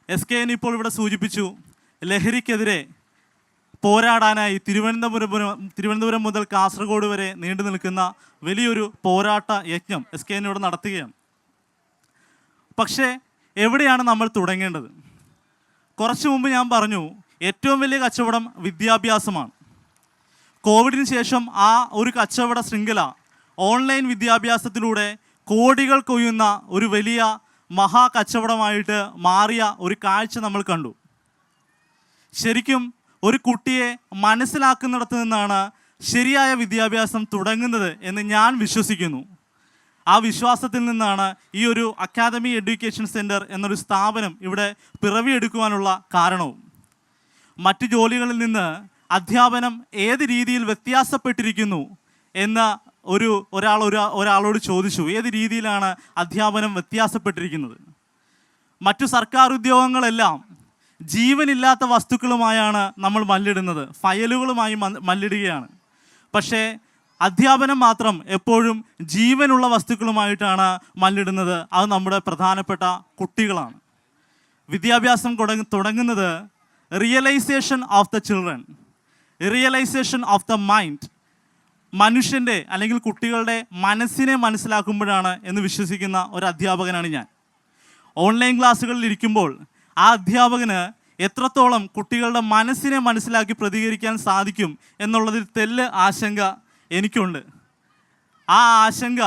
SKN ഇപ്പോൾ ഇവിടെ സൂചിപ്പിച്ചു, ലഹരിക്കെതിരെ പോരാടാനായി തിരുവനന്തപുരം മുതൽ കാസർഗോഡ് വരെ നീണ്ടു നിൽക്കുന്ന വലിയൊരു പോരാട്ട യജ്ഞം SKN ഇവിടെ നടത്തുകയാണ്. പക്ഷേ എവിടെയാണ് നമ്മൾ തുടങ്ങേണ്ടത്? കുറച്ച് മുമ്പ് ഞാൻ പറഞ്ഞു, ഏറ്റവും വലിയ കച്ചവടം വിദ്യാഭ്യാസമാണ്. കോവിഡിന് ശേഷം ആ ഒരു കച്ചവട ശൃംഖല ഓൺലൈൻ വിദ്യാഭ്യാസത്തിലൂടെ കോടികൾ കൊയ്യുന്ന ഒരു വലിയ മഹാ കച്ചവടമായിട്ട് മാറിയ ഒരു കാഴ്ച നമ്മൾ കണ്ടു. ശരിക്കും ഒരു കുട്ടിയെ മനസ്സിലാക്കുന്നിടത്ത് നിന്നാണ് ശരിയായ വിദ്യാഭ്യാസം തുടങ്ങുന്നത് എന്ന് ഞാൻ വിശ്വസിക്കുന്നു. ആ വിശ്വാസത്തിൽ നിന്നാണ് ഈ ഒരു അക്കാദമി എഡ്യൂക്കേഷൻ സെൻറ്റർ എന്നൊരു സ്ഥാപനം ഇവിടെ പിറവിയെടുക്കുവാനുള്ള കാരണവും. മറ്റു ജോലികളിൽ നിന്ന് അധ്യാപനം ഏത് രീതിയിൽ വ്യത്യാസപ്പെട്ടിരിക്കുന്നു എന്ന ഒരാളോട് ചോദിച്ചു. ഏത് രീതിയിലാണ് അധ്യാപനം വ്യത്യാസപ്പെട്ടിരിക്കുന്നത്? മറ്റു സർക്കാർ ഉദ്യോഗങ്ങളെല്ലാം ജീവനില്ലാത്ത വസ്തുക്കളുമായാണ് നമ്മൾ മല്ലിടുന്നത്, ഫയലുകളുമായി മല്ലിടുകയാണ്. പക്ഷേ അധ്യാപനം മാത്രം എപ്പോഴും ജീവനുള്ള വസ്തുക്കളുമായിട്ടാണ് മല്ലിടുന്നത്. അത് നമ്മുടെ പ്രധാനപ്പെട്ട കുട്ടികളാണ്. വിദ്യാഭ്യാസം തുടങ്ങുന്നത് realisation of the children, realisation of the mind. മനുഷ്യൻ്റെ അല്ലെങ്കിൽ കുട്ടികളുടെ മനസ്സിനെ മനസ്സിലാക്കുമ്പോഴാണ് എന്ന് വിശ്വസിക്കുന്ന ഒരു അധ്യാപകനാണ് ഞാൻ. ഓൺലൈൻ ക്ലാസ്സുകളിൽ ഇരിക്കുമ്പോൾ ആ അധ്യാപകന് എത്രത്തോളം കുട്ടികളുടെ മനസ്സിനെ മനസ്സിലാക്കി പ്രതികരിക്കാൻ സാധിക്കും എന്നുള്ളതിൽ തെല്ല് ആശങ്ക എനിക്കുണ്ട്. ആ ആശങ്ക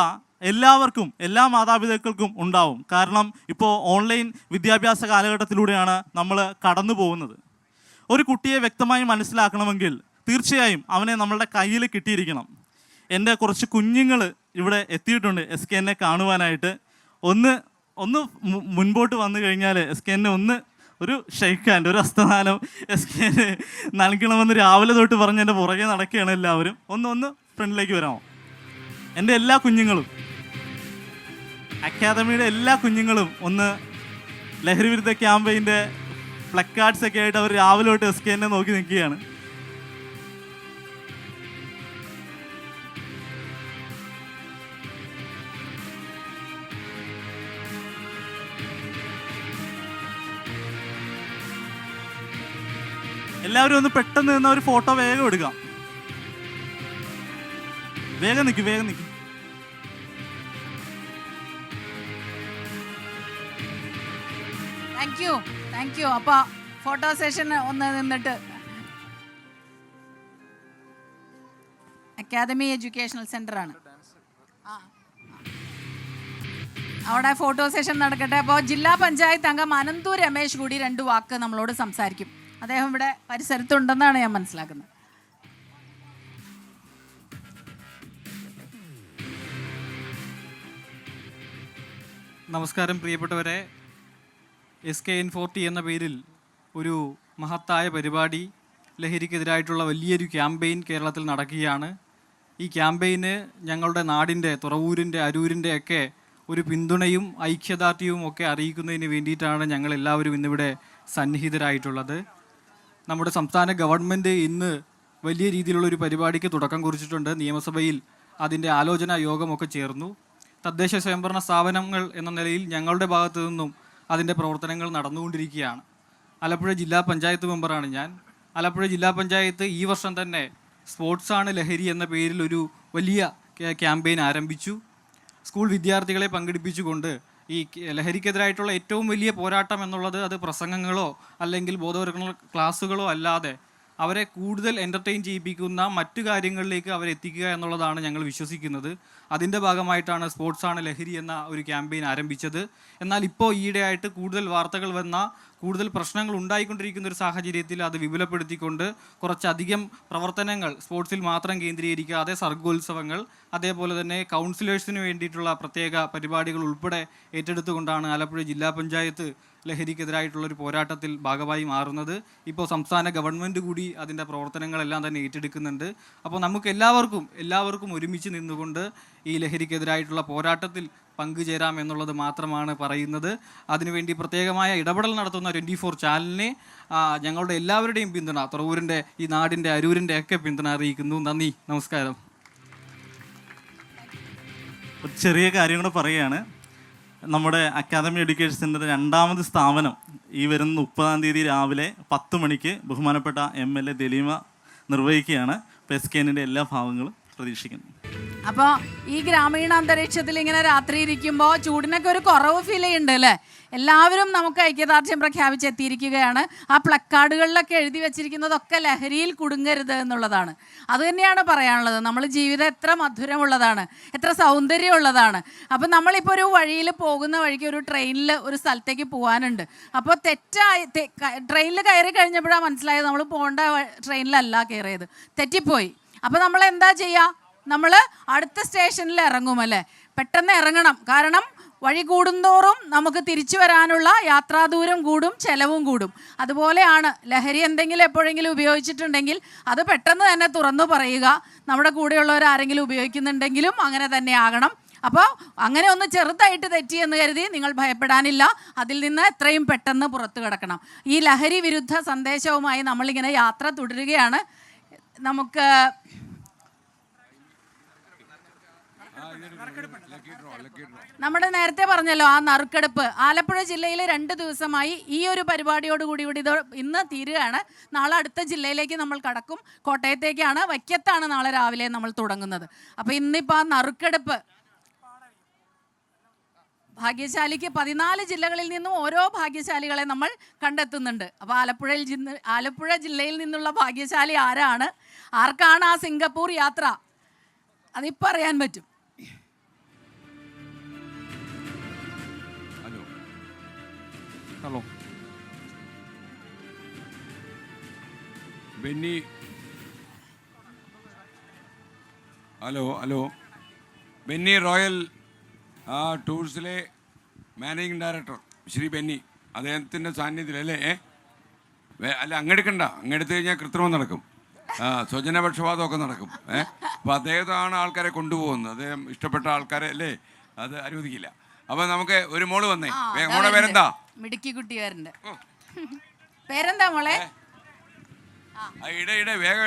എല്ലാവർക്കും, എല്ലാ മാതാപിതാക്കൾക്കും ഉണ്ടാവും. കാരണം ഇപ്പോൾ ഓൺലൈൻ വിദ്യാഭ്യാസ കാലഘട്ടത്തിലൂടെയാണ് നമ്മൾ കടന്നു പോകുന്നത്. ഒരു കുട്ടിയെ വ്യക്തമായി മനസ്സിലാക്കണമെങ്കിൽ തീർച്ചയായും അവനെ നമ്മളുടെ കയ്യിൽ കിട്ടിയിരിക്കണം. എൻ്റെ കുറച്ച് കുഞ്ഞുങ്ങൾ ഇവിടെ എത്തിയിട്ടുണ്ട് SKN കാണുവാനായിട്ട്. ഒന്ന് മുൻപോട്ട് വന്നു കഴിഞ്ഞാൽ SKN ഒരു ഷെയ്ക്ക് ഹാൻഡ്, ഒരു ഹസ്തദാനം SKN നൽകണമെന്ന് രാവിലെ തൊട്ട് പറഞ്ഞ് എൻ്റെ പുറകെ നടക്കുകയാണ് എല്ലാവരും. ഒന്ന് ഫ്രണ്ടിലേക്ക് വരാമോ? എൻ്റെ എല്ലാ കുഞ്ഞുങ്ങളും, അക്കാദമിയുടെ എല്ലാ കുഞ്ഞുങ്ങളും ഒന്ന് ലഹരി വിരുദ്ധ ക്യാമ്പയിൻ്റെ പ്ലക്കാർഡ്സ് ഒക്കെ ആയിട്ട് അവർ രാവിലെ തൊട്ട് SKN നോക്കി നിൽക്കുകയാണ്. എല്ലാവരും ഒന്ന് പെട്ടെന്ന് നിന്ന് ഒരു ഫോട്ടോ വേഗം എടുക്കാം. വേഗം നിൽക്കും. Thank you. അപ്പോൾ ഫോട്ടോ സെഷൻ ഒന്ന് നിന്നിട്ട് അക്കാദമി എഡ്യൂക്കേഷണൽ സെൻ്റർ ആണ്, അവിടെ ഫോട്ടോ സെഷൻ നടക്കട്ടെ. അപ്പോൾ ജില്ലാ പഞ്ചായത്ത് അംഗം അനന്തു രമേശ് കൂടി 2 വാക്ക് നമ്മളോട് സംസാരിക്കും. അദ്ദേഹം ഇവിടെ പരിസരത്തുണ്ടെന്നാണ് ഞാൻ മനസ്സിലാക്കുന്നത്. നമസ്കാരം പ്രിയപ്പെട്ടവരെ. SKN40 എന്ന പേരിൽ ഒരു മഹത്തായ പരിപാടി, ലഹരിക്കെതിരായിട്ടുള്ള വലിയൊരു ക്യാമ്പയിൻ കേരളത്തിൽ നടക്കുകയാണ്. ഈ ക്യാമ്പയിന് ഞങ്ങളുടെ നാടിൻ്റെ, തുറവൂരിൻ്റെ, അരൂരിൻ്റെ ഒക്കെ ഒരു പിന്തുണയും ഐക്യദാർഢ്യവും ഒക്കെ അറിയിക്കുന്നതിന് വേണ്ടിയിട്ടാണ് ഞങ്ങളെല്ലാവരും ഇന്നിവിടെ സന്നിഹിതരായിട്ടുള്ളത്. നമ്മുടെ സംസ്ഥാന ഗവൺമെൻറ് ഇന്ന് വലിയ രീതിയിലുള്ളൊരു പരിപാടിക്ക് തുടക്കം കുറിച്ചിട്ടുണ്ട്. നിയമസഭയിൽ അതിൻ്റെ ആലോചനാ യോഗമൊക്കെ ചേർന്നു. തദ്ദേശ സ്വയംഭരണ സ്ഥാപനങ്ങൾ എന്ന നിലയിൽ ഞങ്ങളുടെ ഭാഗത്തു നിന്നും അതിൻ്റെ പ്രവർത്തനങ്ങൾ നടന്നുകൊണ്ടിരിക്കുകയാണ്. ആലപ്പുഴ ജില്ലാ പഞ്ചായത്ത് മെമ്പറാണ് ഞാൻ. ആലപ്പുഴ ജില്ലാ പഞ്ചായത്ത് ഈ വർഷം തന്നെ സ്പോർട്സാണ് ലഹരി എന്ന പേരിൽ ഒരു വലിയ ക്യാമ്പയിൻ ആരംഭിച്ചു. സ്കൂൾ വിദ്യാർത്ഥികളെ പങ്കെടുപ്പിച്ചുകൊണ്ട് ഈ ലഹരിക്കെതിരായിട്ടുള്ള ഏറ്റവും വലിയ പോരാട്ടം എന്നുള്ളത് അത് പ്രസംഗങ്ങളോ അല്ലെങ്കിൽ ബോധവൽക്കരണ ക്ലാസ്സുകളോ അല്ലാതെ അവരെ കൂടുതൽ എൻ്റർടൈൻ ചെയ്യിപ്പിക്കുന്ന മറ്റു കാര്യങ്ങളിലേക്ക് അവരെത്തിക്കുക എന്നുള്ളതാണ് ഞങ്ങൾ വിശ്വസിക്കുന്നത്. അതിൻ്റെ ഭാഗമായിട്ടാണ് സ്പോർട്സാണ് ലഹരി എന്ന ഒരു ക്യാമ്പയിൻ ആരംഭിച്ചത്. എന്നാൽ ഇപ്പോൾ ഈയിടെയായിട്ട് കൂടുതൽ വാർത്തകൾ വന്ന, കൂടുതൽ പ്രശ്നങ്ങൾ ഉണ്ടായിക്കൊണ്ടിരിക്കുന്ന ഒരു സാഹചര്യത്തിൽ അത് വിപുലപ്പെടുത്തിക്കൊണ്ട് കുറച്ചധികം പ്രവർത്തനങ്ങൾ സ്പോർട്സിൽ മാത്രം കേന്ദ്രീകരിക്കാതെ സർഗോത്സവങ്ങൾ, അതേപോലെ തന്നെ കൗൺസിലേഴ്സിന് വേണ്ടിയിട്ടുള്ള പ്രത്യേക പരിപാടികൾ ഉൾപ്പെടെ ഏറ്റെടുത്തുകൊണ്ടാണ് ആലപ്പുഴ ജില്ലാ പഞ്ചായത്ത് ലഹരിക്കെതിരായിട്ടുള്ളൊരു പോരാട്ടത്തിൽ ഭാഗമായി മാറുന്നത്. ഇപ്പോൾ സംസ്ഥാന ഗവൺമെൻറ് കൂടി അതിൻ്റെ പ്രവർത്തനങ്ങളെല്ലാം തന്നെ ഏറ്റെടുക്കുന്നുണ്ട്. അപ്പോൾ നമുക്ക് എല്ലാവർക്കും ഒരുമിച്ച് നിന്നുകൊണ്ട് ഈ ലഹരിക്കെതിരായിട്ടുള്ള പോരാട്ടത്തിൽ പങ്കുചേരാം എന്നുള്ളത് മാത്രമാണ് പറയുന്നത്. അതിനുവേണ്ടി പ്രത്യേകമായ ഇടപെടൽ നടത്തുന്ന 24 ചാനലിനെ ഞങ്ങളുടെ എല്ലാവരുടെയും പിന്തുണ, തുറവൂരിൻ്റെ, ഈ നാടിൻ്റെ, അരൂരിൻ്റെ ഒക്കെ പിന്തുണ അറിയിക്കുന്നു. നന്ദി, നമസ്കാരം. ഒരു ചെറിയ കാര്യം കൂടെ പറയുകയാണ്. നമ്മുടെ അക്കാദമി എഡ്യൂക്കേഷൻ സെൻ്ററിൻ്റെ 2ാമത് സ്ഥാപനം ഈ വരുന്ന 30-ാം തീയതി രാവിലെ 10 മണിക്ക് ബഹുമാനപ്പെട്ട MLA ദലീമ നിർവഹിക്കുകയാണ്. SKNൻ്റെ എല്ലാ ഭാഗങ്ങളും പ്രതീക്ഷിക്കുന്നു. അപ്പോൾ ഈ ഗ്രാമീണ അന്തരീക്ഷത്തിൽ ഇങ്ങനെ രാത്രി ഇരിക്കുമ്പോൾ ചൂടിനൊക്കെ ഒരു കുറവ് ഫീൽ ചെയ്യുന്നുണ്ട് അല്ലേ? എല്ലാവരും നമുക്ക് ഐക്യദാർഢ്യം പ്രഖ്യാപിച്ചെത്തിയിരിക്കുകയാണ്. ആ പ്ലക്കാർഡുകളിലൊക്കെ എഴുതി വെച്ചിരിക്കുന്നതൊക്കെ ലഹരിയിൽ കുടുങ്ങരുത് എന്നുള്ളതാണ്. അതുതന്നെയാണ് പറയാനുള്ളത്. നമ്മൾ ജീവിതം എത്ര മധുരമുള്ളതാണ്, എത്ര സൗന്ദര്യമുള്ളതാണ്. അപ്പം നമ്മളിപ്പോൾ ഒരു വഴിയിൽ പോകുന്ന വഴിക്ക് ഒരു ട്രെയിനിൽ ഒരു സ്ഥലത്തേക്ക് പോകാനുണ്ട്. അപ്പോൾ ട്രെയിനിൽ കയറി കഴിഞ്ഞപ്പോഴാണ് മനസ്സിലായത് നമ്മൾ പോകേണ്ട ട്രെയിനിലല്ല കയറിയത്, തെറ്റിപ്പോയി. അപ്പോൾ നമ്മൾ എന്താ ചെയ്യുക? നമ്മൾ അടുത്ത സ്റ്റേഷനിൽ ഇറങ്ങുമല്ലേ? പെട്ടെന്ന് ഇറങ്ങണം. കാരണം വഴി കൂടുന്തോറും നമുക്ക് തിരിച്ചു വരാനുള്ള യാത്രാദൂരം കൂടും, ചെലവും കൂടും. അതുപോലെയാണ് ലഹരി എന്തെങ്കിലും എപ്പോഴെങ്കിലും ഉപയോഗിച്ചിട്ടുണ്ടെങ്കിൽ അത് പെട്ടെന്ന് തന്നെ തുറന്നു പറയുക. നമ്മുടെ കൂടെയുള്ളവർ ആരെങ്കിലും ഉപയോഗിക്കുന്നുണ്ടെങ്കിലും അങ്ങനെ തന്നെ ആകണം. അപ്പോൾ അങ്ങനെ ഒന്ന് ചെറുതായിട്ട് തെറ്റിയെന്ന് കരുതി നിങ്ങൾ ഭയപ്പെടാനില്ല. അതിൽ നിന്ന് എത്രയും പെട്ടെന്ന് പുറത്തു കിടക്കണം. ഈ ലഹരി വിരുദ്ധ സന്ദേശവുമായി നമ്മളിങ്ങനെ യാത്ര തുടരുകയാണ്. നമുക്ക് നമ്മുടെ നേരത്തെ പറഞ്ഞല്ലോ ആ നറുക്കെടുപ്പ്. ആലപ്പുഴ ജില്ലയിൽ 2 ദിവസമായി ഈ ഒരു പരിപാടിയോടുകൂടി ഇത് ഇന്ന് തീരുകയാണ്. നാളെ അടുത്ത ജില്ലയിലേക്ക് നമ്മൾ കടക്കും. കോട്ടയത്തേക്കാണ്, വൈക്കത്താണ് നാളെ രാവിലെ നമ്മൾ തുടങ്ങുന്നത്. അപ്പോൾ ഇന്നിപ്പോൾ ആ നറുക്കെടുപ്പ് ഭാഗ്യശാലിക്ക് 14 ജില്ലകളിൽ നിന്നും ഓരോ ഭാഗ്യശാലികളെ നമ്മൾ കണ്ടെത്തുന്നുണ്ട്. അപ്പോൾ ആലപ്പുഴ ജില്ലയിൽ നിന്നുള്ള ഭാഗ്യശാലി ആരാണ്, ആർക്കാണ് ആ സിംഗപ്പൂർ യാത്ര, അതിപ്പോൾ അറിയാൻ പറ്റും. Hello Benny, hello Benny royal ടൂർസിലെ മാനേജിങ് ഡയറക്ടർ ശ്രീ ബെന്നി, അദ്ദേഹത്തിൻ്റെ സാന്നിധ്യത്തിലല്ലേ? അല്ല, അങ്ങെടുക്കണ്ട. അങ്ങെടുത്ത് കഴിഞ്ഞാൽ കൃത്രിമം നടക്കും, സ്വജനപക്ഷപാതമൊക്കെ നടക്കും. അപ്പോൾ അദ്ദേഹത്താണ് ആൾക്കാരെ കൊണ്ടുപോകുന്നത്. അദ്ദേഹം ഇഷ്ടപ്പെട്ട ആൾക്കാരെ അല്ലേ, അത് അനുവദിക്കില്ല. അപ്പോൾ നമുക്ക് ഒരു മോള് വന്നേ. മോളെ പേരെന്താ? മിടുക്കി കുട്ടികാരൻ്റെ പേരെന്താ മോളെ? ഇട വേഗം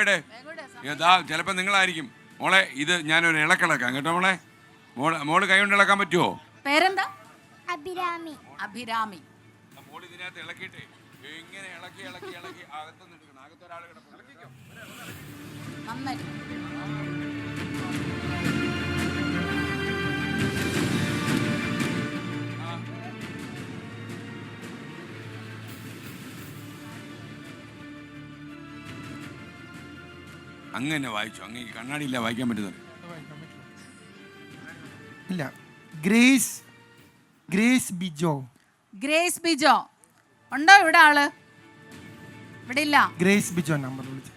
ഇതാ, ചിലപ്പോൾ നിങ്ങളായിരിക്കും. മോളെ, ഇത് ഞാനൊരു ഇളക്കിളക്കാം കേട്ടോ മോളെ. മോള് കൈ കൊണ്ട് ഇളക്കാൻ പറ്റുമോ? പേരെന്താ? അഭിരാമി. അഭിരാമി. മോള് ഇതിനകത്ത് ഇളക്കിയിട്ട് ഇങ്ങനെ ഇളക്കി അകത്തുനിന്ന് എടുക്കണം. അകത്തൊരാൾ കിടക്കും. നന്നായിട്ട്. അങ്ങനെ വായിച്ചു. അങ്ങനെ കണ്ണാടിയില്ല, വായിക്കാൻ പറ്റുന്നത് ഇല്ല. ഗ്രേസ് ബിജോ ഉണ്ടോ ഇവിടെ? ആള് ഇവിടെ ഇല്ല. ഗ്രേസ് ബിജോ നമ്പർ വിളിച്ചു.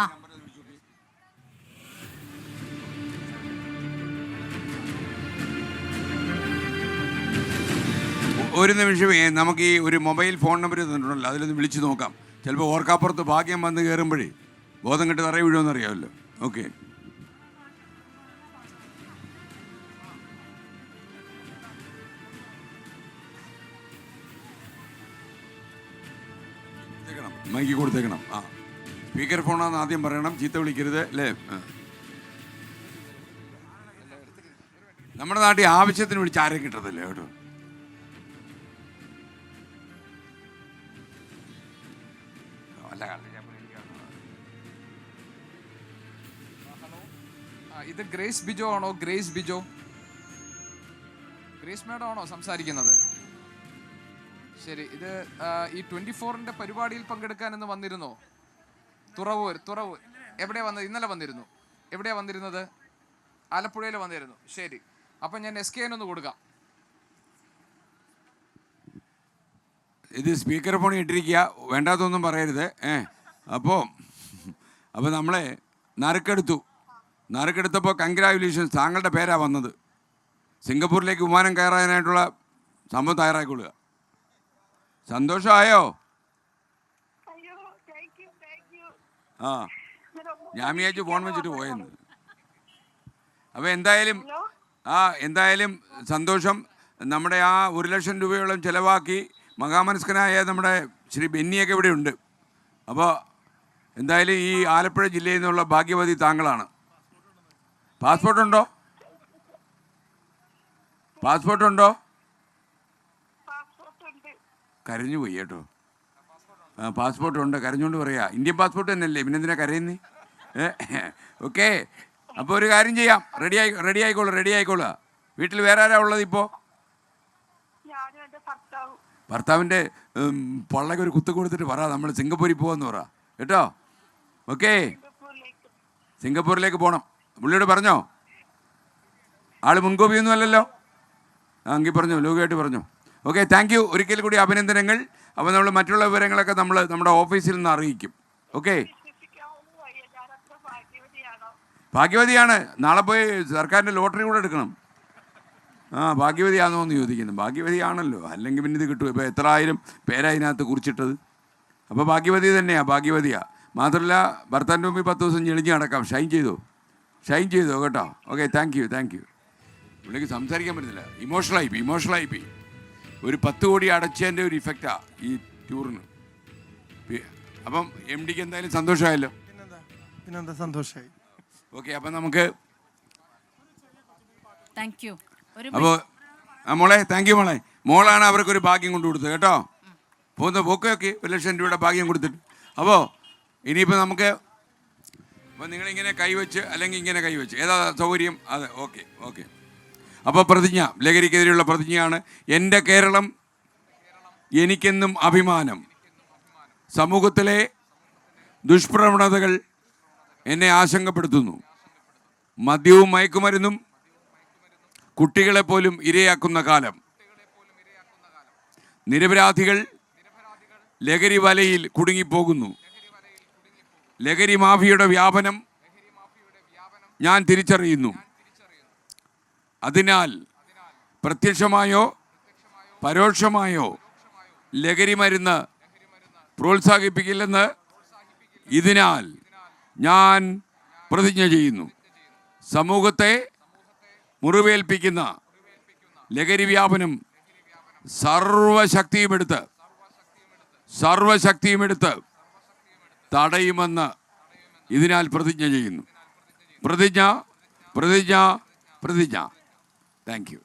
ആ, ഒരു നിമിഷം നമുക്ക് ഈ ഒരു മൊബൈൽ ഫോൺ നമ്പർ തന്നിട്ടുണ്ടല്ലോ, അതിലൊന്ന് വിളിച്ചു നോക്കാം. ചിലപ്പോൾ ഓർക്കാപ്പുറത്ത് ഭാഗ്യം വന്ന് കയറുമ്പോഴേ ബോധം കെട്ട് തറയി വീഴുമെന്ന് അറിയാമല്ലോ. ഓക്കെ, മൈക്ക് കൊടുത്തേക്കണം. സ്പീക്കർ ഫോണാന്ന് ആദ്യം പറയണം, ചീത്ത വിളിക്കരുത് അല്ലേ? നമ്മുടെ നാട്ടിൽ ആവശ്യത്തിന് വിളിച്ച് ആരെയും കിട്ടത്തില്ല കേട്ടോ. ഇത് ഗ്രേസ് ബിജോ ആണോ? ഗ്രേസ് ബിജോ, ഗ്രേസ് മാഡം ആണോ സംസാരിക്കുന്നത്? ശരി, ഇത് ഈ 24-ന്റെ പരിപാടിയിൽ പങ്കെടുക്കാനെന്ന് വന്നിരുന്നോ? തുറവൂർ എവിടെയാ വന്നത്? ഇന്നലെ വന്നിരുന്നു. എവിടെയാ വന്നിരുന്നത്? ആലപ്പുഴയിൽ വന്നിരുന്നു. ശരി, അപ്പം ഞാൻ SKN ഒന്ന് കൊടുക്കാം. ഇത് സ്പീക്കർ ഫോണിൽ ഇട്ടിരിക്കുക, വേണ്ടാത്തൊന്നും പറയരുത്. അപ്പോൾ നമ്മളെ നറുക്കെടുത്തപ്പോൾ കൺഗ്രാജുലേഷൻസ്, താങ്കളുടെ പേരാ വന്നത്. സിംഗപ്പൂരിലേക്ക് വിമാനം കയറാനായിട്ടുള്ള സംഭവം തയ്യാറായിക്കൊള്ളുക. സന്തോഷമായോ? ആ, ഞാൻ വിചാരിച്ചു ഫോൺ വെച്ചിട്ട് പോയെന്ന്. അപ്പോൾ എന്തായാലും സന്തോഷം. നമ്മുടെ ആ 1,00,000 രൂപയോളം ചിലവാക്കി മഹാമനസ്കനായ നമ്മുടെ ശ്രീ ബെന്നിയൊക്കെ ഇവിടെ ഉണ്ട്. അപ്പോൾ എന്തായാലും ഈ ആലപ്പുഴ ജില്ലയിൽ നിന്നുള്ള ഭാഗ്യവതി താങ്കളാണ്. പാസ്പോർട്ടുണ്ടോ? കരഞ്ഞു പോയി കേട്ടോ. പാസ്പോർട്ടുണ്ട്, കരഞ്ഞുകൊണ്ട് പറയാ. ഇന്ത്യൻ പാസ്പോർട്ട് തന്നെയല്ലേ, പിന്നെ എന്തിനാ കരയുന്നേ? ഓക്കെ, അപ്പോൾ ഒരു കാര്യം ചെയ്യാം, റെഡി ആയിക്കോളുക. വീട്ടിൽ വേറെ ആരാ ഉള്ളത് ഇപ്പോൾ? ഭർത്താവിൻ്റെ പള്ളക്ക് ഒരു കുത്ത് കൊടുത്തിട്ട് പറ, നമ്മൾ സിംഗപ്പൂരിൽ പോകാമെന്ന് പറ കേട്ടോ. ഓക്കെ, സിംഗപ്പൂരിലേക്ക് പോകണം. പുള്ളിയോട് പറഞ്ഞോ? ആൾ മുൻകോപിയൊന്നും അല്ലല്ലോ. എങ്കിൽ പറഞ്ഞോ, ലോകമായിട്ട് പറഞ്ഞോ. Okay, thank you. ഒരിക്കൽ കൂടി അഭിനന്ദനങ്ങൾ. അപ്പോൾ നമ്മൾ മറ്റുള്ള വിവരങ്ങളൊക്കെ നമ്മൾ നമ്മുടെ ഓഫീസിൽ നിന്ന് അറിയിക്കും. ഓക്കെ, ഭാഗ്യവതിയാണ്. നാളെ പോയി സർക്കാരിൻ്റെ ലോട്ടറി കൂടെ എടുക്കണം. ഭാഗ്യവതിയാണോ എന്ന് ചോദിക്കുന്നു. ഭാഗ്യവതിയാണല്ലോ, അല്ലെങ്കിൽ പിന്നെ ഇത് കിട്ടും. ഇപ്പോൾ എത്ര ആയിരം പേരാ ഇതിനകത്ത് കുറിച്ചിട്ടത്. അപ്പോൾ ഭാഗ്യവതി ഭാഗ്യവതിയാണ്. മാത്രമല്ല ഭർത്താവിൻ്റെ മുമ്പിൽ 10 ദിവസം ഞെളിഞ്ഞ് നടക്കാം. ഷൈൻ ചെയ്തോ കേട്ടോ. Okay, thank you. പുള്ളിക്ക് സംസാരിക്കാൻ പറ്റുന്നില്ല, ഇമോഷണലായി പോയി. ഒരു 10 കോടി അടച്ചതിൻ്റെ ഒരു ഇഫക്റ്റാണ് ഈ ടൂറിന്. അപ്പം MDക്ക് എന്തായാലും സന്തോഷമായല്ലോ. പിന്നെന്താ സന്തോഷമായി. ഓക്കെ, അപ്പം നമുക്ക് അപ്പോൾ മോളെ, താങ്ക് യു മോളെ. മോളാണ് അവർക്കൊരു ഭാഗ്യം കൊണ്ടു കൊടുത്തത് കേട്ടോ. പോക്കെ 1,00,000 രൂപയുടെ ഭാഗ്യം കൊടുത്തിട്ട്. അപ്പോൾ ഇനിയിപ്പോൾ നമുക്ക് നിങ്ങളിങ്ങനെ കൈവച്ച് അല്ലെങ്കിൽ ഇങ്ങനെ കൈവച്ച് ഏതാ സൗകര്യം? അതെ, ഓക്കെ. അപ്പോൾ പ്രതിജ്ഞ, ലഹരിക്കെതിരെയുള്ള പ്രതിജ്ഞയാണ്. എൻ്റെ കേരളം എനിക്കെന്നും അഭിമാനം. സമൂഹത്തിലെ ദുഷ്പ്രവണതകൾ എന്നെ ആശങ്കപ്പെടുത്തുന്നു. മദ്യവും മയക്കുമരുന്നും കുട്ടികളെപ്പോലും ഇരയാക്കുന്ന കാലം. നിരപരാധികൾ ലഹരി വലയിൽ കുടുങ്ങിപ്പോകുന്നു. ലഹരി മാഫിയയുടെ വ്യാപനം ഞാൻ തിരിച്ചറിയുന്നു. അതിനാൽ പ്രത്യക്ഷമായോ പരോക്ഷമായോ ലഹരി മരുന്ന് പ്രോത്സാഹിപ്പിക്കില്ലെന്ന് ഇതിനാൽ ഞാൻ പ്രതിജ്ഞ ചെയ്യുന്നു. സമൂഹത്തെ മുറിവേൽപ്പിക്കുന്ന ലഹരി വ്യാപനം സർവശക്തിയുമെടുത്ത് തടയുമെന്ന് ഇതിനാൽ പ്രതിജ്ഞ ചെയ്യുന്നു. പ്രതിജ്ഞ. Thank you.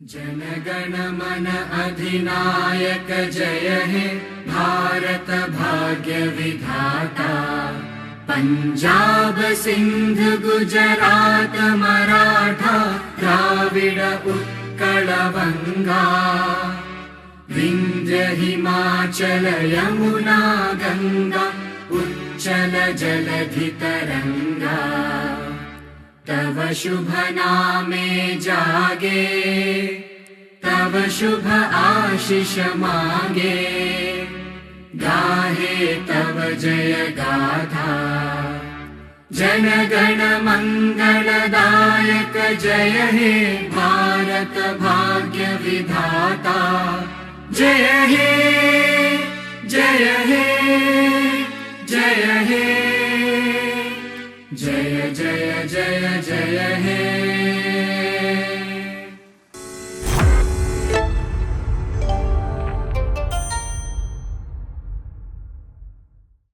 जनगणमन अधिनायक जय हे भारत भाग्य विधाता पंजाब सिंध गुजरात मराठा द्राविड उत्कल बंगा विंध्य हिमाचल यमुना गंगा उच्चल जलधि तरंगा तव शुभ नामे जागे तव शुभ आशीष मांगे गाहे तव जय गाथा जनगण मंगलदायक जय हे भारत भाग्य विधाता जय हे जय हे जय हे जय जय जय जय हे